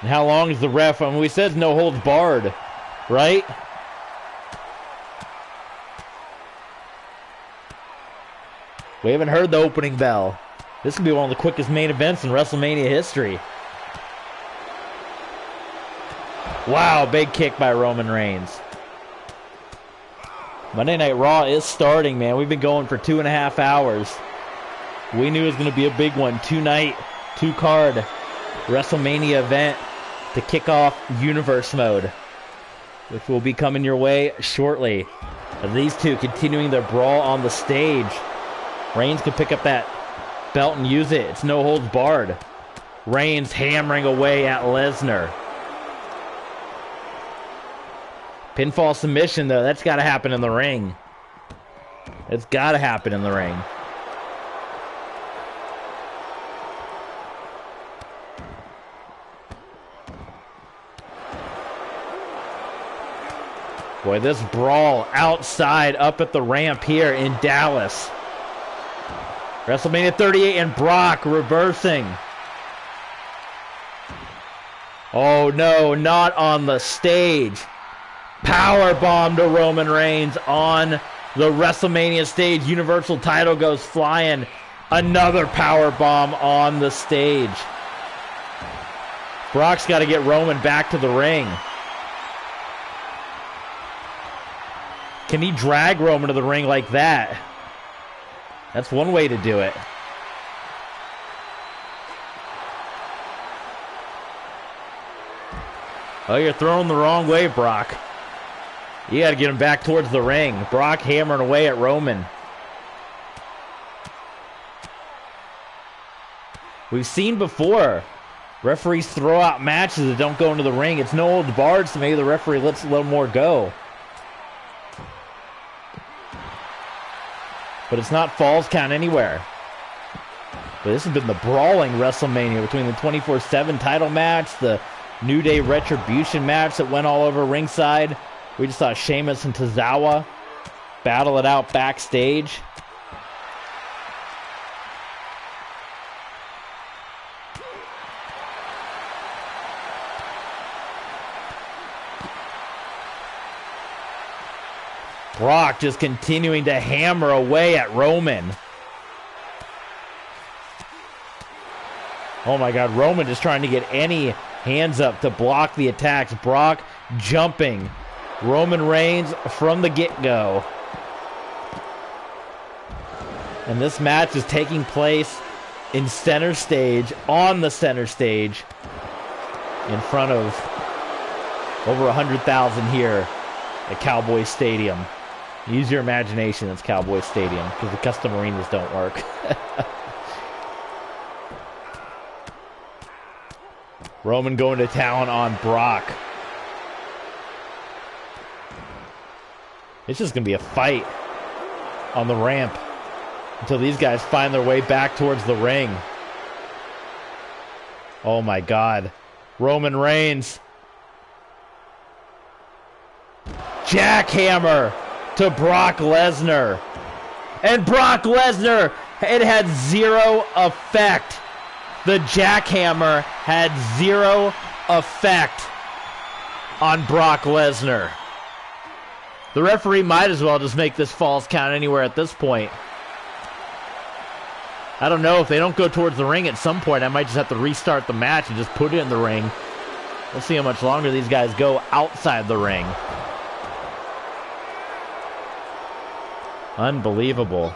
And how long is the ref? I mean, we said no holds barred, right? We haven't heard the opening bell. This could be one of the quickest main events in WrestleMania history. Wow, big kick by Roman Reigns. Monday Night Raw is starting, man. We've been going for 2.5 hours. We knew it was going to be a big one. 2-night, 2-card WrestleMania event to kick off Universe Mode, which will be coming your way shortly. As these two continuing their brawl on the stage. Reigns can pick up that belt and use it. It's no holds barred. Reigns hammering away at Lesnar. Pinfall submission, though. That's got to happen in the ring. It's got to happen in the ring. Boy, this brawl outside up at the ramp here in Dallas. WrestleMania 38 and Brock reversing. Oh no, not on the stage. Powerbomb to Roman Reigns on the WrestleMania stage. Universal title goes flying. Another powerbomb on the stage. Brock's got to get Roman back to the ring. Can he drag Roman to the ring like that? That's one way to do it. Oh, you're throwing the wrong way, Brock. You got to get him back towards the ring. Brock hammering away at Roman. We've seen before referees throw out matches that don't go into the ring. It's no holds barred, so maybe the referee lets a little more go. But it's not falls count anywhere. But this has been the brawling WrestleMania between the 24/7 title match, the New Day Retribution match that went all over ringside. We just saw Sheamus and Tozawa battle it out backstage. Brock just continuing to hammer away at Roman. Oh my God, Roman just trying to get any hands up to block the attacks. Brock jumping Roman Reigns from the get-go. And this match is taking place in center stage, on the center stage, in front of over 100,000 here at Cowboy Stadium. Use your imagination, it's Cowboy Stadium, because the custom arenas don't work. Roman going to town on Brock. It's just going to be a fight on the ramp until these guys find their way back towards the ring. Oh my God. Roman Reigns. Jackhammer to Brock Lesnar. And Brock Lesnar, it had zero effect. The jackhammer had zero effect on Brock Lesnar. The referee might as well just make this falls count anywhere at this point. I don't know, if they don't go towards the ring at some point, I might just have to restart the match and just put it in the ring. We'll see how much longer these guys go outside the ring. Unbelievable.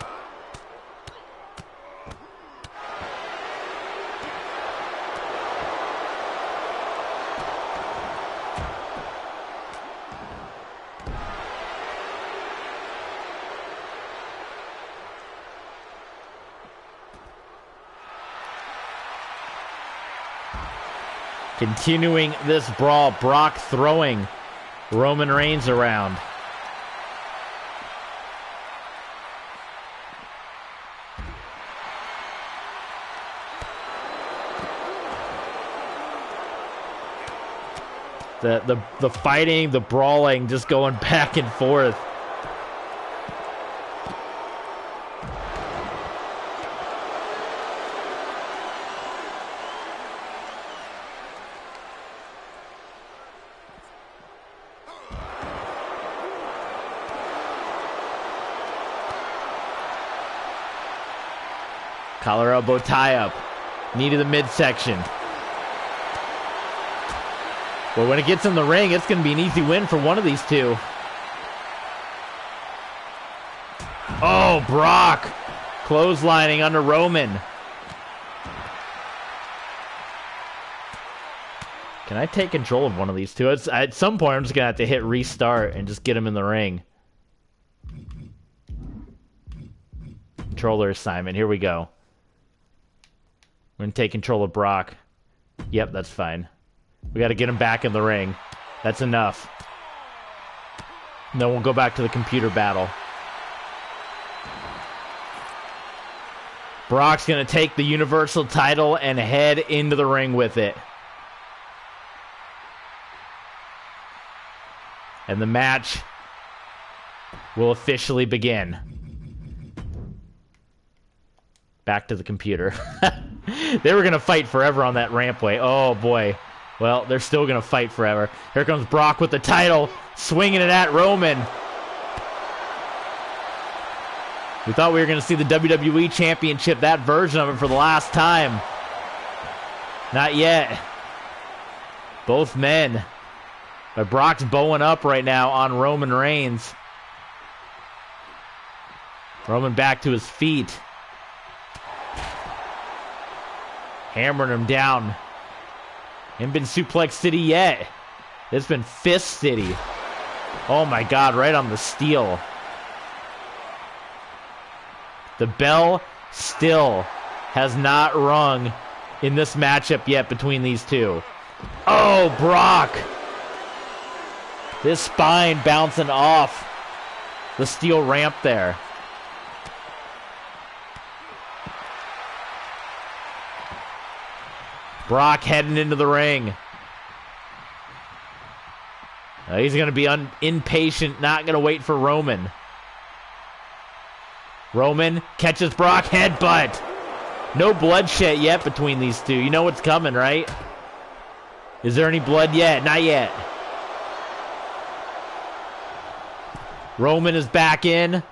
Continuing this brawl, Brock throwing Roman Reigns around. The fighting, the brawling, just going back and forth. Collar elbow tie up. Knee to the midsection. Well, when it gets in the ring, it's going to be an easy win for one of these two. Oh, Brock clotheslining under Roman. Can I take control of one of these two? At some point, I'm just going to have to hit restart and just get him in the ring. Controller assignment. Here we go. We're going to take control of Brock. Yep, that's fine. We got to get him back in the ring. That's enough. And then we'll go back to the computer battle. Brock's going to take the Universal title and head into the ring with it. And the match will officially begin. Back to the computer. They were going to fight forever on that rampway. Oh, boy. Well, they're still going to fight forever. Here comes Brock with the title, swinging it at Roman. We thought we were going to see the WWE Championship, that version of it, for the last time. Not yet. Both men. But Brock's bowing up right now on Roman Reigns. Roman back to his feet. Hammering him down. Ain't been Suplex City yet. It's been Fist City. Oh my God, right on the steel. The bell still has not rung in this matchup yet between these two. Oh, Brock. This spine bouncing off the steel ramp there. Brock heading into the ring. He's going to be impatient, not going to wait for Roman. Roman catches Brock, headbutt. No bloodshed yet between these two. You know what's coming, right? Is there any blood yet? Not yet. Roman is back in.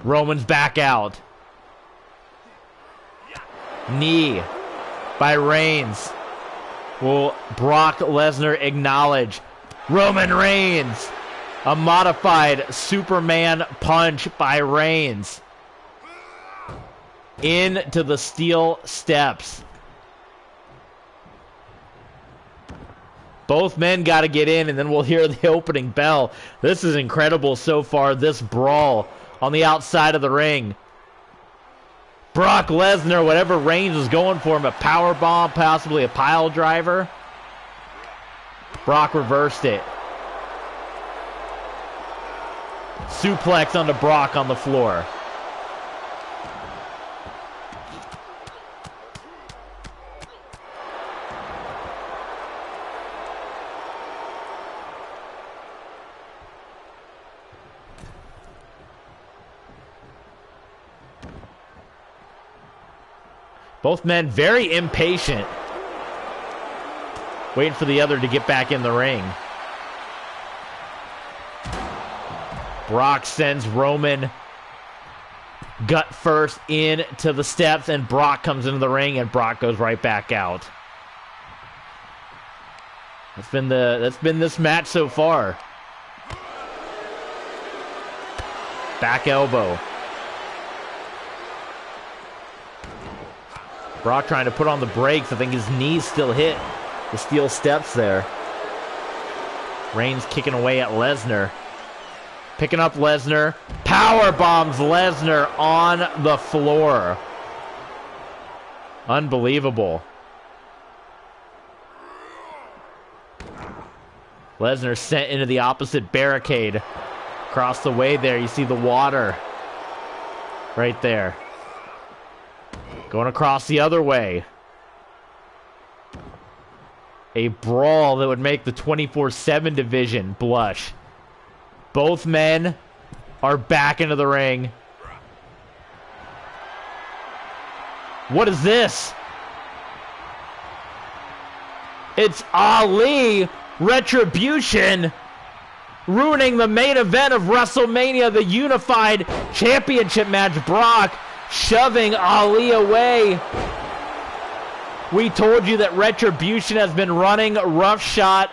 Roman's back out. Knee by Reigns. Will Brock Lesnar acknowledge Roman Reigns? A modified Superman punch by Reigns. Into the steel steps. Both men got to get in, and then we'll hear the opening bell. This is incredible so far, this brawl on the outside of the ring. Brock Lesnar, whatever Reigns was going for him, a power bomb, possibly a pile driver. Brock reversed it. Suplex onto Brock on the floor. Both men very impatient, waiting for the other to get back in the ring. Brock sends Roman gut first into the steps, and Brock comes into the ring, and Brock goes right back out. That's been this match so far. Back elbow. Brock trying to put on the brakes. I think his knees still hit the steel steps there. Reigns kicking away at Lesnar. Picking up Lesnar. Power bombs Lesnar on the floor. Unbelievable. Lesnar sent into the opposite barricade. Across the way there, you see the water. Right there. Going across the other way. A brawl that would make the 24/7 division blush. Both men are back into the ring. What is this? It's Ali, Retribution, ruining the main event of WrestleMania, the Unified Championship match. Brock shoving Ali away. We told you that Retribution has been running roughshod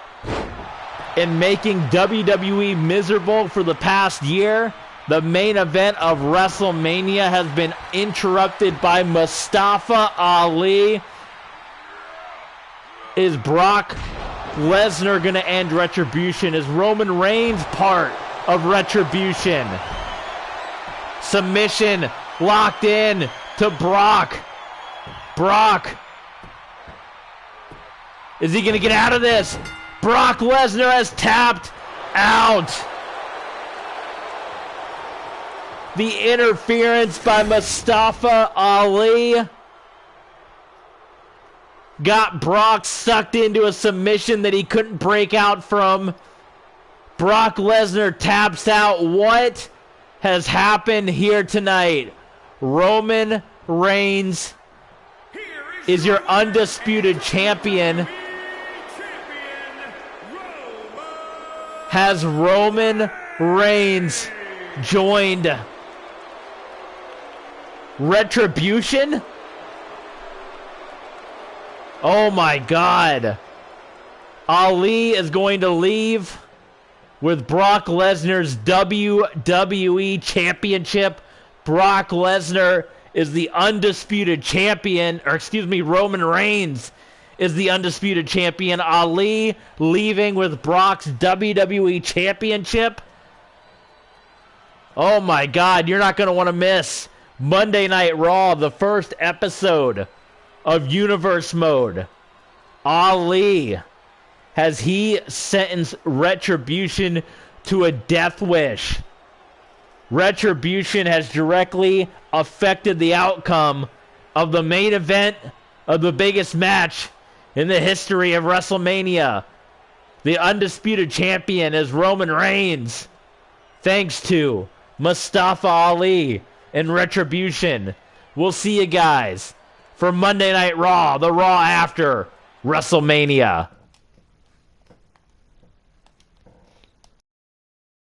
and making WWE miserable for the past year. The main event of WrestleMania has been interrupted by Mustafa Ali. Is Brock Lesnar going to end Retribution? Is Roman Reigns part of Retribution? Submission locked in to Brock. Brock. Is he going to get out of this? Brock Lesnar has tapped out. The interference by Mustafa Ali got Brock sucked into a submission that he couldn't break out from. Brock Lesnar taps out. What has happened here tonight? Roman Reigns is your undisputed champion. Has Roman Reigns joined Retribution? Oh my God. Ali is going to leave with Brock Lesnar's WWE Championship. Brock Lesnar is the undisputed champion, or excuse me, Roman Reigns is the undisputed champion. Ali leaving with Brock's WWE Championship. Oh my God, you're not going to want to miss Monday Night Raw, the first episode of Universe Mode. Ali, has he sentenced Retribution to a death wish? Retribution has directly affected the outcome of the main event of the biggest match in the history of WrestleMania. The undisputed champion is Roman Reigns, thanks to Mustafa Ali and Retribution. We'll see you guys for Monday Night Raw, the Raw after WrestleMania.